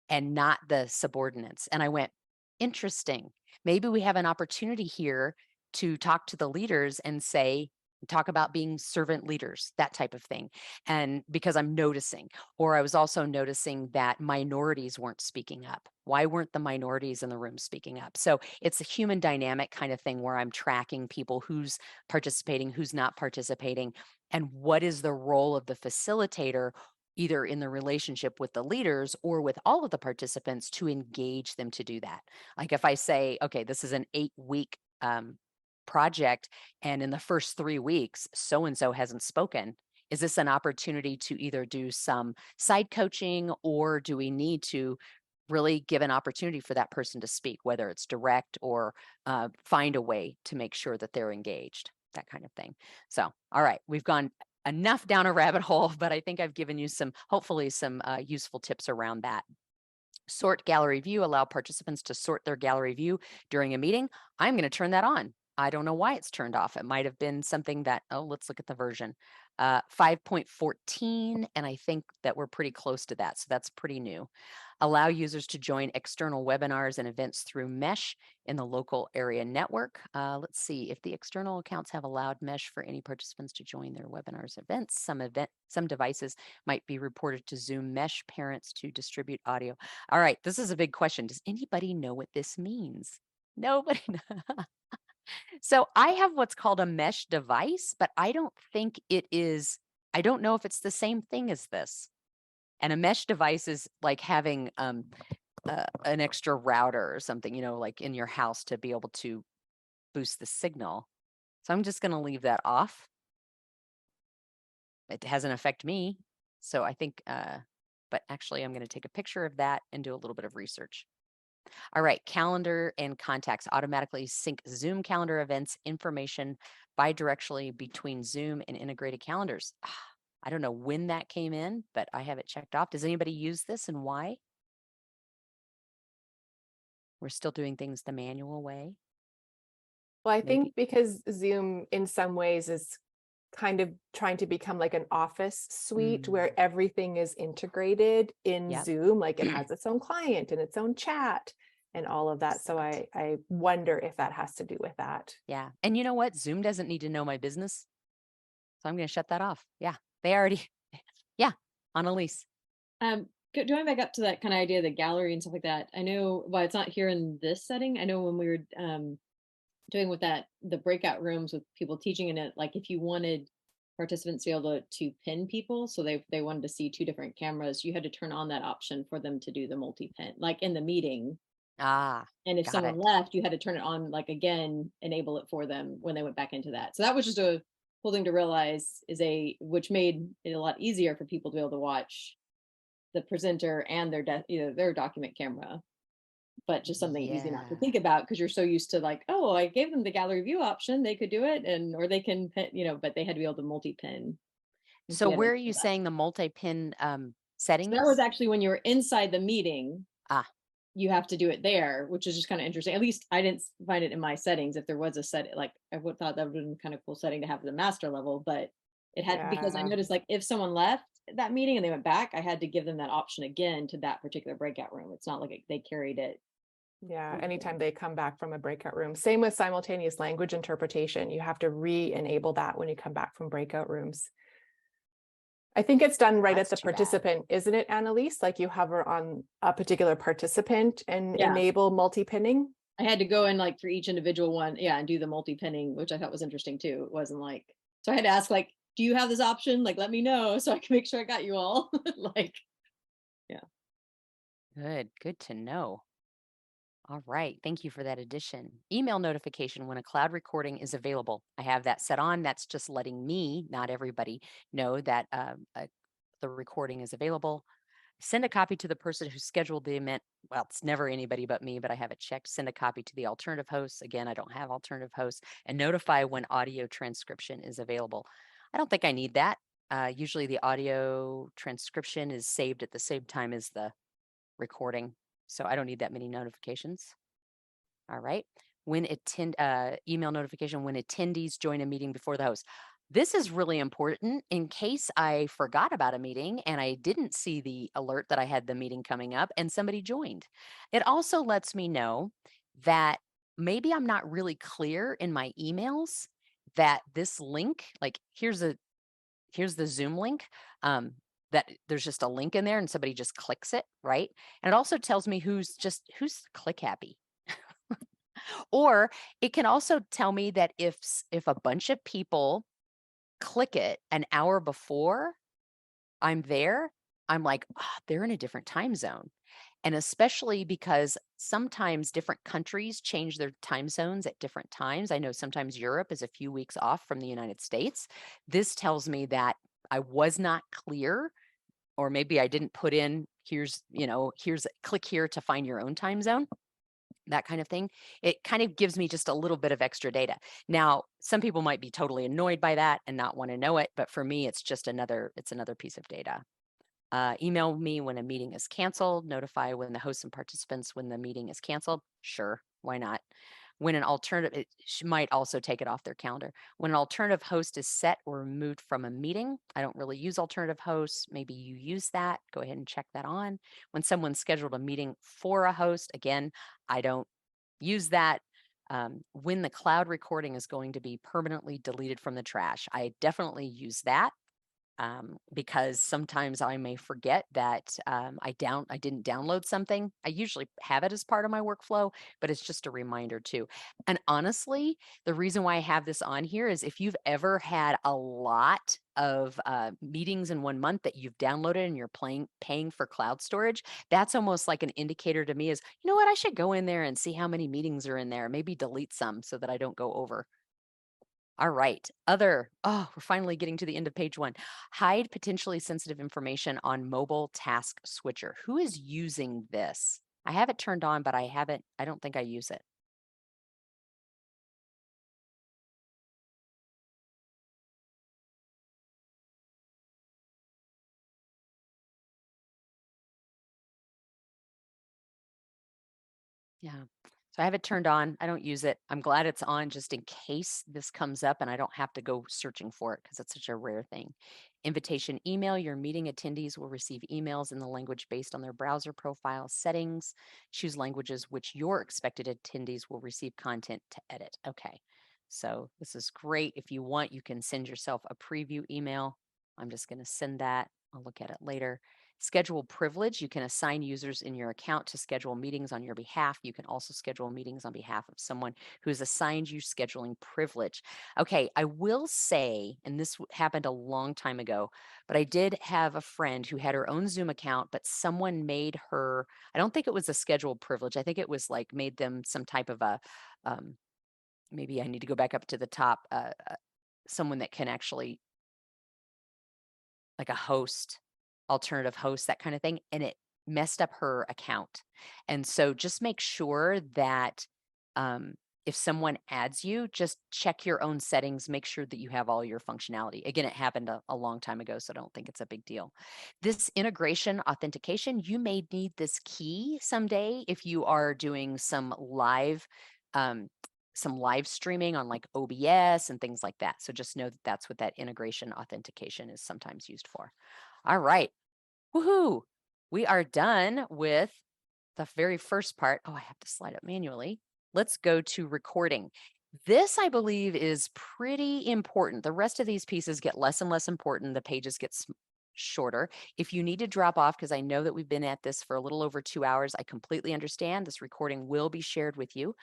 and not the subordinates. And I went, interesting. Maybe we have an opportunity here to talk to the leaders and talk about being servant leaders, that type of thing. And because I'm noticing, or I was also noticing that minorities weren't speaking up. Why weren't the minorities in the room speaking up? So it's a human dynamic kind of thing where I'm tracking people, who's participating, who's not participating, and what is the role of the facilitator, either in the relationship with the leaders or with all of the participants, to engage them to do that. Like if I say, okay, this is an 8-week project, and in the first 3 weeks, so-and-so hasn't spoken, is this an opportunity to either do some side coaching, or do we need to really give an opportunity for that person to speak, whether it's direct or find a way to make sure that they're engaged, that kind of thing. So, all right, we've gone enough down a rabbit hole, but I think I've given you hopefully some useful tips around that. Sort gallery view, allow participants to sort their gallery view during a meeting. I'm going to turn that on. I don't know why it's turned off. It might have been something that, let's look at the version. 5.14, and I think that we're pretty close to that. So that's pretty new. Allow users to join external webinars and events through Mesh in the local area network. Let's see if the external accounts have allowed Mesh for any participants to join their webinars events. Some devices might be reported to Zoom Mesh parents to distribute audio. All right, this is a big question. Does anybody know what this means? Nobody knows. So I have what's called a mesh device, but I don't think it is. I don't know if it's the same thing as this. And a mesh device is like having an extra router or something, like in your house, to be able to boost the signal. So I'm just going to leave that off. It hasn't affected me. So I think, but actually I'm going to take a picture of that and do a little bit of research. All right, calendar and contacts automatically sync Zoom calendar events information bidirectionally between Zoom and integrated calendars. I don't know when that came in, but I have it checked off. Does anybody use this, and why? We're still doing things the manual way. Well, I think because Zoom in some ways is kind of trying to become like an office suite where everything is integrated in Zoom, like it has its own client and its own chat and all of that. So I wonder if that has to do with that. Yeah. And you know what? Zoom doesn't need to know my business. So I'm going to shut that off. Yeah. They already, Annalise. Going back up to that kind of idea of the gallery and stuff like that, I know, well, it's not here in this setting. I know when we were doing with the breakout rooms with people teaching in it, like if you wanted participants to be able to pin people, so they wanted to see 2 different cameras, you had to turn on that option for them to do the multi-pin, like in the meeting. And if someone left, you had to turn it on, like again, enable it for them when they went back into that. So that was just a cool thing to realize, which made it a lot easier for people to be able to watch the presenter and their document camera. But just something easy not to think about, because you're so used to like, oh, I gave them the gallery view option, they could do it, or they can pin, but they had to be able to multi-pin. So where are you saying the multi-pin setting So that was actually when you were inside the meeting. You have to do it there, which is just kind of interesting. At least I didn't find it in my settings. If there was a set, like I would thought that would have been kind of cool setting to have the master level, but it had, because I noticed like if someone left that meeting and they went back, I had to give them that option again to that particular breakout room. It's not like they carried it. Yeah, anytime they come back from a breakout room. Same with simultaneous language interpretation. You have to re-enable that when you come back from breakout rooms. I think it's done right at That's the too bad. participant, isn't it, Annalise? Like you hover on a particular participant and Yeah. enable multi-pinning. I had to go in like for each individual one, yeah, and do the multi-pinning, which I thought was interesting too. It wasn't like, so I had to ask like, do you have this option? Like, let me know so I can make sure I got you all. Like, yeah. Good to know. All right, thank you for that addition. Email notification when a cloud recording is available. I have that set on. That's just letting me, not everybody, know that the recording is available. Send a copy to the person who scheduled the event. Well, it's never anybody but me, but I have it checked. Send a copy to the alternative hosts. Again, I don't have alternative hosts. And notify when audio transcription is available. I don't think I need that. Usually the audio transcription is saved at the same time as the recording. So I don't need that many notifications. All right. When email notification when attendees join a meeting before the host. This is really important in case I forgot about a meeting and I didn't see the alert that I had the meeting coming up and somebody joined. It also lets me know that maybe I'm not really clear in my emails that this link, like here's the Zoom link, that there's just a link in there and somebody just clicks it, right? And it also tells me who's click happy. Or it can also tell me that if a bunch of people click it an hour before I'm there, I'm like, they're in a different time zone. And especially because sometimes different countries change their time zones at different times. I know sometimes Europe is a few weeks off from the United States. This tells me that I was not clear, or maybe I didn't put in, here's click here to find your own time zone, that kind of thing. It kind of gives me just a little bit of extra data. Now, some people might be totally annoyed by that and not want to know it, but for me, it's another piece of data. Email me when a meeting is canceled, notify when the hosts and participants when the meeting is canceled. Sure, why not? When an alternative, it might also take it off their calendar. When an alternative host is set or removed from a meeting, I don't really use alternative hosts. Maybe you use that. Go ahead and check that on. When someone scheduled a meeting for a host, again, I don't use that. When the cloud recording is going to be permanently deleted from the trash, I definitely use that. Because sometimes I may forget that I didn't download something. I usually have it as part of my workflow, but it's just a reminder too. And honestly, the reason why I have this on here is if you've ever had a lot of meetings in 1 month that you've downloaded and you're paying for cloud storage, that's almost like an indicator to me is, you know what, I should go in there and see how many meetings are in there, maybe delete some so that I don't go over. All right. We're finally getting to the end of page 1. Hide potentially sensitive information on mobile task switcher. Who is using this? I have it turned on, but I don't think I use it. Yeah. So I have it turned on. I don't use it. I'm glad it's on just in case this comes up and I don't have to go searching for it because it's such a rare thing. Invitation email. Your meeting attendees will receive emails in the language based on their browser profile settings. Choose languages which your expected attendees will receive content to edit. Okay. So this is great. If you want, you can send yourself a preview email. I'm just going to send that. I'll look at it later. Schedule privilege. You can assign users in your account to schedule meetings on your behalf. You can also schedule meetings on behalf of someone who's assigned you scheduling privilege. Okay, I will say, and this happened a long time ago, but I did have a friend who had her own Zoom account, but someone made her, I don't think it was a scheduled privilege. I think it was like made them some type of a, maybe I need to go back up to the top, someone that can actually, like a host, alternative host, that kind of thing, and it messed up her account. And so just make sure that if someone adds you, just check your own settings, make sure that you have all your functionality. Again, it happened a long time ago, so I don't think it's a big deal. This integration authentication, you may need this key someday if you are doing some live streaming on like OBS and things like that. So just know that that's what that integration authentication is sometimes used for. All right. Woohoo. We are done with the very first part. Oh, I have to slide up manually. Let's go to recording. This, I believe, is pretty important. The rest of these pieces get less and less important. The pages get shorter. If you need to drop off, because I know that we've been at this for a little over 2 hours, I completely understand. This recording will be shared with you.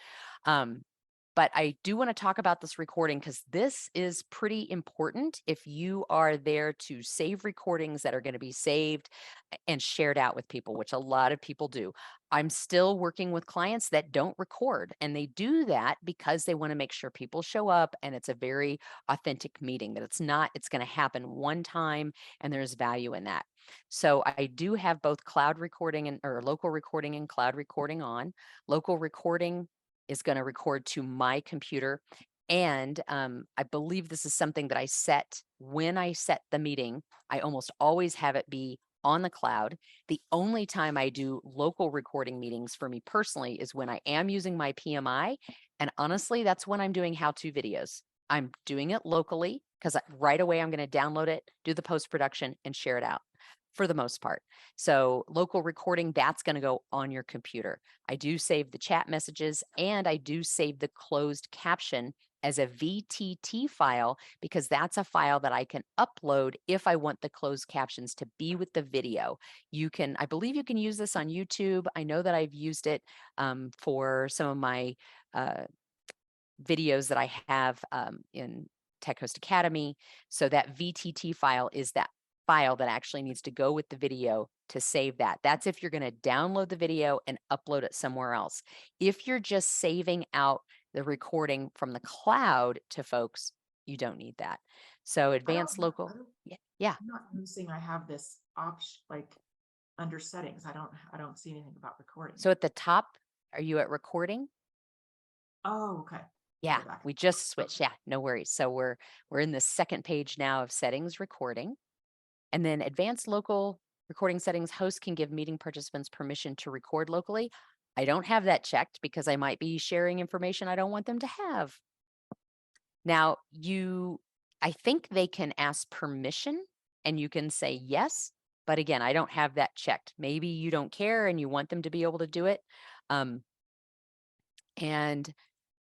But I do want to talk about this recording because this is pretty important if you are there to save recordings that are going to be saved and shared out with people, which a lot of people do. I'm still working with clients that don't record, and they do that because they want to make sure people show up and it's a very authentic meeting, that it's going to happen one time and there's value in that. So I do have both cloud recording or local recording and cloud recording on. Local recording is going to record to my computer. And I believe this is something that I set when I set the meeting. I almost always have it be on the cloud. The only time I do local recording meetings for me personally is when I am using my PMI. And honestly, that's when I'm doing how-to videos. I'm doing it locally because right away I'm going to download it, do the post-production, and share it out for the most part. So local recording, that's going to go on your computer. I do save the chat messages, and I do save the closed caption as a VTT file because that's a file that I can upload if I want the closed captions to be with the video. I believe you can use this on YouTube. I know that I've used it for some of my videos that I have in Tech Host Academy. So that VTT file is that file that actually needs to go with the video to save that. That's if you're going to download the video and upload it somewhere else. If you're just saving out the recording from the cloud to folks, you don't need that. So advanced local. Yeah. I'm not noticing I have this option like under settings. I don't see anything about recording. So at the top, are you at recording? Oh, okay. Yeah, we just switched. Yeah, no worries. So we're in the second page now of settings recording. And then advanced local recording settings, host can give meeting participants permission to record locally. I don't have that checked because I might be sharing information I don't want them to have. Now, I think they can ask permission and you can say yes, but again, I don't have that checked. Maybe you don't care and you want them to be able to do it. And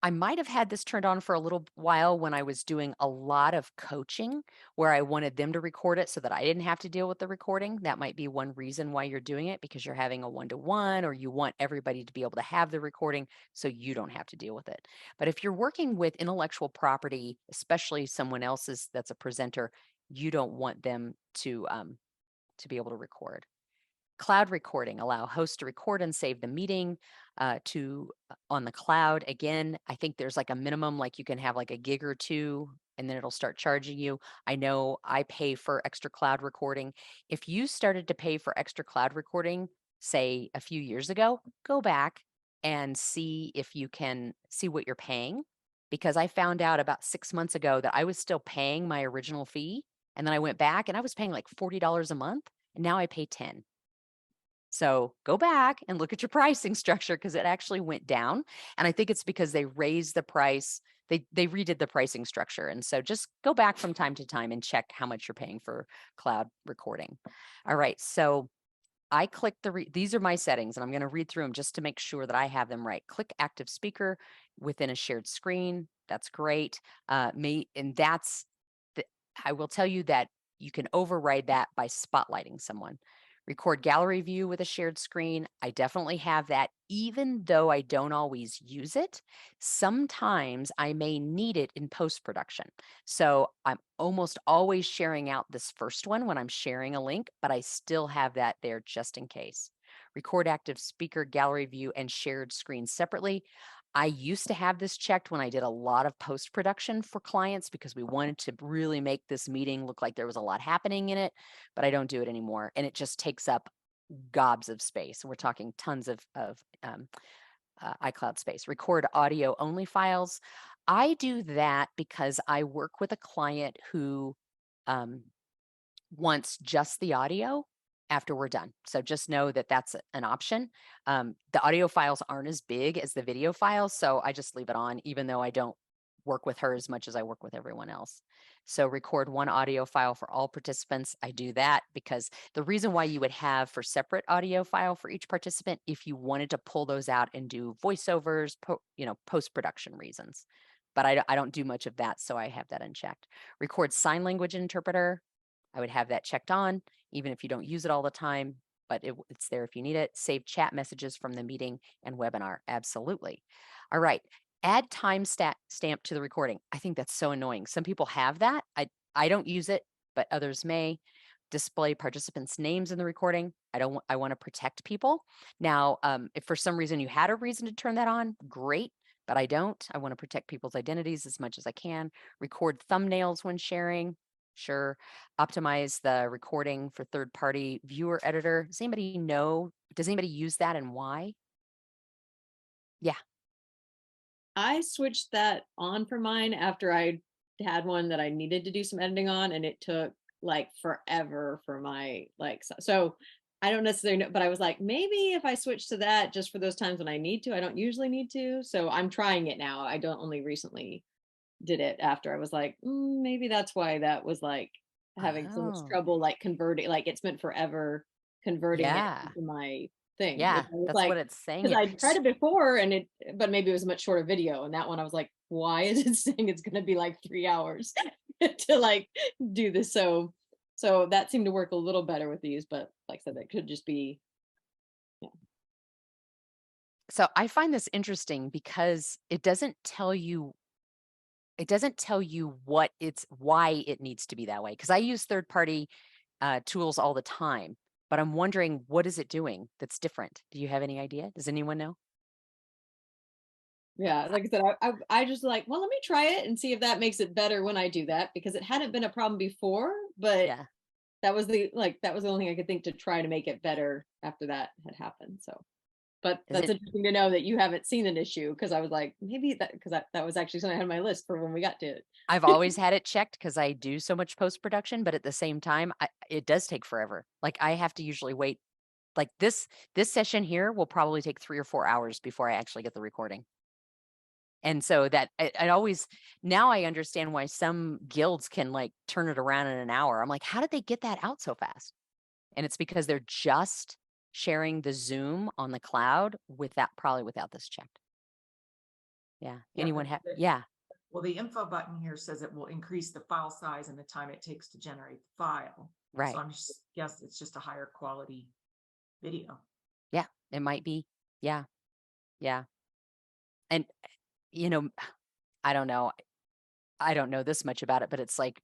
I might have had this turned on for a little while when I was doing a lot of coaching where I wanted them to record it so that I didn't have to deal with the recording. That might be one reason why you're doing it, because you're having a one-to-one or you want everybody to be able to have the recording so you don't have to deal with it. But if you're working with intellectual property, especially someone else's that's a presenter, you don't want them to be able to record. Cloud recording, allow hosts to record and save the meeting on the cloud. Again, I think there's like a minimum, like you can have like a gig or two and then it'll start charging you. I know I pay for extra cloud recording. If you started to pay for extra cloud recording, say a few years ago, go back and see if you can see what you're paying. Because I found out about 6 months ago that I was still paying my original fee. And then I went back and I was paying like $40 a month. And now I pay $10. So go back and look at your pricing structure because it actually went down. And I think it's because they raised the price. They redid the pricing structure. And so just go back from time to time and check how much you're paying for cloud recording. All right. So I click these are my settings and I'm going to read through them just to make sure that I have them right. Click active speaker within a shared screen. That's great. I will tell you that you can override that by spotlighting someone. Record gallery view with a shared screen. I definitely have that, even though I don't always use it. Sometimes I may need it in post-production. So I'm almost always sharing out this first one when I'm sharing a link, but I still have that there just in case. Record active speaker, gallery view, and shared screen separately. I used to have this checked when I did a lot of post-production for clients because we wanted to really make this meeting look like there was a lot happening in it, but I don't do it anymore. And it just takes up gobs of space. We're talking tons of iCloud space. Record audio only files. I do that because I work with a client who wants just the audio after we're done. So just know that that's an option. The audio files aren't as big as the video files, so I just leave it on, even though I don't work with her as much as I work with everyone else. So record one audio file for all participants. I do that because the reason why you would have for separate audio file for each participant, if you wanted to pull those out and do voiceovers, post-production reasons. But I don't do much of that, so I have that unchecked. Record sign language interpreter. I would have that checked on, even if you don't use it all the time, but it's there if you need it. Save chat messages from the meeting and webinar. Absolutely. All right. Add time stamp to the recording. I think that's so annoying. Some people have that. I don't use it, but others may. Display participants' names in the recording. I want to protect people. Now, if for some reason you had a reason to turn that on, great, but I don't. I want to protect people's identities as much as I can. Record thumbnails when sharing. Sure. Optimize the recording for third-party viewer editor. Does anybody know? Does anybody use that and why? Yeah. I switched that on for mine after I had one that I needed to do some editing on, and it took like forever for my so I don't necessarily know, but I was like, maybe if I switch to that just for those times when I need to, I don't usually need to. So I'm trying it now. I don't only recently did it after I was like, maybe that's why that was like having so much Oh, trouble like converting, like it's meant forever converting it yeah. into my thing. Yeah, Which I was that's what like, it's saying because here. I tried it before and but maybe it was a much shorter video. And that one I was like, why is it saying it's gonna be like 3 hours to like do this? So that seemed to work a little better with these, but like I said, that could just be, yeah. So I find this interesting because it doesn't tell you why it needs to be that way. Because I use third-party tools all the time, but I'm wondering, what is it doing that's different? Do you have any idea? Does anyone know? Yeah, like I said, I just like, well, let me try it and see if that makes it better when I do that, because it hadn't been a problem before, but Yeah. that was the only thing I could think to try to make it better after that had happened. So, but Is that's it? interesting to know that you haven't seen an issue, because I was like, maybe that, because that was actually something I had on my list for when we got to it. I've always had it checked because I do so much post-production, but at the same time, it does take forever. Like I have to usually wait. Like this session here will probably take 3 or 4 hours before I actually get the recording. And so that I always, now I understand why some guilds can like turn it around in an hour. I'm like, how did they get that out so fast? And it's because they're just sharing the Zoom on the cloud probably without this checked. Yeah. Yeah, Anyone have? Yeah. well, the info button here says it will increase the file size and the time it takes to generate the file. So Right. I'm just guess it's just a higher quality video. Yeah. It might be. Yeah. Yeah. And you know, I don't know. I don't know this much about it, but it's like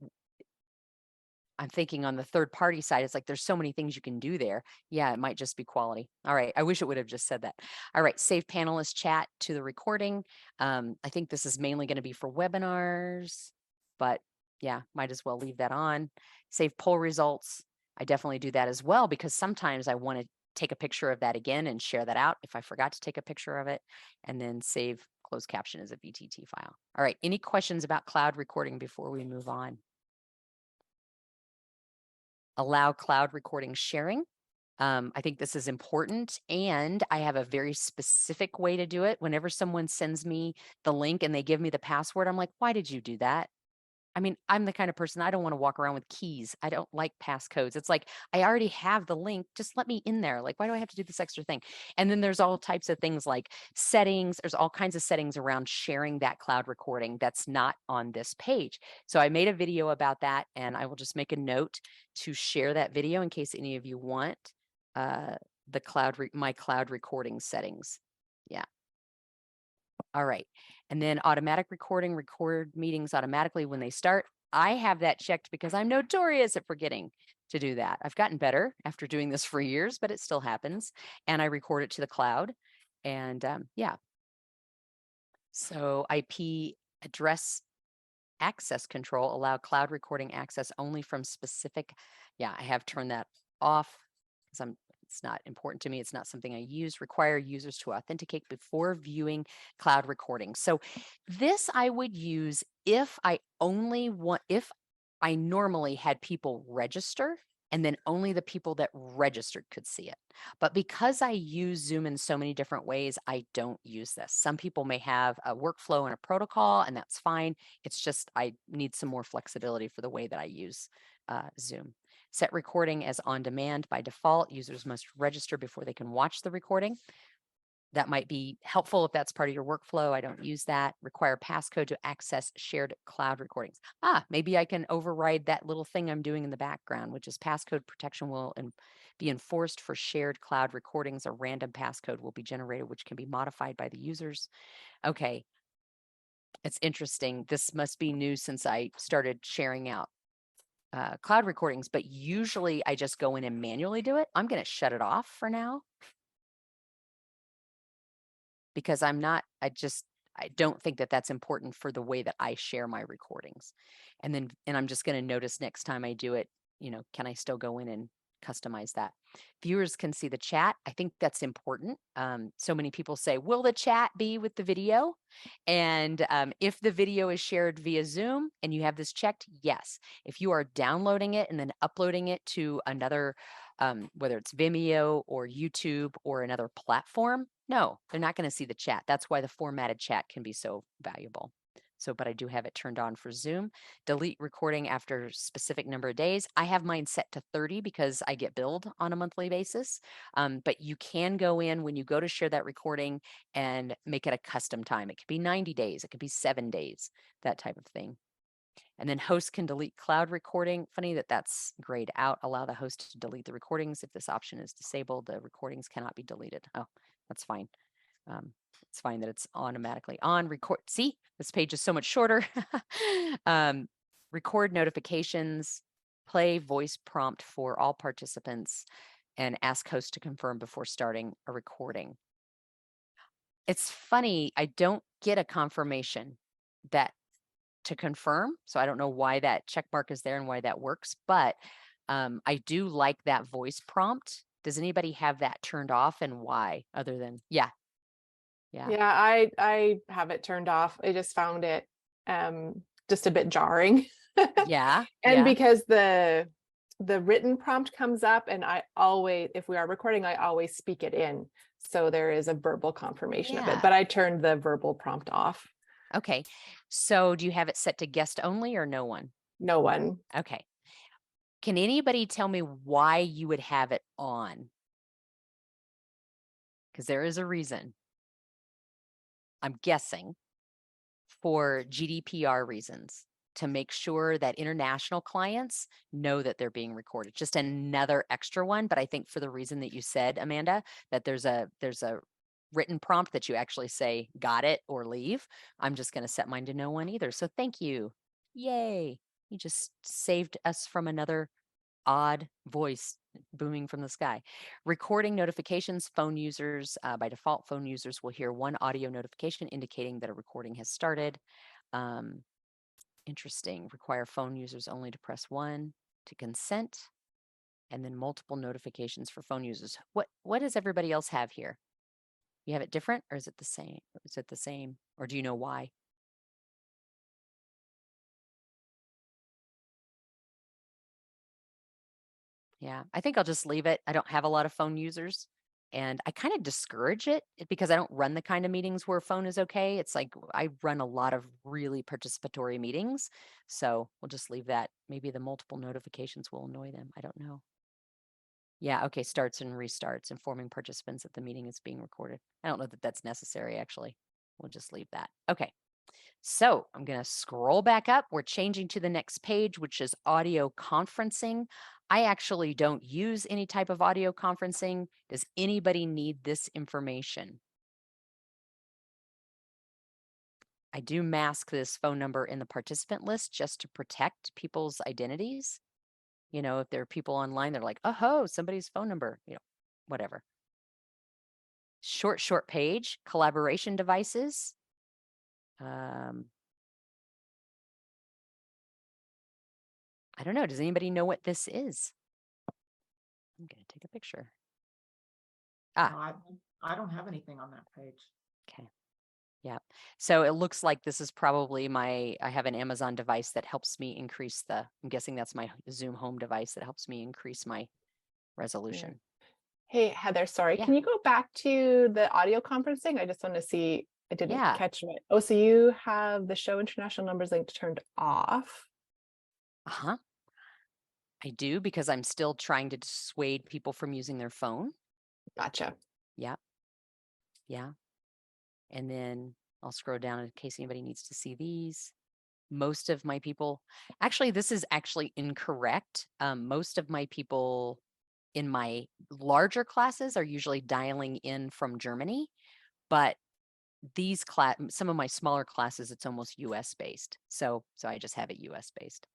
I'm thinking on the third party side, it's like there's so many things you can do there. Yeah, it might just be quality. All right. I wish it would have just said that. All right. Save panelist chat to the recording. I think this is mainly going to be for webinars, but yeah, might as well leave that on. Save poll results. I definitely do that as well because sometimes I want to take a picture of that again and share that out if I forgot to take a picture of it, and then save closed caption as a VTT file. All right. Any questions about cloud recording before we move on? Allow cloud recording sharing. I think this is important, and I have a very specific way to do it. Whenever someone sends me the link and they give me the password, I'm like, why did you do that? I mean, I'm the kind of person, I don't want to walk around with keys. I don't like passcodes. It's like, I already have the link. Just let me in there. Like, why do I have to do this extra thing? And then there's all types of things like settings. There's all kinds of settings around sharing that cloud recording that's not on this page. So I made a video about that, and I will just make a note to share that video in case any of you want my cloud recording settings. Yeah. All right. And then automatic recording, record meetings automatically when they start. I have that checked because I'm notorious at forgetting to do that. I've gotten better after doing this for years, but it still happens. And I record it to the cloud. And yeah. So IP address access control, allow cloud recording access only from specific. Yeah, I have turned that off because it's not important to me. It's not something I use. Require users to authenticate before viewing cloud recording. So this I would use if I normally had people register and then only the people that registered could see it. But because I use Zoom in so many different ways, I don't use this. Some people may have a workflow and a protocol, and that's fine. It's just I need some more flexibility for the way that I use Zoom. Set recording as on demand by default. Users must register before they can watch the recording. that might be helpful if that's part of your workflow. I don't use that. Require passcode to access shared cloud recordings. Maybe I can override that little thing I'm doing in the background, which is passcode protection will be enforced for shared cloud recordings. A random passcode will be generated, which can be modified by the users. Okay. It's interesting. This must be new since I started sharing out cloud recordings, but usually I just go in and manually do it. I'm going to shut it off for now, because I don't think that that's important for the way that I share my recordings. And I'm just going to notice next time I do it, can I still go in and customize that? Viewers can see the chat. I think that's important. So many people say, will the chat be with the video? And if the video is shared via Zoom and you have this checked, yes. If you are downloading it and then uploading it to another, whether it's Vimeo or YouTube or another platform, no, they're not going to see the chat. That's why the formatted chat can be so valuable. But I do have it turned on for Zoom. Delete recording after specific number of days. I have mine set to 30 because I get billed on a monthly basis. But you can go in when you go to share that recording and make it a custom time. It could be 90 days. It could be 7 days, that type of thing. And then host can delete cloud recording. Funny that that's grayed out. Allow the host to delete the recordings. If this option is disabled, the recordings cannot be deleted. Oh, that's fine. It's fine that it's automatically on. Record. See, this page is so much shorter. Record notifications, play voice prompt for all participants, and ask host to confirm before starting a recording. It's funny, I don't get a confirmation to confirm, so I don't know why that check mark is there and why that works, but I do like that voice prompt. Does anybody have that turned off, and why, other than, yeah. I have it turned off. I just found it just a bit jarring. Yeah. And because the written prompt comes up, and I always, if we are recording, I always speak it in. So there is a verbal confirmation of it, but I turned the verbal prompt off. Okay. So do you have it set to guest only or no one? No one. Okay. Can anybody tell me why you would have it on? Because there is a reason. I'm guessing for GDPR reasons, to make sure that international clients know that they're being recorded. Just another extra one, but I think for the reason that you said, Amanda, that there's a written prompt that you actually say, got it or leave. I'm just going to set mine to no one either. So thank you. Yay. You just saved us from another odd voice booming from the sky. Recording notifications. Phone users, by default, phone users will hear one audio notification indicating that a recording has started. Interesting. Require phone users only to press 1 to consent, and then multiple notifications for phone users. What does everybody else have here? You have it different, or is it the same? Is it the same, or do you know why? Yeah, I think I'll just leave it. I don't have a lot of phone users, and I kind of discourage it because I don't run the kind of meetings where phone is okay. It's like I run a lot of really participatory meetings, so we'll just leave that. Maybe the multiple notifications will annoy them. I don't know. Yeah, okay, starts and restarts, informing participants that the meeting is being recorded. I don't know that that's necessary, actually. We'll just leave that. Okay, so I'm going to scroll back up. We're changing to the next page, which is audio conferencing. I actually don't use any type of audio conferencing. Does anybody need this information? I do mask this phone number in the participant list just to protect people's identities. If there are people online, they're like, oh, somebody's phone number, whatever. Short page, collaboration devices. I don't know. Does anybody know what this is? I'm going to take a picture. No, I don't have anything on that page. Okay. Yeah. So it looks like this is probably I have an Amazon device that helps me increase I'm guessing that's my Zoom home device that helps me increase my resolution. Hey, Heather, sorry. Yeah. Can you go back to the audio conferencing? I just want to see, I didn't catch it. Oh, so you have the show international numbers link turned off. Uh-huh. I do, because I'm still trying to dissuade people from using their phone. Gotcha. Yeah. Yeah. And then I'll scroll down in case anybody needs to see these. Most of my people, actually, this is actually incorrect. Most of my people in my larger classes are usually dialing in from Germany, but some of my smaller classes, it's almost US based. So I just have it US based.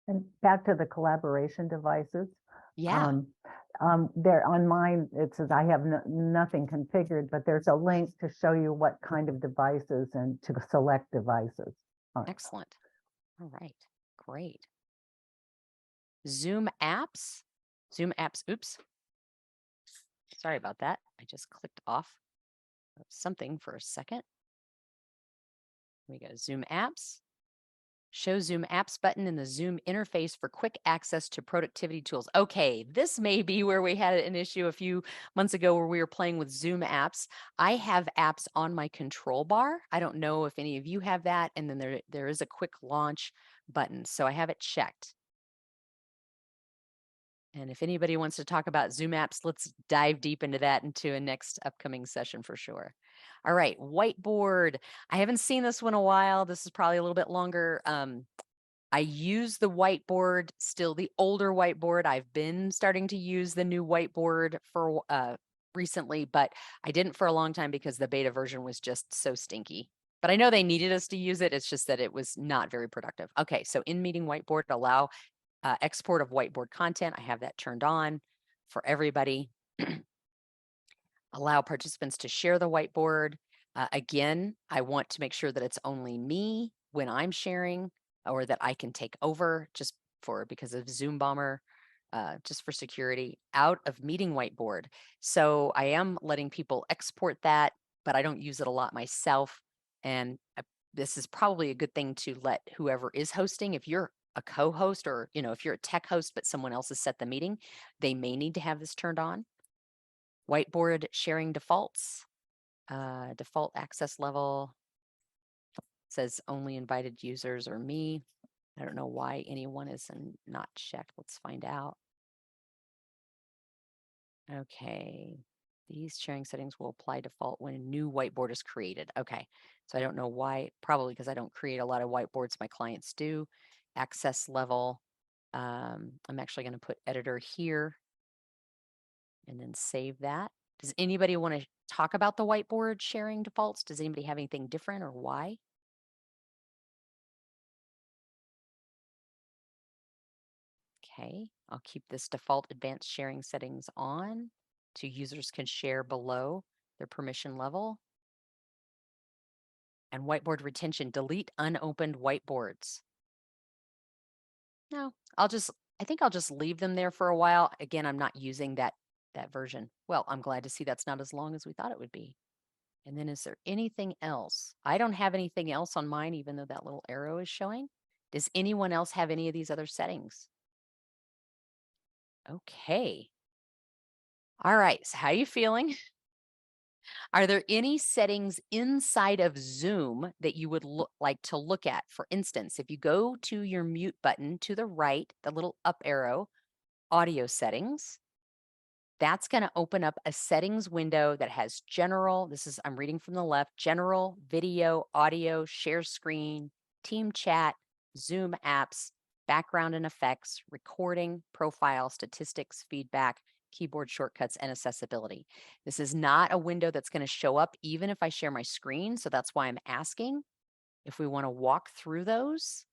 And back to the collaboration devices. Yeah. There on mine, it says I have nothing configured, but there's a link to show you what kind of devices and to select devices. Excellent. All right, great. Zoom apps, oops. Sorry about that. I just clicked off of something for a second. Here we go, Zoom apps. Show Zoom apps button in the Zoom interface for quick access to productivity tools. Okay, this may be where we had an issue a few months ago where we were playing with Zoom apps. I have apps on my control bar. I don't know if any of you have that. And then there is a quick launch button. So I have it checked. And if anybody wants to talk about Zoom apps, let's dive deep into that into a next upcoming session for sure. All right, whiteboard. I haven't seen this one in a while. This is probably a little bit longer. I use the whiteboard, still the older whiteboard. I've been starting to use the new whiteboard for recently, but I didn't for a long time because the beta version was just so stinky. But I know they needed us to use it. It's just that it was not very productive. Okay, so in meeting whiteboard, allow export of whiteboard content. I have that turned on for everybody. Allow participants to share the whiteboard. Again, I want to make sure that it's only me when I'm sharing, or that I can take over just because of Zoom Bomber, just for security. Out of meeting whiteboard. So I am letting people export that, but I don't use it a lot myself. And this is probably a good thing to let whoever is hosting, if you're a co-host or, if you're a tech host, but someone else has set the meeting, they may need to have this turned on. Whiteboard sharing defaults, default access level says only invited users or me. I don't know why anyone is not checked. Let's find out. Okay. These sharing settings will apply default when a new whiteboard is created. Okay. So I don't know why, probably because I don't create a lot of whiteboards. My clients do. Access level. I'm actually going to put editor here and then save that. Does anybody want to talk about the whiteboard sharing defaults? Does anybody have anything different or why? Okay, I'll keep this default advanced sharing settings on so users can share below their permission level. And whiteboard retention, delete unopened whiteboards. No, I think I'll just leave them there for a while. Again, I'm not using that version. Well, I'm glad to see that's not as long as we thought it would be. And then is there anything else? I don't have anything else on mine, even though that little arrow is showing. Does anyone else have any of these other settings? Okay. All right, so how are you feeling? Are there any settings inside of Zoom that you would like to look at? For instance, if you go to your mute button to the right, the little up arrow, audio settings, that's going to open up a settings window that has general, I'm reading from the left, general, video, audio, share screen, team chat, Zoom apps, background and effects, recording, profile, statistics, feedback, keyboard shortcuts, and accessibility. This is not a window that's going to show up even if I share my screen. So that's why I'm asking if we want to walk through those.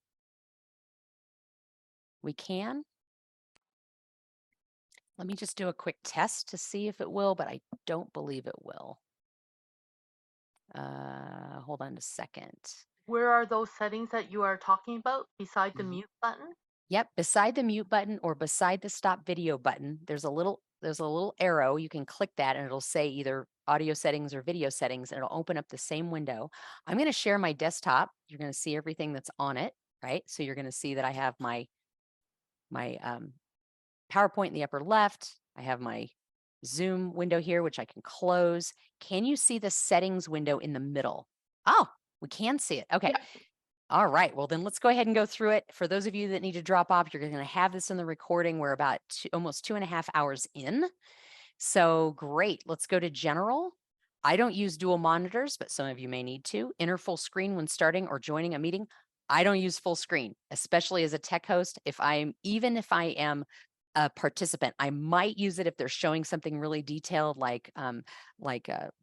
We can. Let me just do a quick test to see if it will, but I don't believe it will. Hold on a second. Where are those settings that you are talking about beside the mute button? Yep, beside the mute button or beside the stop video button, there's a little arrow. You can click that and it'll say either audio settings or video settings, and it'll open up the same window. I'm going to share my desktop. You're going to see everything that's on it, right? So you're going to see that I have my PowerPoint in the upper left. I have my Zoom window here, which I can close. Can you see the settings window in the middle? Oh, we can see it. Okay. Yeah. All right. Well, then let's go ahead and go through it. For those of you that need to drop off, you're going to have this in the recording. We're about almost 2.5 hours in. So great. Let's go to general. I don't use dual monitors, but some of you may need to. Enter full screen when starting or joining a meeting. I don't use full screen, especially as a tech host. Even if I am a participant, I might use it if they're showing something really detailed, like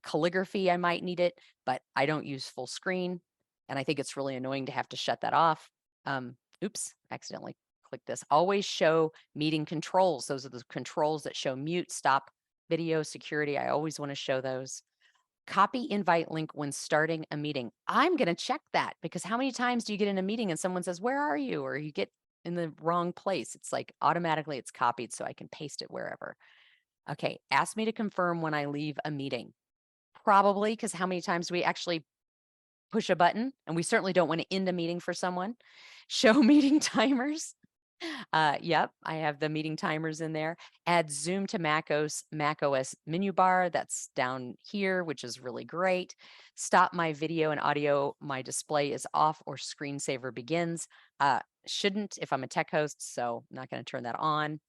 calligraphy. I might need it, but I don't use full screen, and I think it's really annoying to have to shut that off. Oops, accidentally clicked this. Always show meeting controls. Those are the controls that show mute, stop, video, security. I always want to show those. Copy invite link when starting a meeting. I'm going to check that, because how many times do you get in a meeting and someone says, "Where are you?" or you get in the wrong place? It's like automatically it's copied so I can paste it wherever. Okay, ask me to confirm when I leave a meeting. Probably, because how many times do we actually push a button? And we certainly don't want to end a meeting for someone. Show meeting timers. Yep, I have the meeting timers in there. Add Zoom to macOS menu bar. That's down here, which is really great. Stop my video and audio. My display is off or screensaver begins. Shouldn't if I'm a tech host, so I'm not going to turn that on.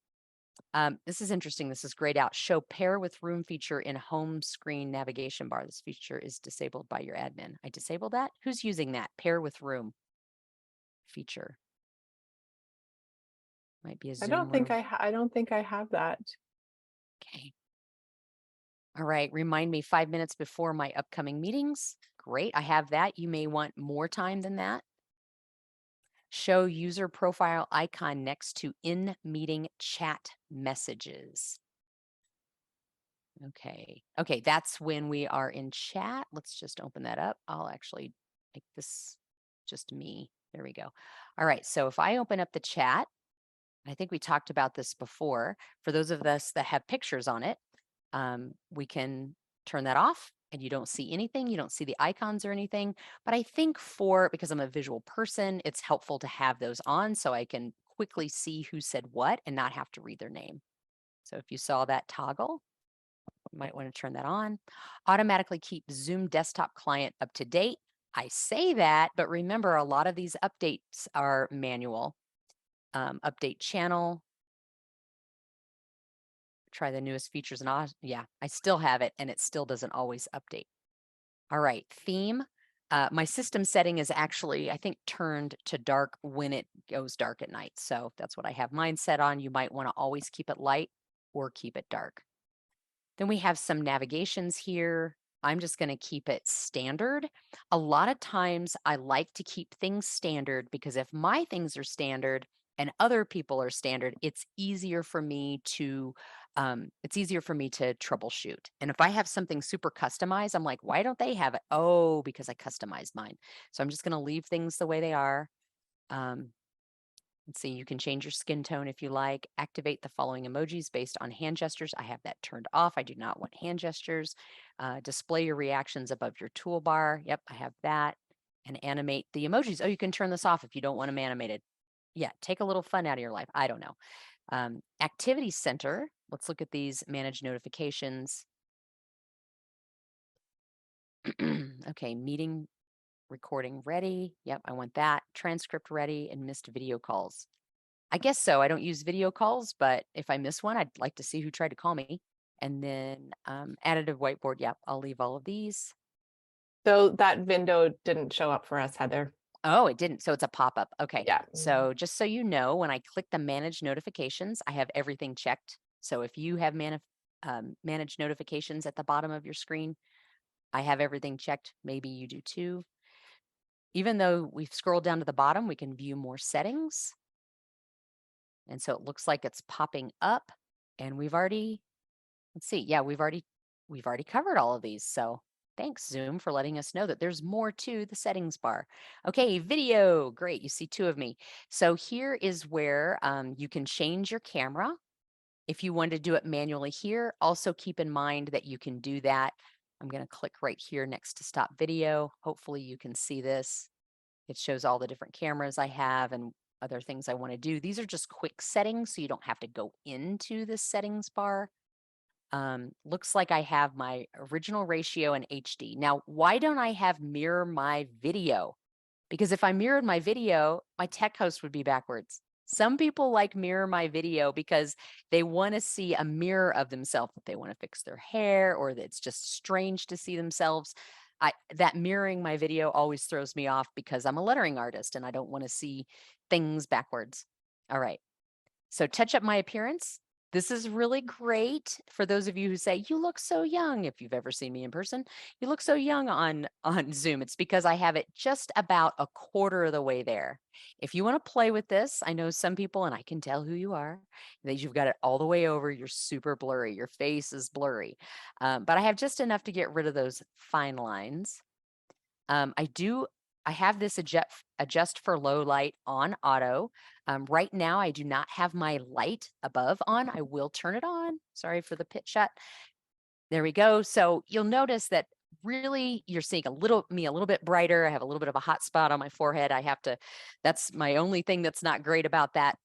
This is interesting. This is grayed out. Show pair with room feature in home screen navigation bar. This feature is disabled by your admin. I disabled that. Who's using that? Pair with room feature. Might be a Zoom room. I don't think I have that. Okay. All right. Remind me 5 minutes before my upcoming meetings. Great. I have that. You may want more time than that. Show user profile icon next to in-meeting chat messages. Okay. Okay. That's when we are in chat. Let's just open that up. I'll actually make this just me. There we go. All right. So if I open up the chat, I think we talked about this before. For those of us that have pictures on it, we can turn that off and you don't see anything. You don't see the icons or anything. But I think because I'm a visual person, it's helpful to have those on so I can quickly see who said what and not have to read their name. So if you saw that toggle, you might want to turn that on. Automatically keep Zoom desktop client up to date. I say that, but remember, a lot of these updates are manual. Update channel. Try the newest features and yeah, I still have it and it still doesn't always update. All right, theme. My system setting is actually, I think, turned to dark when it goes dark at night. So that's what I have mine set on. You might want to always keep it light or keep it dark. Then we have some navigations here. I'm just going to keep it standard. A lot of times I like to keep things standard because if my things are standard and other people are standard, it's easier for me to troubleshoot. And if I have something super customized, I'm like, why don't they have it? Oh, because I customized mine. So I'm just going to leave things the way they are. Let's see, you can change your skin tone if you like. Activate the following emojis based on hand gestures. I have that turned off. I do not want hand gestures. Display your reactions above your toolbar. Yep, I have that. And animate the emojis. Oh, you can turn this off if you don't want them animated. Yeah, take a little fun out of your life. I don't know. Activity center. Let's look at these manage notifications. Okay, meeting recording ready. Yep, I want that. Transcript ready and missed video calls. I guess so. I don't use video calls, but if I miss one, I'd like to see who tried to call me. And then additive whiteboard. Yep, I'll leave all of these. So that window didn't show up for us, Heather. Oh, it didn't. So it's a pop-up. Okay. Yeah. So just so you know, when I click the manage notifications, I have everything checked. So if you have manage notifications at the bottom of your screen, I have everything checked. Maybe you do too. Even though we've scrolled down to the bottom, we can view more settings. And so it looks like it's popping up and we've already, let's see. Yeah, we've already covered all of these. So thanks, Zoom, for letting us know that there's more to the settings bar. Okay, video. Great. You see two of me. So here is where you can change your camera. If you want to do it manually here, also keep in mind that you can do that. I'm going to click right here next to stop video. Hopefully you can see this. It shows all the different cameras I have and other things I want to do. These are just quick settings, so you don't have to go into the settings bar. Looks like I have my original ratio in HD. Now, why don't I have mirror my video? Because if I mirrored my video, my tech host would be backwards. Some people like mirror my video because they want to see a mirror of themselves, that they want to fix their hair or that it's just strange to see themselves. That mirroring my video always throws me off because I'm a lettering artist and I don't want to see things backwards. All right. So touch up my appearance. This is really great for those of you who say, you look so young. If you've ever seen me in person, you look so young on Zoom. It's because I have it just about a quarter of the way there. If you want to play with this, I know some people, and I can tell who you are, that you've got it all the way over. You're super blurry. Your face is blurry. But I have just enough to get rid of those fine lines. I have this adjust for low light on auto. Right now, I do not have my light above on. I will turn it on. Sorry for the pit shot. There we go. So you'll notice that really you're seeing me a little bit brighter. I have a little bit of a hot spot on my forehead. That's my only thing that's not great about that.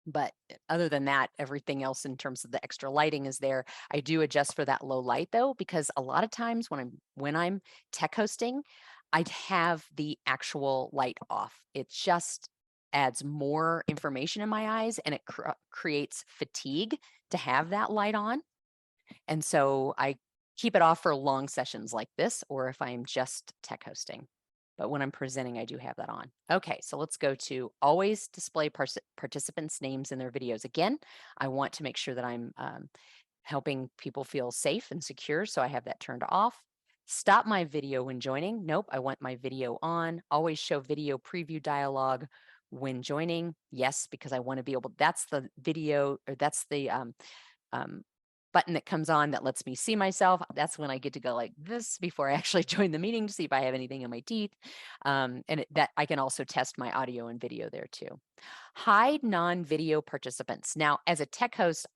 But other than that, everything else in terms of the extra lighting is there. I do adjust for that low light though, because a lot of times when I'm tech hosting, I'd have the actual light off. It just adds more information in my eyes and it creates fatigue to have that light on. And so I keep it off for long sessions like this, or if I'm just tech hosting. But when I'm presenting, I do have that on. Okay, so let's go to always display participants' names in their videos. Again, I want to make sure that I'm helping people feel safe and secure, so I have that turned off. Stop my video when joining. Nope, I want my video on. Always show video preview dialog when joining. Yes, because I want to be able, that's the video, or that's the button that comes on that lets me see myself. That's when I get to go like this before I actually join the meeting to see if I have anything in my teeth. That I can also test my audio and video there too. Hide non-video participants. Now, as a tech host,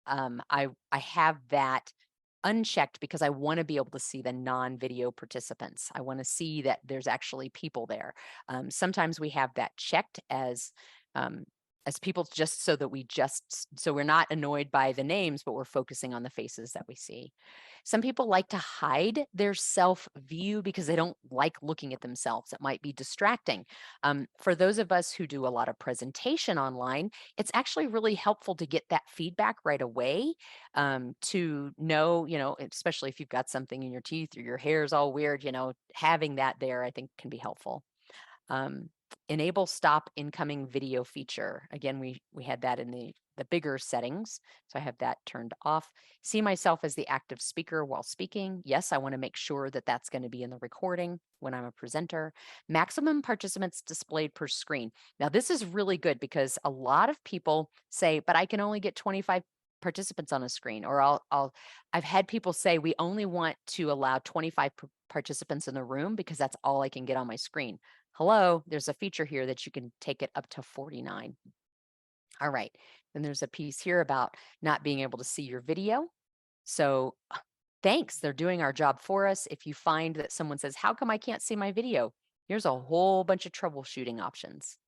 I have that unchecked because I want to be able to see the non-video participants. I want to see that there's actually people there. Sometimes we have that checked as people just so we're not annoyed by the names, but we're focusing on the faces that we see. Some people like to hide their self view because they don't like looking at themselves. It might be distracting. For those of us who do a lot of presentation online, it's actually really helpful to get that feedback right away, to know, especially if you've got something in your teeth or your hair is all weird, having that there, I think can be helpful. Enable stop incoming video feature. Again, we had that in the bigger settings. So I have that turned off. See myself as the active speaker while speaking. Yes, I want to make sure that that's going to be in the recording when I'm a presenter. Maximum participants displayed per screen. Now this is really good because a lot of people say, but I can only get 25 participants on a screen, or I've had people say we only want to allow 25 participants in the room because that's all I can get on my screen. Hello, there's a feature here that you can take it up to 49. All right, then there's a piece here about not being able to see your video. So thanks, they're doing our job for us. If you find that someone says, how come I can't see my video? Here's a whole bunch of troubleshooting options.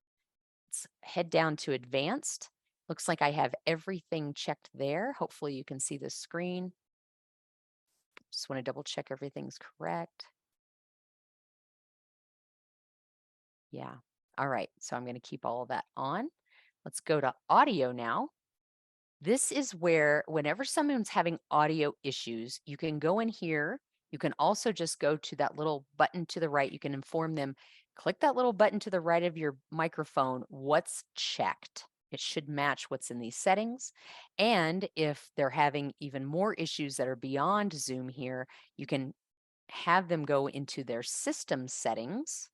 Let's head down to advanced. Looks like I have everything checked there. Hopefully you can see the screen. Just want to double check everything's correct. Yeah. All right. So I'm going to keep all of that on. Let's go to audio now. This is where whenever someone's having audio issues, you can go in here. You can also just go to that little button to the right. You can inform them, click that little button to the right of your microphone, what's checked. It should match what's in these settings. And if they're having even more issues that are beyond Zoom here, you can have them go into their system settings.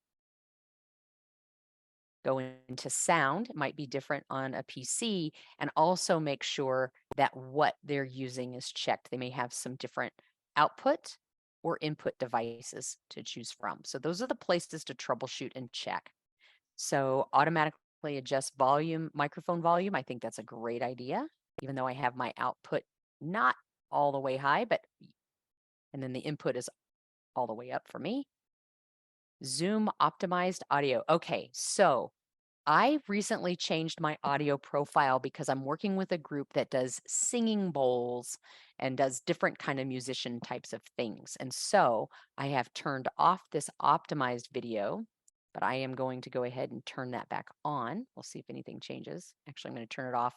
Go into sound, it might be different on a PC, and also make sure that what they're using is checked. They may have some different output or input devices to choose from. So those are the places to troubleshoot and check. So automatically adjust volume, microphone volume. I think that's a great idea, even though I have my output not all the way high, and then the input is all the way up for me. Zoom optimized audio. Okay, so I recently changed my audio profile because I'm working with a group that does singing bowls and does different kind of musician types of things. And so I have turned off this optimized video, but I am going to go ahead and turn that back on. We'll see if anything changes. Actually, I'm going to turn it off.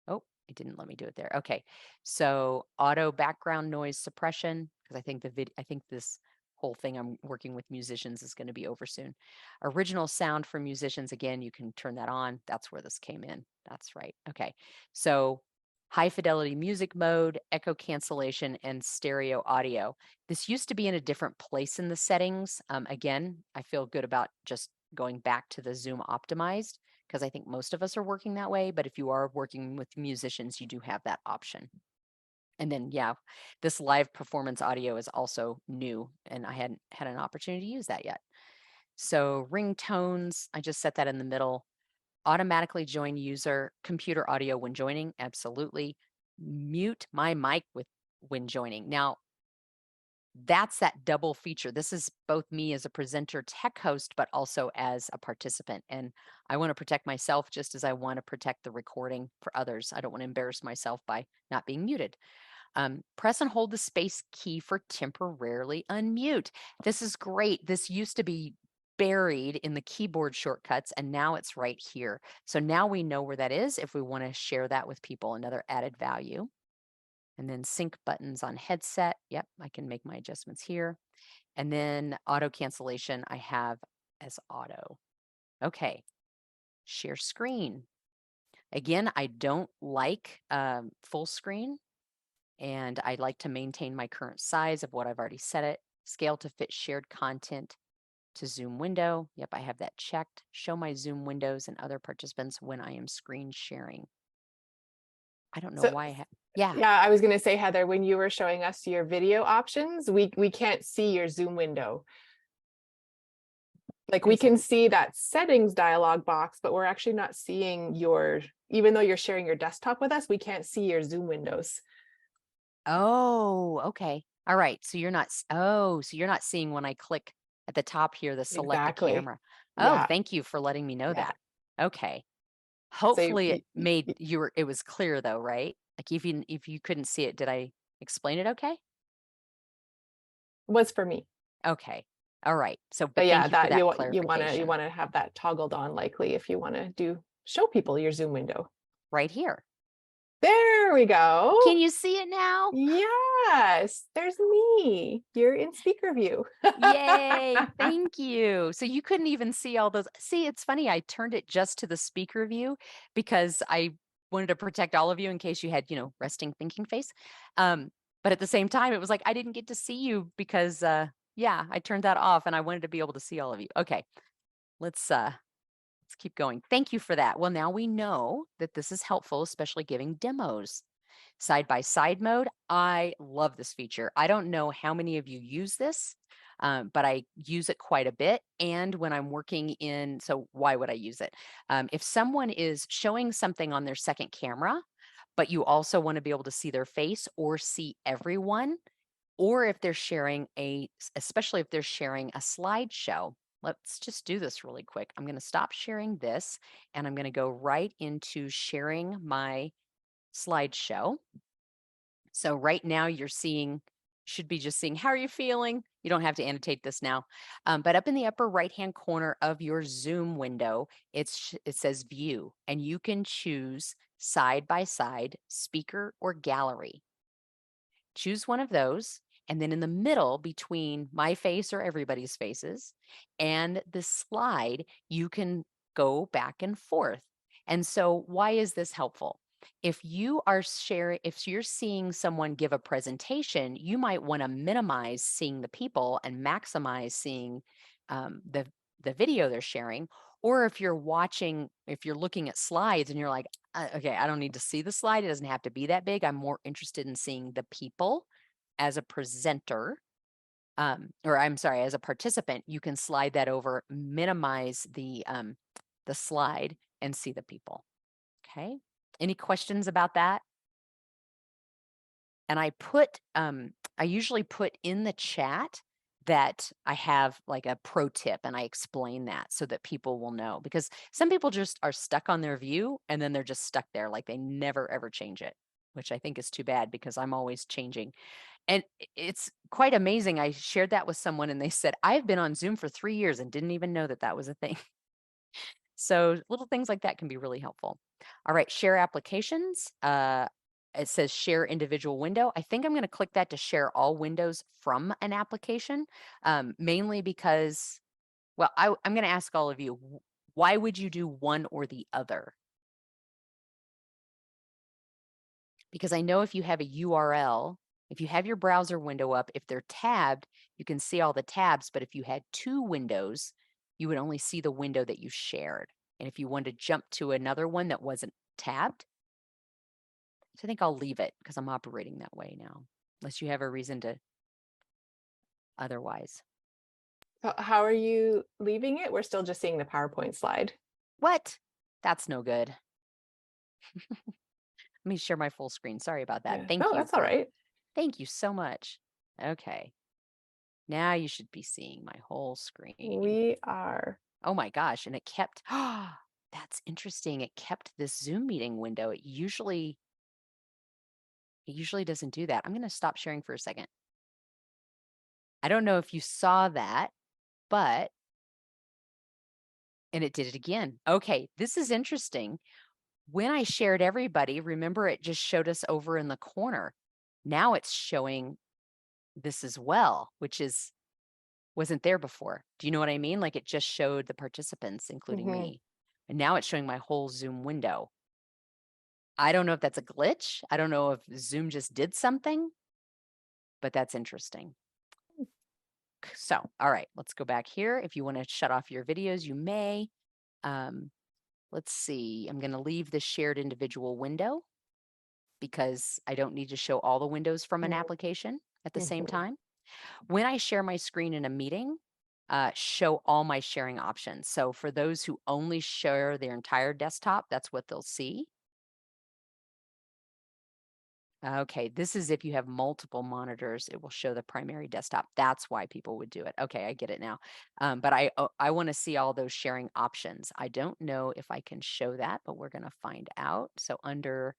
Oh, it didn't let me do it there. Okay, so auto background noise suppression, because I think I think this whole thing I'm working with musicians is going to be over soon. Original sound for musicians, again, you can turn that on. That's where this came in. That's right. Okay, so high fidelity music mode, echo cancellation, and stereo audio. This used to be in a different place in the settings. Again, I feel good about just going back to the Zoom optimized, because I think most of us are working that way. But if you are working with musicians, you do have that option. And then, yeah, this live performance audio is also new, and I hadn't had an opportunity to use that yet. So ringtones, I just set that in the middle. Automatically join user computer audio when joining, absolutely. Mute my mic when joining. Now, that's that double feature. This is both me as a presenter tech host, but also as a participant. And I want to protect myself just as I want to protect the recording for others. I don't want to embarrass myself by not being muted. Press and hold the space key for temporarily unmute. This is great. This used to be buried in the keyboard shortcuts, and now it's right here. So now we know where that is if we want to share that with people, another added value. And then sync buttons on headset. Yep, I can make my adjustments here. And then auto cancellation I have as auto. Okay, share screen. Again, I don't like full screen, and I like to maintain my current size of what I've already set it. Scale to fit shared content to Zoom window. Yep, I have that checked. Show my Zoom windows and other participants when I am screen sharing. I don't know So why I have, yeah. yeah, I was going to say, Heather, when you were showing us your video options, we can't see your Zoom window. Like we can see that settings dialog box, but we're actually not seeing your, even though you're sharing your desktop with us, we can't see your Zoom windows. Oh, okay. All right. So you're not, so you're not seeing when I click at the top here, the select a Exactly. camera. Oh, Yeah. thank you for letting me know Yeah. that. Okay. So Hopefully it made it was clear though, right? Like if you couldn't see it, did I explain it okay? was for me. Okay. All right. So, But but yeah, thank you for that that you want clarification. to have that toggled on likely if you want to show people your Zoom window. Right here. There we go. Can you see it now? Yes, there's me. You're in speaker view. Yay. Thank you. So you couldn't even see all those. See, it's funny. I turned it just to the speaker view because I wanted to protect all of you in case you had, resting thinking face. But at the same time, it was like, I didn't get to see you because, yeah, I turned that off and I wanted to be able to see all of you. Okay. Let's keep going. Thank you for that. Well, now we know that this is helpful, especially giving demos. Side-by-side mode, I love this feature. I don't know how many of you use this, but I use it quite a bit. And when I'm working so why would I use it? If someone is showing something on their second camera, but you also want to be able to see their face or see everyone, or if they're sharing especially if they're sharing a slideshow. Let's just do this really quick. I'm going to stop sharing this and I'm going to go right into sharing my slideshow. So right now should be just seeing, how are you feeling? You don't have to annotate this now. But up in the upper right-hand corner of your Zoom window, it says view, and you can choose side-by-side, speaker, or gallery. Choose one of those. And then in the middle between my face or everybody's faces and the slide, you can go back and forth. And so why is this helpful? If you're seeing someone give a presentation, you might want to minimize seeing the people and maximize seeing the video they're sharing. Or if you're looking at slides and you're like, okay, I don't need to see the slide. It doesn't have to be that big. I'm more interested in seeing the people as a presenter, or I'm sorry, as a participant, you can slide that over, minimize the slide and see the people. Okay. Any questions about that? And I usually put in the chat that I have like a pro tip and I explain that so that people will know, because some people just are stuck on their view and then they're just stuck there, like they never ever change it. which I think is too bad because I'm always changing. And it's quite amazing. I shared that with someone and they said, I've been on Zoom for 3 years and didn't even know that that was a thing. So little things like that can be really helpful. All right, share applications. It says share individual window. I think I'm going to click that to share all windows from an application, mainly because, well, I'm going to ask all of you, why would you do one or the other? Because I know if you have a URL, if you have your browser window up, if they're tabbed, you can see all the tabs. But if you had 2 windows, you would only see the window that you shared. And if you wanted to jump to another one that wasn't tabbed, so I think I'll leave it because I'm operating that way now, unless you have a reason to otherwise. How are you leaving it? We're still just seeing the PowerPoint slide. What? That's no good. Let me share my full screen. Sorry about that. Yeah. Thank No, you that's all right. Thank you so much. Okay. Now you should be seeing my whole screen. We are. Oh my gosh. And it kept, that's interesting. It kept this Zoom meeting window. It usually doesn't do that. I'm going to stop sharing for a second. I don't know if you saw that, but, and it did it again. Okay. This is interesting. When I shared everybody, remember it just showed us over in the corner. Now it's showing this as well, which wasn't there before. Do you know what I mean? Like it just showed the participants, including me. And now it's showing my whole Zoom window. I don't know if that's a glitch. I don't know if Zoom just did something, but that's interesting. So, all right, let's go back here. If you want to shut off your videos, you may. Let's see. I'm going to leave the shared individual window because I don't need to show all the windows from an application at the same time. When I share my screen in a meeting, show all my sharing options. So for those who only share their entire desktop, that's what they'll see. Okay, this is if you have multiple monitors, it will show the primary desktop. That's why people would do it. Okay, I get it now. But I want to see all those sharing options. I don't know if I can show that, but we're going to find out. So under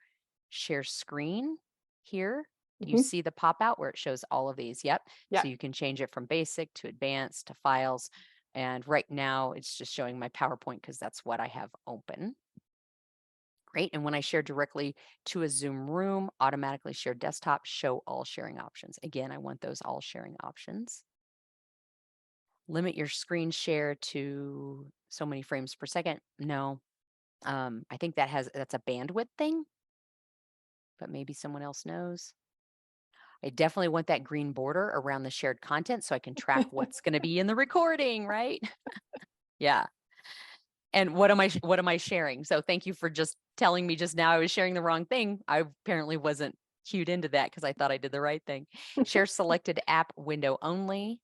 share screen here, you see the pop out where it shows all of these. Yep. Yeah. So you can change it from basic to advanced to files. And right now it's just showing my PowerPoint because that's what I have open. Great. And when I share directly to a Zoom room, automatically share desktop, show all sharing options. Again, I want those all sharing options. Limit your screen share to so many frames per second. No, I think that's a bandwidth thing, but maybe someone else knows. I definitely want that green border around the shared content so I can track what's going to be in the recording, right? Yeah. And what am I sharing? So thank you for just telling me just now I was sharing the wrong thing. I apparently wasn't cued into that because I thought I did the right thing. Share selected app window only.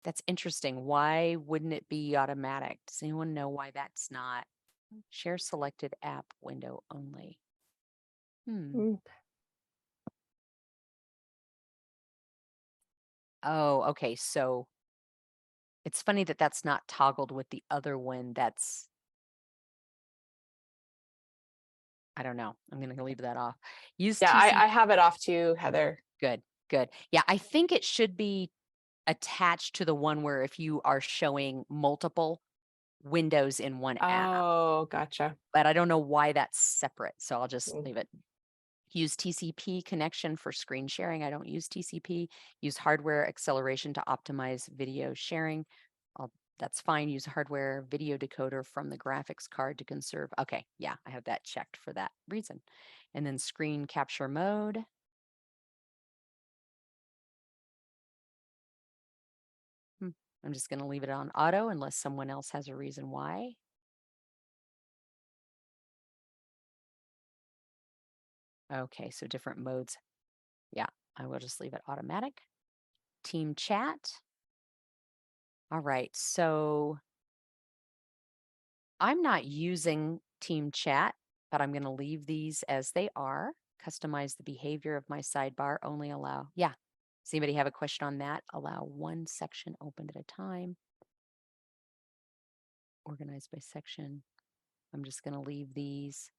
That's interesting. Why wouldn't it be automatic? Does anyone know why that's not? Share selected app window only. Oh, okay. So it's funny that that's not toggled with the other one. I don't know. I'm going to leave that off. Use Yeah, TC. I have it off too, Heather. Good, good. Yeah, I think it should be attached to the one where if you are showing multiple windows in one app. Oh, gotcha. But I don't know why that's separate. So I'll just leave it. Use TCP connection for screen sharing. I don't use TCP. Use hardware acceleration to optimize video sharing. That's fine. Use hardware video decoder from the graphics card to conserve. Okay, yeah, I have that checked for that reason. And then screen capture mode. I'm just going to leave it on auto unless someone else has a reason why. Okay, so different modes. Yeah, I will just leave it automatic. Team chat. All right, so I'm not using team chat, but I'm going to leave these as they are. Customize the behavior of my sidebar, only allow. Yeah. Does anybody have a question on that? Allow one section open at a time. Organized by section. I'm just going to leave these.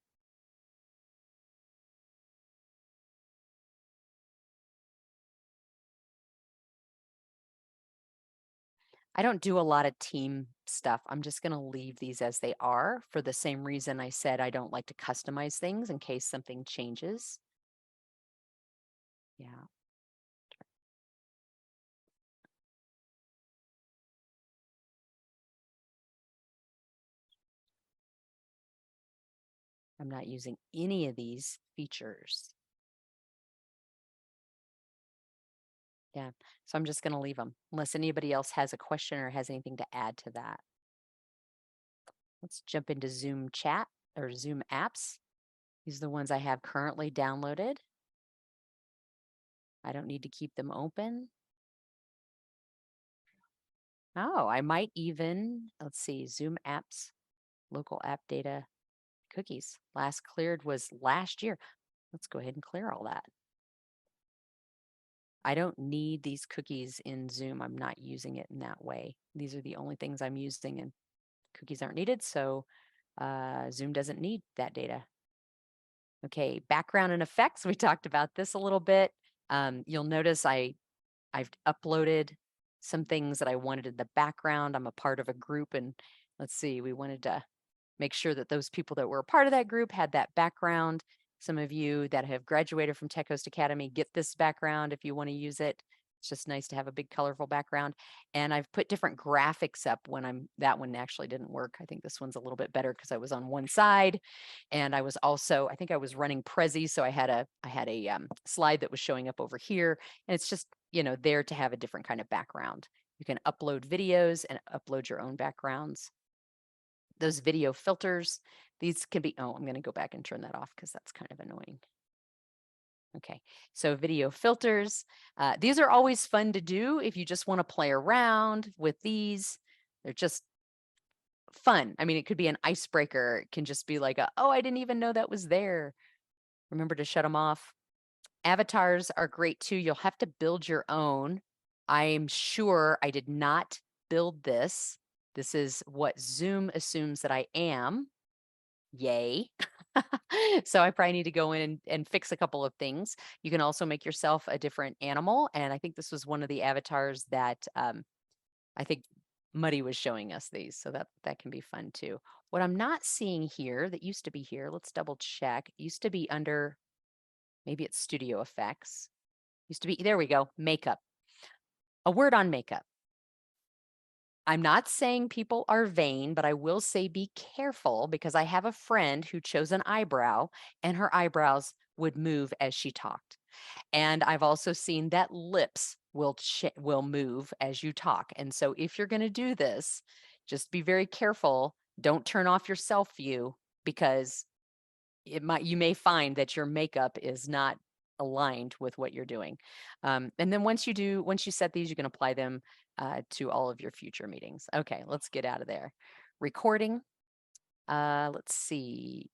I don't do a lot of team stuff. I'm just going to leave these as they are for the same reason I said I don't like to customize things in case something changes. Yeah. I'm not using any of these features. Yeah, so I'm just going to leave them unless anybody else has a question or has anything to add to that. Let's jump into Zoom chat or Zoom apps. These are the ones I have currently downloaded. I don't need to keep them open. Oh, I might even, let's see, Zoom apps, local app data, cookies. Last cleared was last year. Let's go ahead and clear all that. I don't need these cookies in Zoom. I'm not using it in that way. These are the only things I'm using, and cookies aren't needed, so Zoom doesn't need that data. Okay, background and effects. We talked about this a little bit. You'll notice I've uploaded some things that I wanted in the background. I'm a part of a group, and let's see, we wanted to make sure that those people that were a part of that group had that background. Some of you that have graduated from Tech Host Academy get this background if you want to use it. It's just nice to have a big colorful background. And I've put different graphics up when that one actually didn't work. I think this one's a little bit better because I was on one side, and I was also, I think I was running Prezi, so I had a slide that was showing up over here, and it's just, you know, there to have a different kind of background. You can upload videos and upload your own backgrounds. Those video filters, these can be, oh, I'm going to go back and turn that off because that's kind of annoying. Okay, so video filters, these are always fun to do if you just want to play around with these. They're just fun. I mean, it could be an icebreaker. It can just be like, oh, I didn't even know that was there. Remember to shut them off. Avatars are great too. You'll have to build your own. I'm sure I did not build this. This is what Zoom assumes that I am. Yay. So I probably need to go in and fix a couple of things. You can also make yourself a different animal. And I think this was one of the avatars that I think Muddy was showing us these. So that can be fun too. What I'm not seeing here that used to be here, let's double check. It used to be under, maybe it's studio effects. Used to be, there we go, makeup. A word on makeup. I'm not saying people are vain, but I will say be careful because I have a friend who chose an eyebrow and her eyebrows would move as she talked. And I've also seen that lips will move as you talk. And so if you're going to do this, just be very careful. Don't turn off your self view because you may find that your makeup is not aligned with what you're doing. And then once you set these, you can apply them to all of your future meetings. Okay, let's get out of there. Recording. Let's see.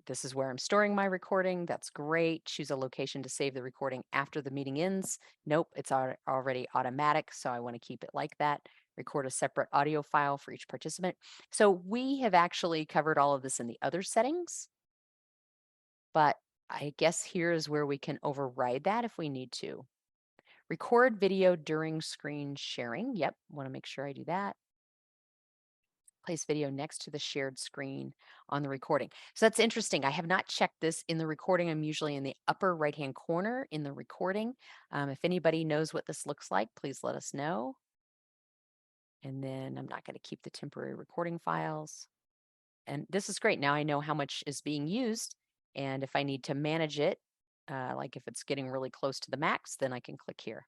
This is where I'm storing my recording. That's great. Choose a location to save the recording after the meeting ends. Nope, it's already automatic, so I want to keep it like that. Record a separate audio file for each participant. So we have actually covered all of this in the other settings, but I guess here is where we can override that if we need to. Record video during screen sharing. Yep, want to make sure I do that. Place video next to the shared screen on the recording. So that's interesting. I have not checked this in the recording. I'm usually in the upper right-hand corner in the recording. If anybody knows what this looks like, please let us know. And then I'm not going to keep the temporary recording files. And this is great. Now I know how much is being used. And if I need to manage it, like if it's getting really close to the max, then I can click here.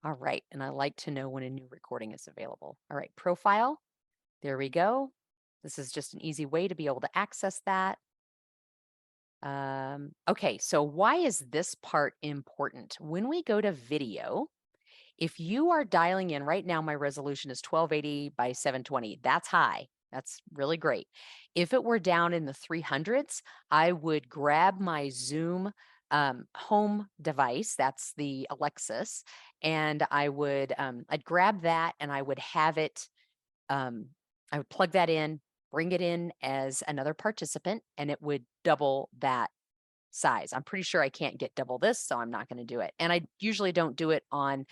All right. And I like to know when a new recording is available. All right. Profile. There we go. This is just an easy way to be able to access that. Okay. So why is this part important? When we go to video, if you are dialing in right now, my resolution is 1280 by 720. That's high. That's really great. If it were down in the 300s, I would grab my Zoom home device. That's the Alexis. And I'd grab that and I would have it, I would plug that in, bring it in as another participant, and it would double that size. I'm pretty sure I can't get double this, so I'm not going to do it. And I usually don't do it on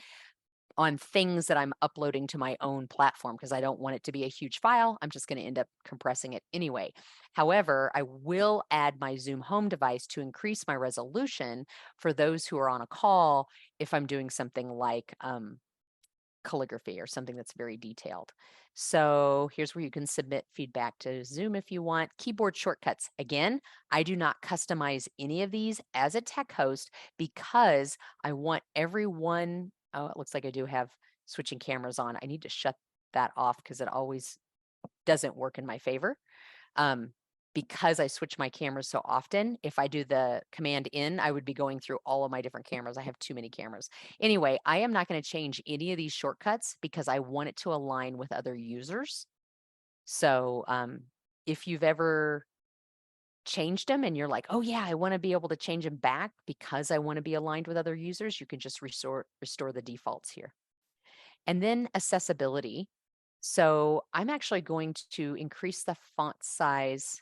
on things that I'm uploading to my own platform because I don't want it to be a huge file. I'm just going to end up compressing it anyway. However, I will add my Zoom home device to increase my resolution for those who are on a call if I'm doing something like calligraphy or something that's very detailed. So here's where you can submit feedback to Zoom if you want. Keyboard shortcuts. Again, I do not customize any of these as a tech host because I want everyone. Oh, it looks like I do have switching cameras on. I need to shut that off because it always doesn't work in my favor. Because I switch my cameras so often, if I do the command in, I would be going through all of my different cameras. I have too many cameras. Anyway, I am not going to change any of these shortcuts because I want it to align with other users. So if you've ever changed them and you're like, oh yeah, I want to be able to change them back because I want to be aligned with other users, you can just restore the defaults here. And then accessibility. So I'm actually going to increase the font size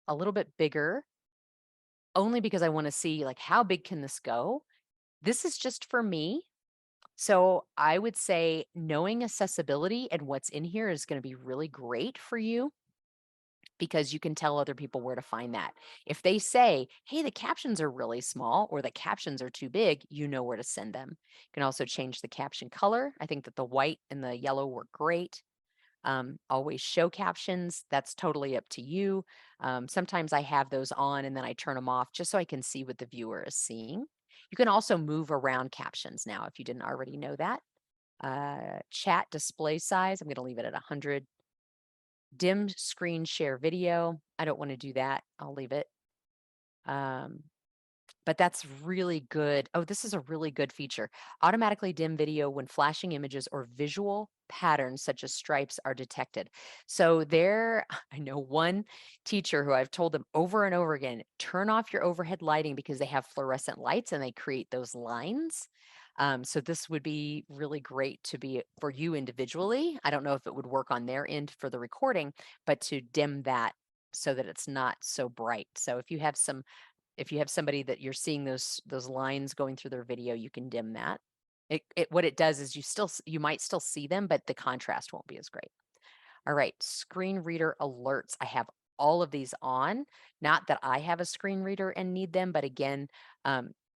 a little bit bigger, only because I want to see like how big can this go? This is just for me. So I would say knowing accessibility and what's in here is going to be really great for you because you can tell other people where to find that. If they say, hey, the captions are really small or the captions are too big, you know where to send them. You can also change the caption color. I think that the white and the yellow work great. Always show captions. That's totally up to you. Sometimes I have those on and then I turn them off just so I can see what the viewer is seeing. You can also move around captions now if you didn't already know that. Chat display size, I'm going to leave it at 100. Dim screen share video. I don't want to do that. I'll leave it. But that's really good. Oh, this is a really good feature. Automatically dim video when flashing images or visual patterns such as stripes are detected. So there, I know one teacher who I've told them over and over again, turn off your overhead lighting because they have fluorescent lights and they create those lines. So this would be really great to be for you individually. I don't know if it would work on their end for the recording, but to dim that so that it's not so bright. So if you have somebody that you're seeing those lines going through their video, you can dim that. What it does is you might still see them, but the contrast won't be as great. All right, screen reader alerts. I have all of these on. Not that I have a screen reader and need them, but again,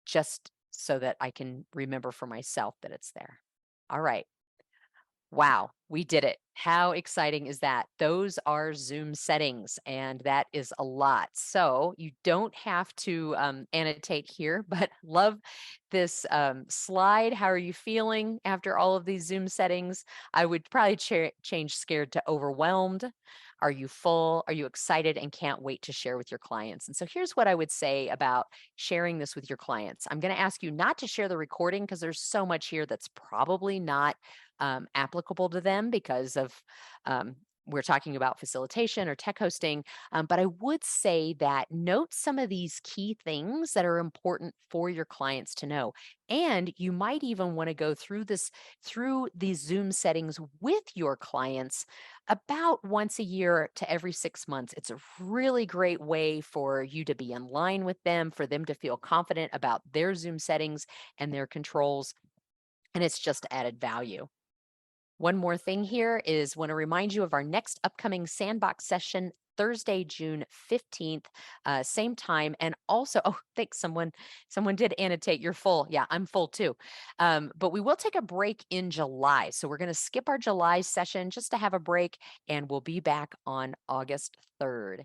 just so that I can remember for myself that it's there. All right. Wow, we did it. How exciting is that? Those are Zoom settings, and that is a lot. So you don't have to annotate here, but love this slide. How are you feeling after all of these Zoom settings? I would probably change scared to overwhelmed. Are you full? Are you excited and can't wait to share with your clients? And so here's what I would say about sharing this with your clients. I'm going to ask you not to share the recording because there's so much here that's probably not applicable to them because of we're talking about facilitation or tech hosting, but I would say that note some of these key things that are important for your clients to know. And you might even want to go through these Zoom settings with your clients about once a year to every 6 months. It's a really great way for you to be in line with them, for them to feel confident about their Zoom settings and their controls. And it's just added value. One more thing here is want to remind you of our next upcoming Sandbox session, Thursday, June 15th, same time. And also, oh, thanks, someone did annotate, you're full. Yeah, I'm full too. But we will take a break in July. So we're going to skip our July session just to have a break, and we'll be back on August 3rd.